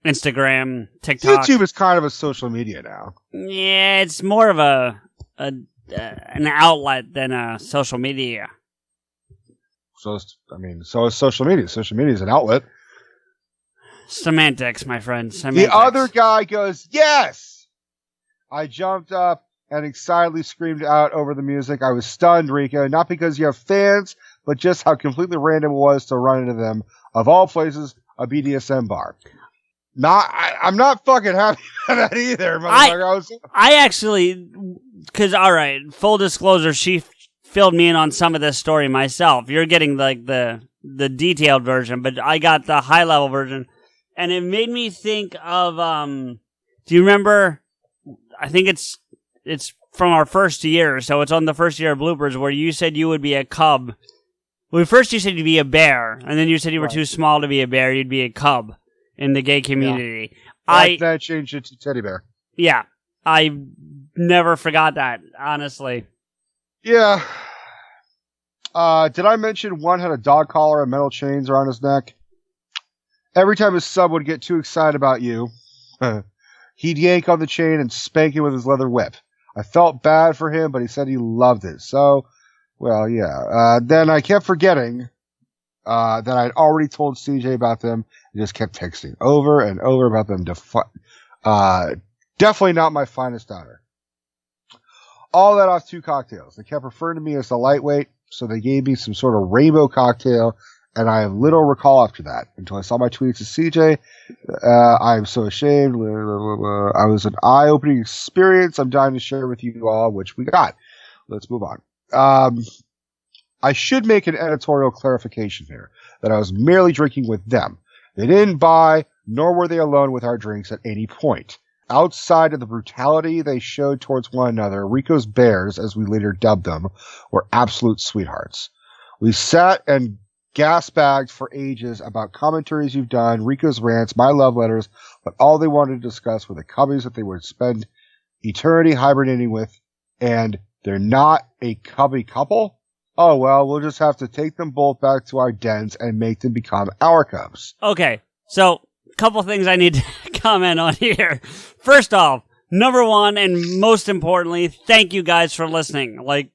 Instagram, TikTok. YouTube is kind of a social media now. Yeah, it's more of an outlet than a social media. So is social media. Social media is an outlet. Semantics, my friend. Semantics. The other guy goes, yes! I jumped up and excitedly screamed out over the music. I was stunned, Rika, not because you have fans, but just how completely random it was to run into them. Of all places, a BDSM bar. I'm not fucking happy about that either, motherfucker. I actually, because, all right, full disclosure, she filled me in on some of this story myself. You're getting like the detailed version, but I got the high level version, and it made me think of do you remember? I think it's from our first year, so it's on the first year of bloopers where you said you would be a cub. Well, first you said you'd be a bear, and then you said you were too small to be a bear. You'd be a cub in the gay community. Yeah. That changed it to teddy bear. Yeah, I never forgot that, honestly. Yeah. Did I mention one had a dog collar and metal chains around his neck? Every time his sub would get too excited about you, he'd yank on the chain and spank it with his leather whip. I felt bad for him, but he said he loved it. So, well, yeah. Then I kept forgetting that I'd already told CJ about them and just kept texting over and over about them. Definitely not my finest honor. All that off 2 cocktails. They kept referring to me as the lightweight, so they gave me some sort of rainbow cocktail, and I have little recall after that until I saw my tweets to CJ. I'm so ashamed. I was an eye-opening experience. I'm dying to share with you all, which we got. Let's move on. I should make an editorial clarification here that I was merely drinking with them. They didn't buy, nor were they alone with our drinks at any point. Outside of the brutality they showed towards one another, Rico's Bears, as we later dubbed them, were absolute sweethearts. We sat and gas-bagged for ages about commentaries you've done, Rico's rants, my love letters, but all they wanted to discuss were the cubbies that they would spend eternity hibernating with, and they're not a cubby couple? Oh, well, we'll just have to take them both back to our dens and make them become our cubs. Okay, so a couple things I need to comment on here. First off, number one, and most importantly, thank you guys for listening. Like,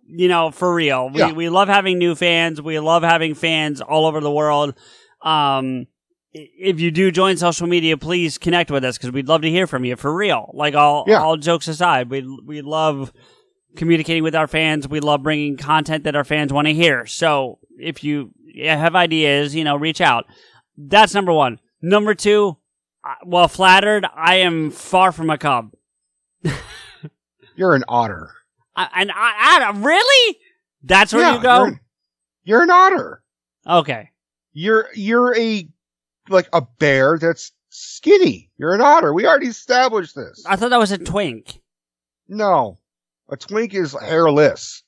you know, for real. We love having new fans. We love having fans all over the world. If you do join social media, please connect with us because we'd love to hear from you, for real. Like, all jokes aside, we love communicating with our fans. We love bringing content that our fans want to hear. So if you have ideas, reach out. That's number one. Number two, well, flattered, I am far from a cub. You're an otter. Really? That's where you go? You're an otter. Okay. You're a bear that's skinny. You're an otter. We already established this. I thought that was a twink. No. A twink is hairless.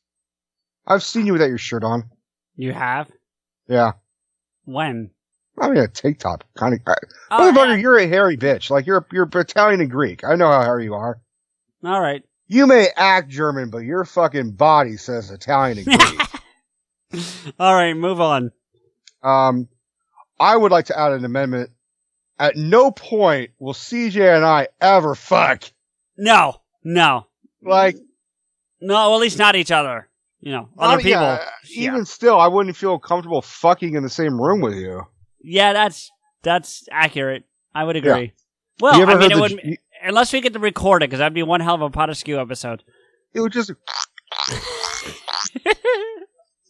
I've seen you without your shirt on. You have? Yeah. When? I mean, a tank top. Kind of. Motherfucker, you're a hairy bitch. Like, you're Italian and Greek. I know how hairy you are. All right. You may act German, but your fucking body says Italian and Greek. All right, move on. I would like to add an amendment. At no point will CJ and I ever fuck. No. Like, no, well, at least not each other. Other people. Yeah, even still, I wouldn't feel comfortable fucking in the same room with you. Yeah, that's accurate. I would agree. Yeah. Well, I mean, it would, unless we get to record it, because that'd be one hell of a PodAskew episode. It would just...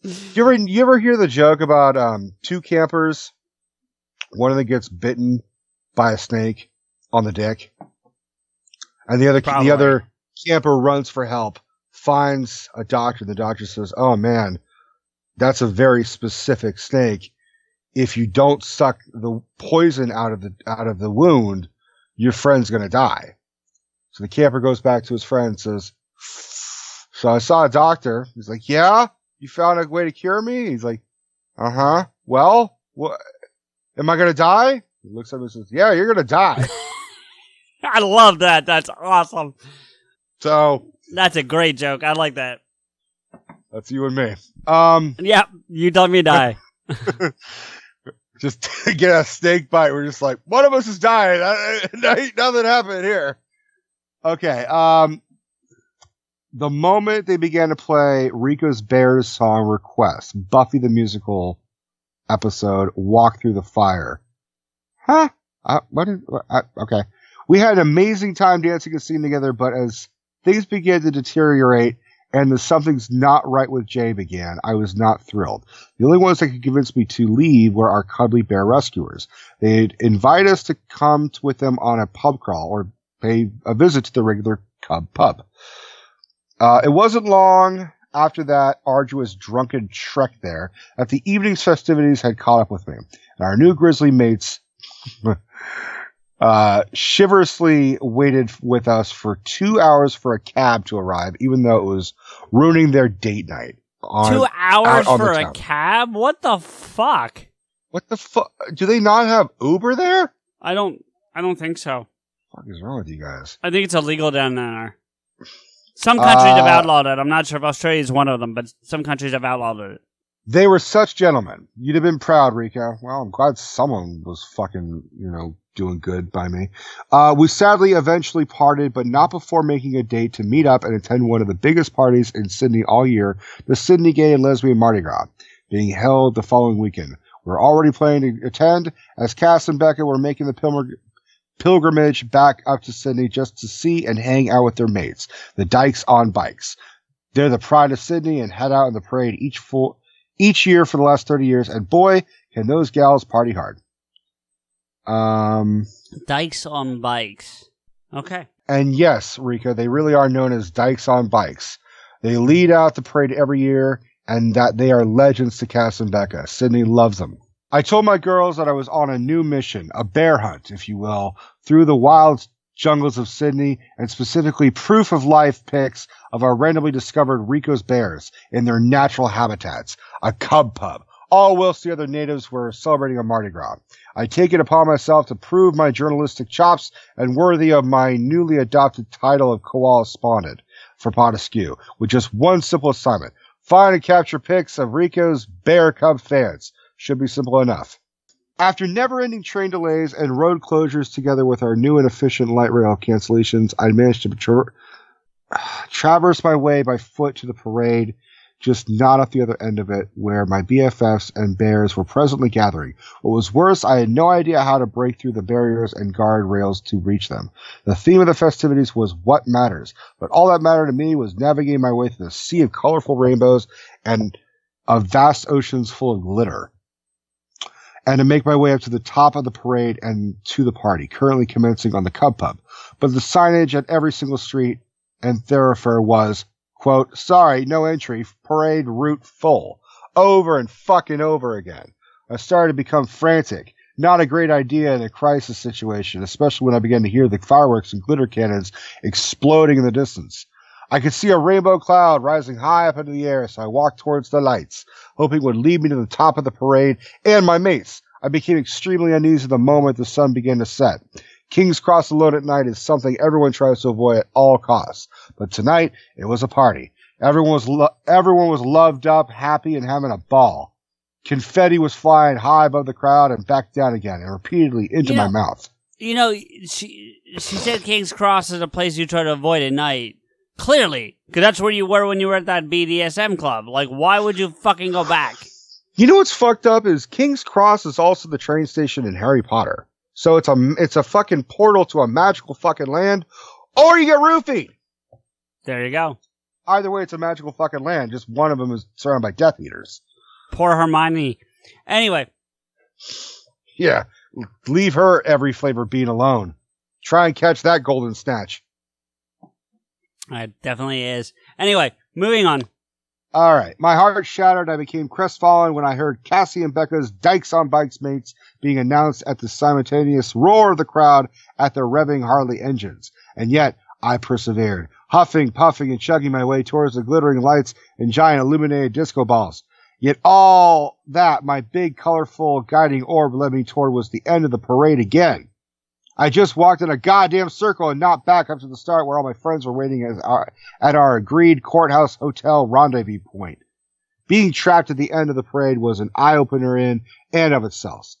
You ever hear the joke about two campers? One of them gets bitten by a snake on the dick, and the other camper runs for help, finds a doctor. The doctor says, "Oh man, that's a very specific snake. If you don't suck the poison out of the wound, your friend's gonna die." So the camper goes back to his friend and says, "So I saw a doctor." He's like, "Yeah, you found a way to cure me?" He's like, "Uh-huh. Well, what? Am I gonna die?" He looks at him and says, "Yeah, you're gonna die." I love that. That's awesome. So that's a great joke. I like that. That's you and me. Yeah, you tell me die. Just to get a snake bite, we're just like, one of us is dying. Nothing happened here. Okay. The moment they began to play Rico's Bears song request, Buffy the Musical episode, Walk Through the Fire. Huh? Okay. We had an amazing time dancing and singing together, but as things began to deteriorate and the something's not right with Jay began, I was not thrilled. The only ones that could convince me to leave were our cuddly bear rescuers. They'd invite us to come with them on a pub crawl or pay a visit to the regular Cub pub. It wasn't long after that arduous drunken trek there that the evening's festivities had caught up with me, and our new grizzly mates chivalrously waited with us for 2 hours for a cab to arrive, even though it was ruining their date night. 2 hours for a cab? What the fuck? What the fuck? Do they not have Uber there? I don't think so. What the fuck is wrong with you guys? I think it's illegal down there. Some countries have outlawed it. I'm not sure if Australia is one of them, but some countries have outlawed it. They were such gentlemen. You'd have been proud, Rico. Well, I'm glad someone was fucking, doing good by me. We sadly eventually parted, but not before making a date to meet up and attend one of the biggest parties in Sydney all year, the Sydney Gay and Lesbian Mardi Gras, being held the following weekend. We're already planning to attend, as Cass and Becca were making the pilgrimage back up to Sydney just to see and hang out with their mates, the Dykes on Bikes. They're the pride of Sydney and head out in the parade each year for the last 30 years, and boy, can those gals party hard. Dykes on Bikes. Okay. And yes, Rika, they really are known as Dykes on Bikes. They lead out the parade every year, and that they are legends to Cass and Becca. Sydney loves them. I told my girls that I was on a new mission, a bear hunt, if you will, through the wild jungles of Sydney, and specifically proof of life pics of our randomly discovered Rico's bears in their natural habitats, a cub pub, all whilst the other natives were celebrating a Mardi Gras. I take it upon myself to prove my journalistic chops and worthy of my newly adopted title of Koala Spawned for PodAskew, with just one simple assignment: find and capture pics of Rico's bear cub fans. Should be simple enough. After never-ending train delays and road closures together with our new and efficient light rail cancellations, I managed to traverse my way by foot to the parade, just not at the other end of it, where my BFFs and bears were presently gathering. What was worse, I had no idea how to break through the barriers and guardrails to reach them. The theme of the festivities was what matters, but all that mattered to me was navigating my way through the sea of colorful rainbows and of vast oceans full of glitter, and to make my way up to the top of the parade and to the party, currently commencing on the Cub Pub. But the signage at every single street and thoroughfare was, quote, "Sorry, no entry, parade route full," over and fucking over again. I started to become frantic. Not a great idea in a crisis situation, especially when I began to hear the fireworks and glitter cannons exploding in the distance. I could see a rainbow cloud rising high up into the air, so I walked towards the lights, hoping it would lead me to the top of the parade and my mates. I became extremely uneasy the moment the sun began to set. King's Cross alone at night is something everyone tries to avoid at all costs. But tonight, it was a party. Everyone was loved up, happy, and having a ball. Confetti was flying high above the crowd and back down again, and repeatedly into my mouth. She said King's Cross is a place you try to avoid at night. Clearly, because that's where you were when you were at that BDSM club. Like, why would you fucking go back? You know what's fucked up is King's Cross is also the train station in Harry Potter. So it's a fucking portal to a magical fucking land, or you get roofied. There you go. Either way, it's a magical fucking land. Just one of them is surrounded by Death Eaters. Poor Hermione. Anyway. Yeah. Leave her every flavor bean alone. Try and catch that golden snatch. It definitely is. Anyway, moving on. All right. My heart shattered. I became crestfallen when I heard Cassie and Becca's Dykes on Bikes mates being announced at the simultaneous roar of the crowd at their revving Harley engines. And yet, I persevered, huffing, puffing, and chugging my way towards the glittering lights and giant illuminated disco balls. Yet all that my big, colorful, guiding orb led me toward was the end of the parade again. I just walked in a goddamn circle and not back up to the start where all my friends were waiting at our agreed courthouse hotel rendezvous point. Being trapped at the end of the parade was an eye-opener in and of itself.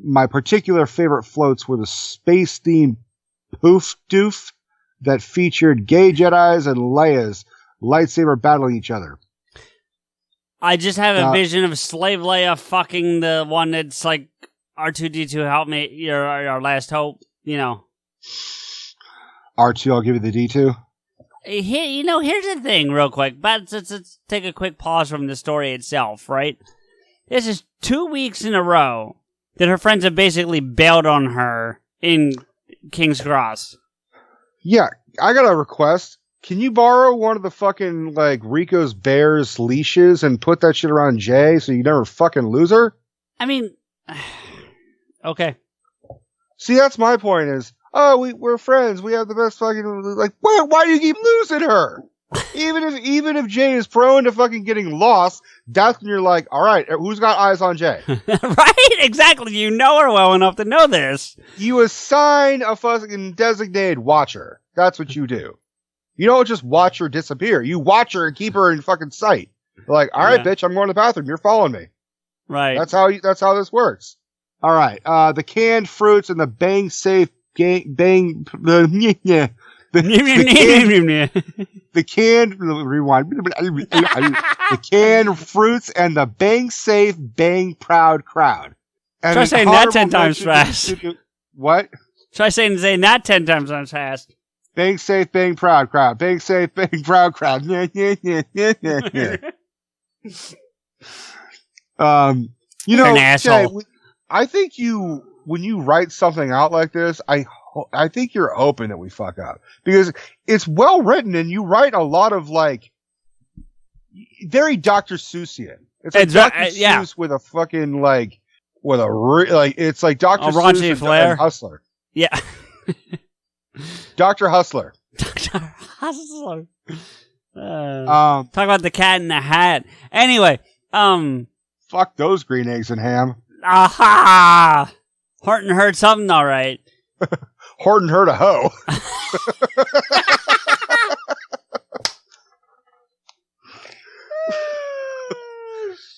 My particular favorite floats were the space-themed Poof Doof that featured gay Jedis and Leia's lightsaber battling each other. I just have a vision of Slave Leia fucking the one that's like R2-D2 help me, your last hope, you know. R2, I'll give you the D2. Here's the thing real quick, but let's take a quick pause from the story itself, right? This is 2 weeks in a row that her friends have basically bailed on her in King's Cross. Yeah, I got a request. Can you borrow one of the fucking, Rico's Bears leashes and put that shit around Jay so you never fucking lose her? I mean, okay. See, that's my point is, we're friends. We have the best fucking, why do you keep losing her? Even if Jay is prone to fucking getting lost, that's when you're like, all right, who's got eyes on Jay? Right? Exactly. You know her well enough to know this. You assign a fucking designated watcher. That's what you do. You don't just watch her disappear. You watch her and keep her in fucking sight. You're like, all right, bitch, I'm going to the bathroom. You're following me. Right. That's how this works. All right. The canned fruits and the bang safe the canned fruits and the bang safe bang proud crowd. And try saying that 10 times fast. What? Try saying that 10 times fast. Bang safe bang proud crowd. Bang safe bang proud crowd. You're an asshole. Jay, I think when you write something out like this, I think you're hoping that we fuck up because it's well written and you write a lot of very Dr. Seussian. It's like Dr. Seuss with a fucking it's like Dr. Seuss and Hustler. Yeah. Dr. Hustler. Dr. Hustler. Talk about the Cat in the Hat. Anyway, fuck those green eggs and ham. Aha! Horton heard something, all right. Horton heard a hoe.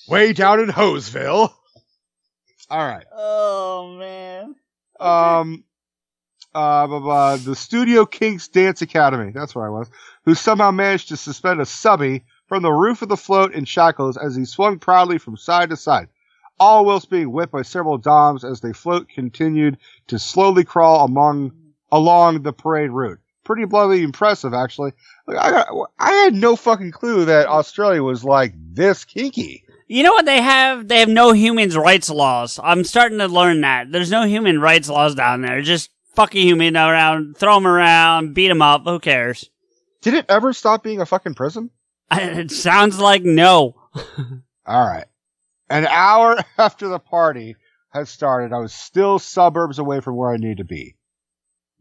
Way down in Hoseville. All right. Oh man. The Studio Kinks Dance Academy. That's where I was. Who somehow managed to suspend a subby from the roof of the float in shackles as he swung proudly from side to side. All whilst being whipped by several doms as the float continued to slowly crawl along the parade route. Pretty bloody impressive, actually. I had no fucking clue that Australia was this kinky. You know what they have? They have no human rights laws. I'm starting to learn that. There's no human rights laws down there. Just fuck a human around, throw them around, beat them up. Who cares? Did it ever stop being a fucking prison? It sounds like no. All right. An hour after the party had started, I was still suburbs away from where I needed to be.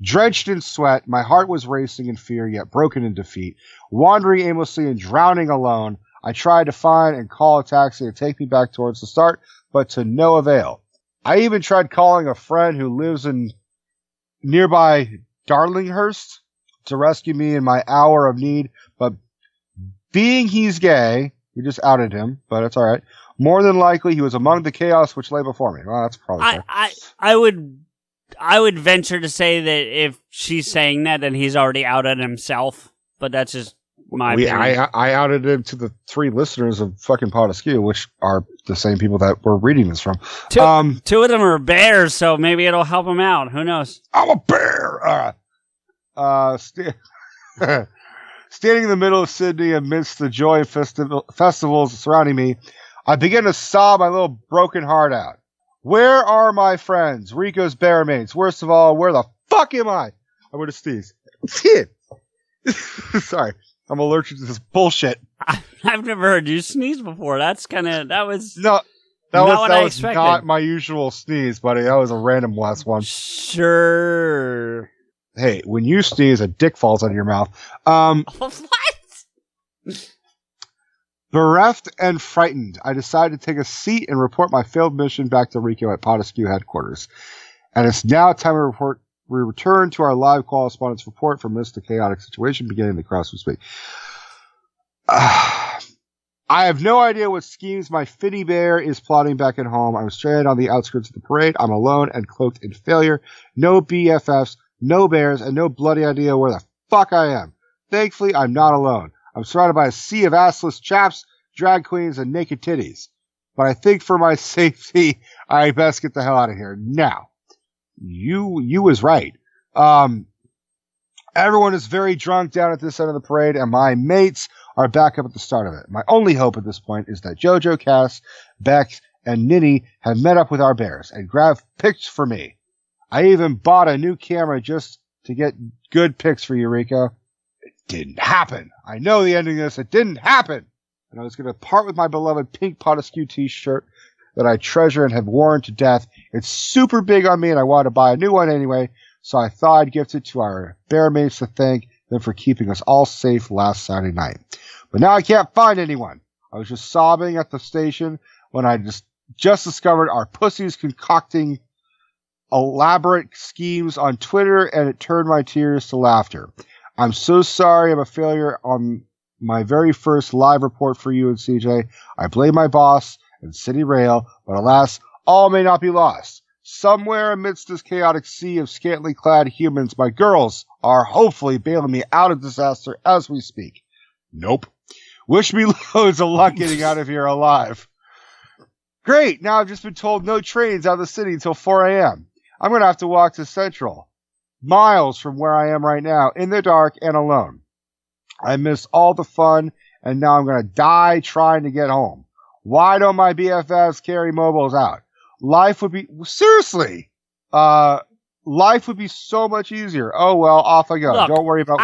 Drenched in sweat, my heart was racing in fear, yet broken in defeat. Wandering aimlessly and drowning alone, I tried to find and call a taxi to take me back towards the start, but to no avail. I even tried calling a friend who lives in nearby Darlinghurst to rescue me in my hour of need, but being he's gay, we just outed him, but it's alright. More than likely, he was among the chaos which lay before me. Well, that's probably fair. I would venture to say that if she's saying that, then he's already outed himself. But that's just my opinion. I outed him to the 3 listeners of fucking PodAskew, which are the same people that we're reading this from. Two of them are bears, so maybe it'll help him out. Who knows? I'm a bear. Standing in the middle of Sydney amidst the joy and festivals surrounding me, I begin to sob my little broken heart out. Where are my friends? Rico's bear mates. Worst of all, where the fuck am I? I'm going to sneeze. Sorry. I'm allergic to this bullshit. I've never heard you sneeze before. That was not my usual sneeze, buddy. That was a random last one. Sure. Hey, when you sneeze, a dick falls out of your mouth. What? Bereft and frightened, I decided to take a seat and report my failed mission back to Rico at PodAskew headquarters. And it's now time to report. We return to our live correspondence report from this chaotic situation beginning the cross we speak. I have no idea what schemes my Fitty Bear is plotting back at home. I'm stranded on the outskirts of the parade. I'm alone and cloaked in failure. No BFFs, no bears, and no bloody idea where the fuck I am. Thankfully, I'm not alone. I'm surrounded by a sea of assless chaps, drag queens, and naked titties. But I think for my safety, I best get the hell out of here now. You was right. Everyone is very drunk down at this end of the parade, and my mates are back up at the start of it. My only hope at this point is that Jojo, Cass, Beck, and Nitty have met up with our bears and grabbed pics for me. I even bought a new camera just to get good pics for Eureka. It didn't happen. I know the ending of this. It didn't happen. And I was going to part with my beloved pink PodAskew t-shirt that I treasure and have worn to death. It's super big on me, and I wanted to buy a new one anyway, so I thought I'd gift it to our bear mates to thank them for keeping us all safe last Saturday night. But now I can't find anyone. I was just sobbing at the station when I just discovered our pussies concocting elaborate schemes on Twitter, and it turned my tears to laughter. I'm so sorry I'm a failure on my very first live report for you and CJ. I blame my boss and City Rail, but alas, all may not be lost. Somewhere amidst this chaotic sea of scantily clad humans, my girls are hopefully bailing me out of disaster as we speak. Nope. Wish me loads of luck getting out of here alive. Great, now I've just been told no trains out of the city until 4 a.m. I'm going to have to walk to Central, miles from where I am right now, in the dark and alone. I missed all the fun, and now I'm going to die trying to get home. Why don't my BFFs carry mobiles out? Life would be, seriously, life would be so much easier. Oh, well, off I go. Look, don't worry about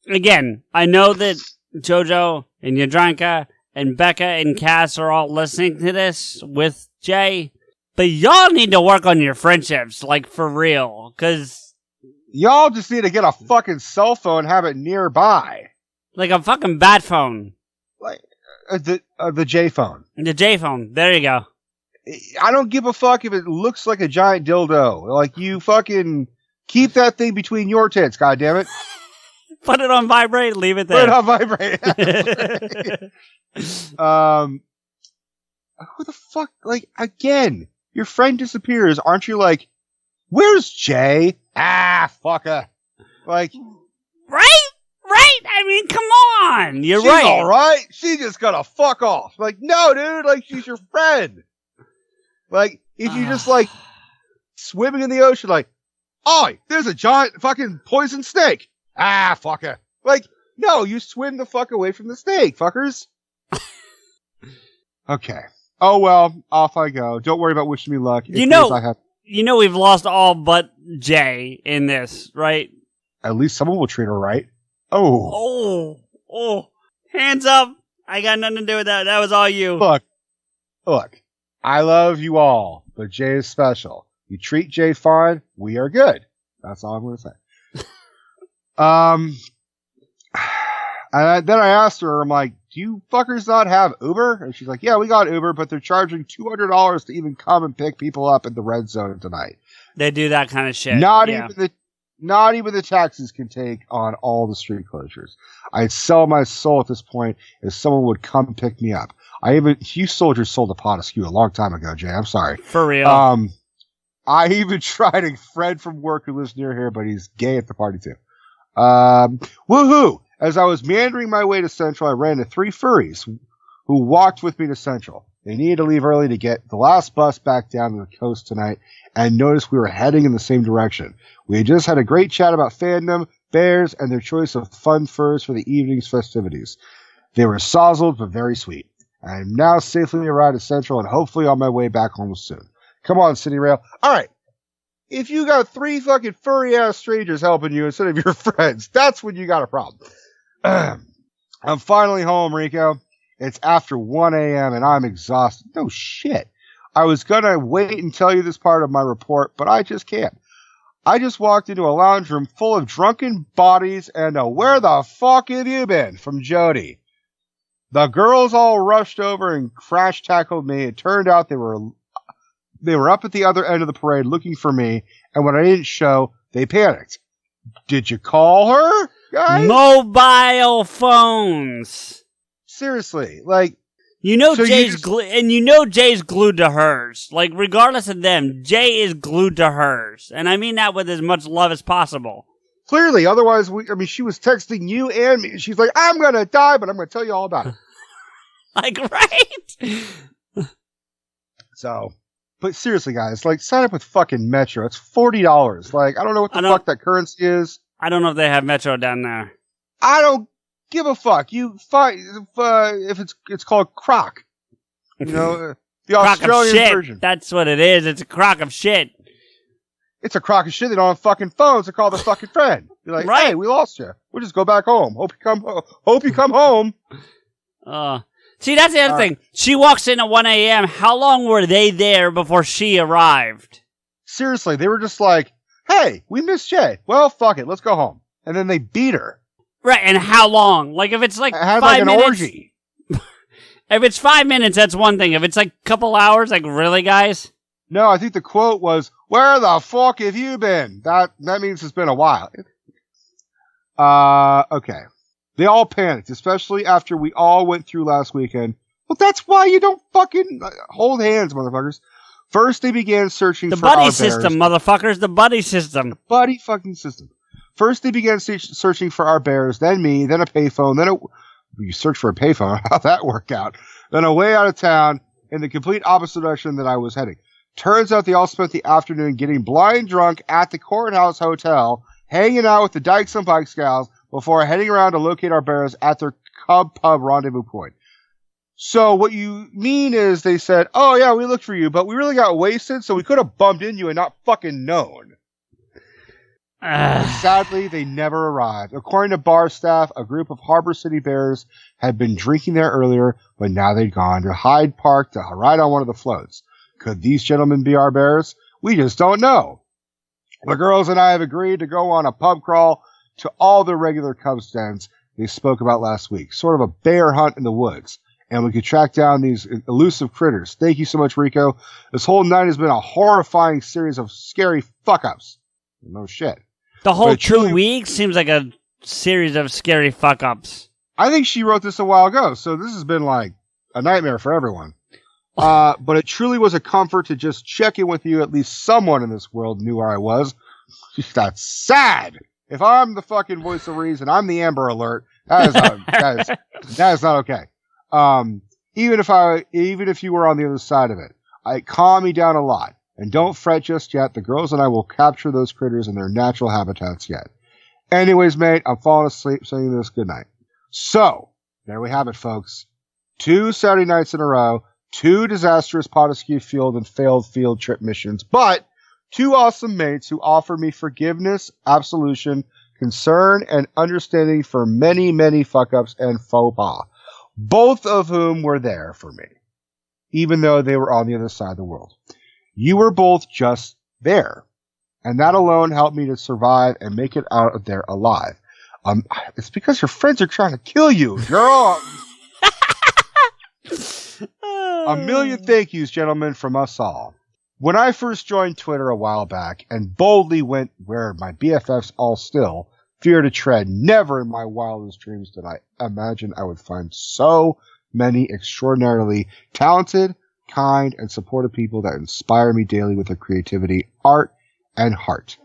Again, I know that Jojo and Yadranka and Becca and Cass are all listening to this with Jay, but y'all need to work on your friendships, like, for real, because y'all just need to get a fucking cell phone and have it nearby. Like a fucking bat phone. Like, the J phone. The J phone. There you go. I don't give a fuck if it looks like a giant dildo. Like, you fucking keep that thing between your tits, goddammit. Put it on vibrate, leave it there. Put it on vibrate. Who the fuck, like, again, your friend disappears. Aren't you like, where's Jay? Ah, fucker. Like, right? I mean, come on. You're she's right. All right. She just gotta fuck off. Like, no, dude. Like, she's your friend. Like, if you just like swimming in the ocean, like, oh, there's a giant fucking poison snake. Ah, fucker. Like, no, you swim the fuck away from the snake, fuckers. Okay. Oh well, off I go. Don't worry about wishing me luck. You know we've lost all but Jay in this, right? At least someone will treat her right. Oh. Hands up. I got nothing to do with that. That was all you. Look. I love you all, but Jay is special. You treat Jay fine, we are good. That's all I'm going to say. And then I asked her, I'm like, do you fuckers not have Uber? And she's like, yeah, we got Uber, but they're charging $200 to even come and pick people up in the red zone tonight. They do that kind of shit. Not even the taxis can take on all the street closures. I'd sell my soul at this point if someone would come pick me up. You sold your soul to PodAskew a long time ago, Jay. I'm sorry. For real. I even tried a friend from work who lives near here, but he's gay at the party too. Woohoo! As I was meandering my way to Central, I ran into 3 furries who walked with me to Central. They needed to leave early to get the last bus back down to the coast tonight and noticed we were heading in the same direction. We had just had a great chat about fandom, bears and their choice of fun furs for the evening's festivities. They were sozzled but very sweet. I am now safely arrived at Central and hopefully on my way back home soon. Come on, City Rail. All right. If you got 3 fucking furry-ass strangers helping you instead of your friends, that's when you got a problem. I'm finally home, Rico. It's after 1 a.m. and I'm exhausted. No shit. I was going to wait and tell you this part of my report, but I just can't. I just walked into a lounge room full of drunken bodies and a "where the fuck have you been?" from Jody. The girls all rushed over and crash tackled me. It turned out they were up at the other end of the parade looking for me, and when I didn't show, they panicked. Did you call her, guys? Mobile phones. Seriously, like, so Jay's Jay's glued to hers. Like, regardless of them, Jay is glued to hers, and I mean that with as much love as possible. Clearly, otherwise, she was texting you and me. She's like, "I'm gonna die, but I'm gonna tell you all about it." Like, right? So, but seriously, guys, like, sign up with fucking Metro. It's $40. Like, I don't know what the fuck that currency is. I don't know if they have Metro down there. I don't give a fuck. You find if it's called Croc. You know, the crock Australian of shit. version. That's what it is. It's a crock of shit. It's a crock of shit. They don't have fucking phones to call their fucking friend. You're like, right. Hey, we lost you. We'll just go back home. Hope you come home. See, that's the other thing. She walks in at 1 a.m. How long were they there before she arrived? Seriously, they were just like, "Hey, we missed Jay. Well, fuck it. Let's go home." And then they beat her. Right, and how long? Like, if it's like 5 like an minutes. Orgy. If it's 5 minutes, that's one thing. If it's like a couple hours, like, really, guys? No, I think the quote was, "Where the fuck have you been?" That means it's been a while. Okay. They all panicked, especially after we all went through last weekend. Well, that's why you don't fucking hold hands, motherfuckers. First, they began searching for our bears. The buddy system, motherfuckers. The buddy system. The buddy fucking system. First, they began searching for our bears, then me, then a payphone, you search for a payphone. How'd that work out? Then a way out of town in the complete opposite direction that I was heading. Turns out they all spent the afternoon getting blind drunk at the Courthouse Hotel, hanging out with the Dykes and Bike Scouts before heading around to locate our bears at their Cub Pub rendezvous point. So what you mean is they said, "Oh yeah, we looked for you, but we really got wasted, so we could have bumped into you and not fucking known." Sadly, they never arrived. According to bar staff, a group of Harbor City Bears had been drinking there earlier, but now they'd gone to Hyde Park to ride on one of the floats. Could these gentlemen be our bears? We just don't know. The girls and I have agreed to go on a pub crawl to all the regular Cubs dens they spoke about last week. Sort of a bear hunt in the woods. And we could track down these elusive critters. Thank you so much, Rico. This whole night has been a horrifying series of scary fuck-ups. No shit. The whole 2 weeks seems like a series of scary fuck-ups. I think she wrote this a while ago, so this has been like a nightmare for everyone. But it truly was a comfort to just check in with you. At least someone in this world knew where I was. That's sad. If I'm the fucking voice of reason, I'm the Amber Alert. That is not okay. Even if you were on the other side of it, it calmed me down a lot. And don't fret just yet. The girls and I will capture those critters in their natural habitats yet. Anyways, mate, I'm falling asleep saying this. Good night. So, there we have it, folks. 2 Saturday nights in a row, 2 disastrous PodAskew field and failed field trip missions, but 2 awesome mates who offer me forgiveness, absolution, concern, and understanding for many, many fuck-ups and faux pas. Both of whom were there for me, even though they were on the other side of the world. You were both just there, and that alone helped me to survive and make it out of there alive. It's because your friends are trying to kill you, girl. A million thank yous, gentlemen, from us all. When I first joined Twitter a while back and boldly went where my BFFs all still fear to tread, never in my wildest dreams did I imagine I would find so many extraordinarily talented, kind, and supportive people that inspire me daily with their creativity, art, and heart.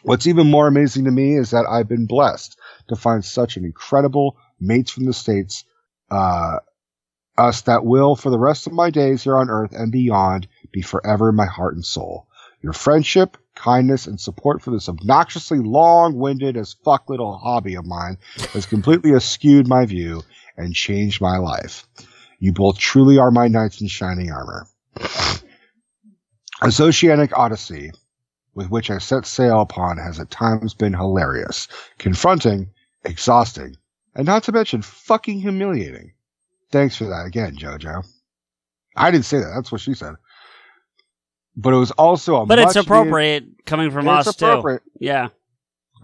What's even more amazing to me is that I've been blessed to find such an incredible mates from the States, us that will, for the rest of my days here on Earth and beyond, be forever in my heart and soul. Your friendship, kindness, and support for this obnoxiously long-winded as fuck little hobby of mine has completely askewed my view and changed my life. You both truly are my knights in shining armor. This oceanic odyssey with which I set sail upon has at times been hilarious, confronting, exhausting, and not to mention fucking humiliating. Thanks for that again, JoJo. I didn't say that. That's what she said. But it was also But it's appropriate coming from us, too. Yeah.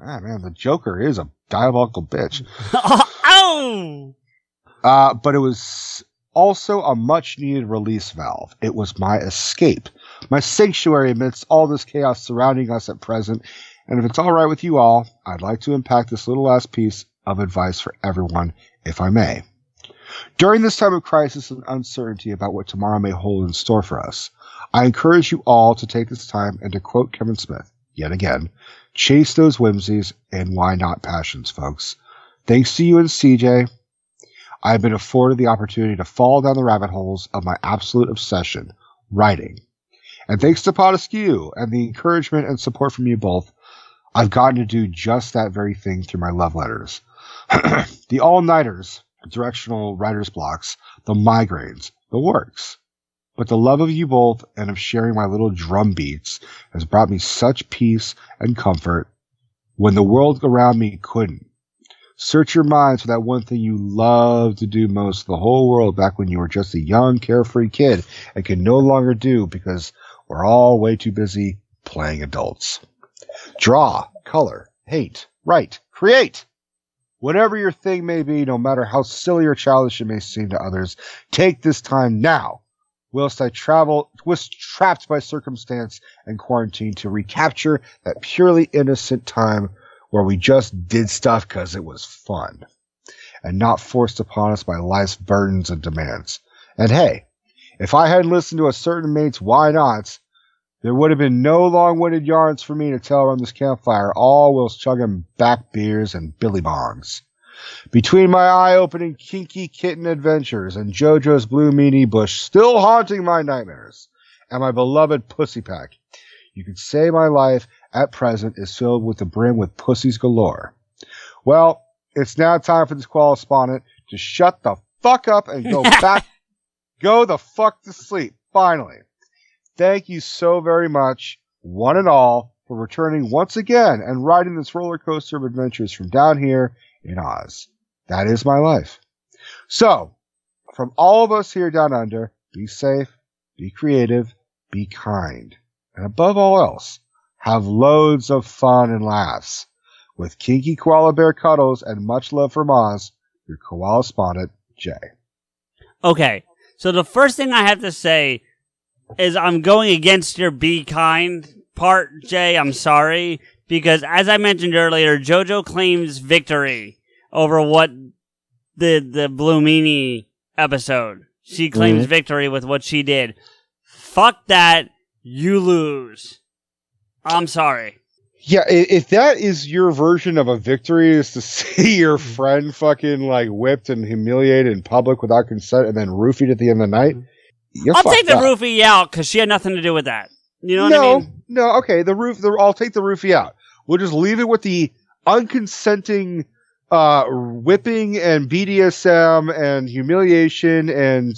Ah, man, the Joker is a diabolical bitch. Oh! But it was also a much-needed release valve. It was my escape, my sanctuary amidst all this chaos surrounding us at present. And if it's all right with you all, I'd like to impact this little last piece of advice for everyone, if I may. During this time of crisis and uncertainty about what tomorrow may hold in store for us, I encourage you all to take this time and, to quote Kevin Smith, yet again, chase those whimsies and why not passions, folks. Thanks to you and CJ, I have been afforded the opportunity to fall down the rabbit holes of my absolute obsession, writing. And thanks to PodAskew and the encouragement and support from you both, I've gotten to do just that very thing through my love letters. The all-nighters, directional writer's blocks, the migraines, the works. But the love of you both and of sharing my little drum beats has brought me such peace and comfort when the world around me couldn't. Search your minds for that one thing you loved to do most of the whole world back when you were just a young, carefree kid and can no longer do because we're all way too busy playing adults. Draw, color, hate, write, create. Whatever your thing may be, no matter how silly or childish it may seem to others, take this time now, whilst I was trapped by circumstance and quarantine, to recapture that purely innocent time where we just did stuff because it was fun and not forced upon us by life's burdens and demands. And hey, if I hadn't listened to a certain mate's why nots, there would have been no long-winded yarns for me to tell around this campfire, all whilst chugging back beers and billy bongs. Between my eye-opening kinky kitten adventures and JoJo's blue meanie bush still haunting my nightmares, and my beloved pussy pack, you could say my life at present is filled with the brim with pussies galore. Well, it's now time for this correspondent to shut the fuck up and go the fuck to sleep, finally. Thank you so very much, one and all, for returning once again and riding this roller coaster of adventures from down here in Oz. That is my life. So, from all of us here down under, be safe, be creative, be kind, and above all else, have loads of fun and laughs. With kinky koala bear cuddles and much love from Oz, your koala spondent, Jay. Okay, so the first thing I have to say is I'm going against your be kind part, Jay. I'm sorry. Because as I mentioned earlier, JoJo claims victory over what the Blue Meanie episode. She claims victory with what she did. Fuck that. You lose. I'm sorry. Yeah, if that is your version of a victory, is to see your friend fucking like whipped and humiliated in public without consent and then roofied at the end of the night, I'll take the roofie out because she had nothing to do with that. You know what I mean? No, okay. I'll take the roofie out. We'll just leave it with the unconsenting whipping and BDSM and humiliation and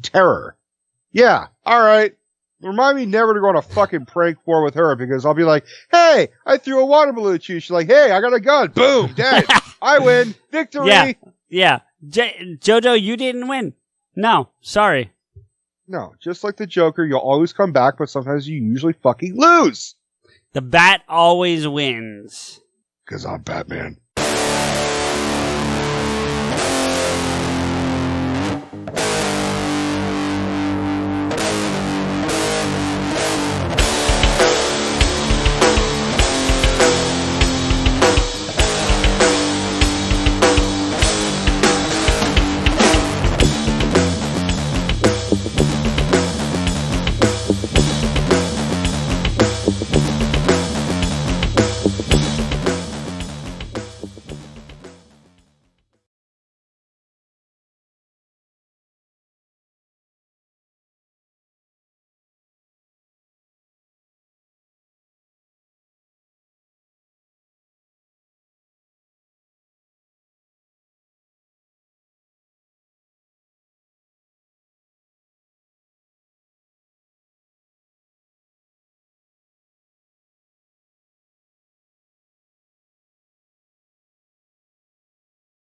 terror. Yeah, all right. Remind me never to go on a fucking prank war with her because I'll be like, hey, I threw a water balloon at you. She's like, hey, I got a gun. Boom, dead. I win. Victory. Yeah. JoJo, you didn't win. No, sorry. No, just like the Joker, you'll always come back, but sometimes you usually fucking lose. The bat always wins. Because I'm Batman.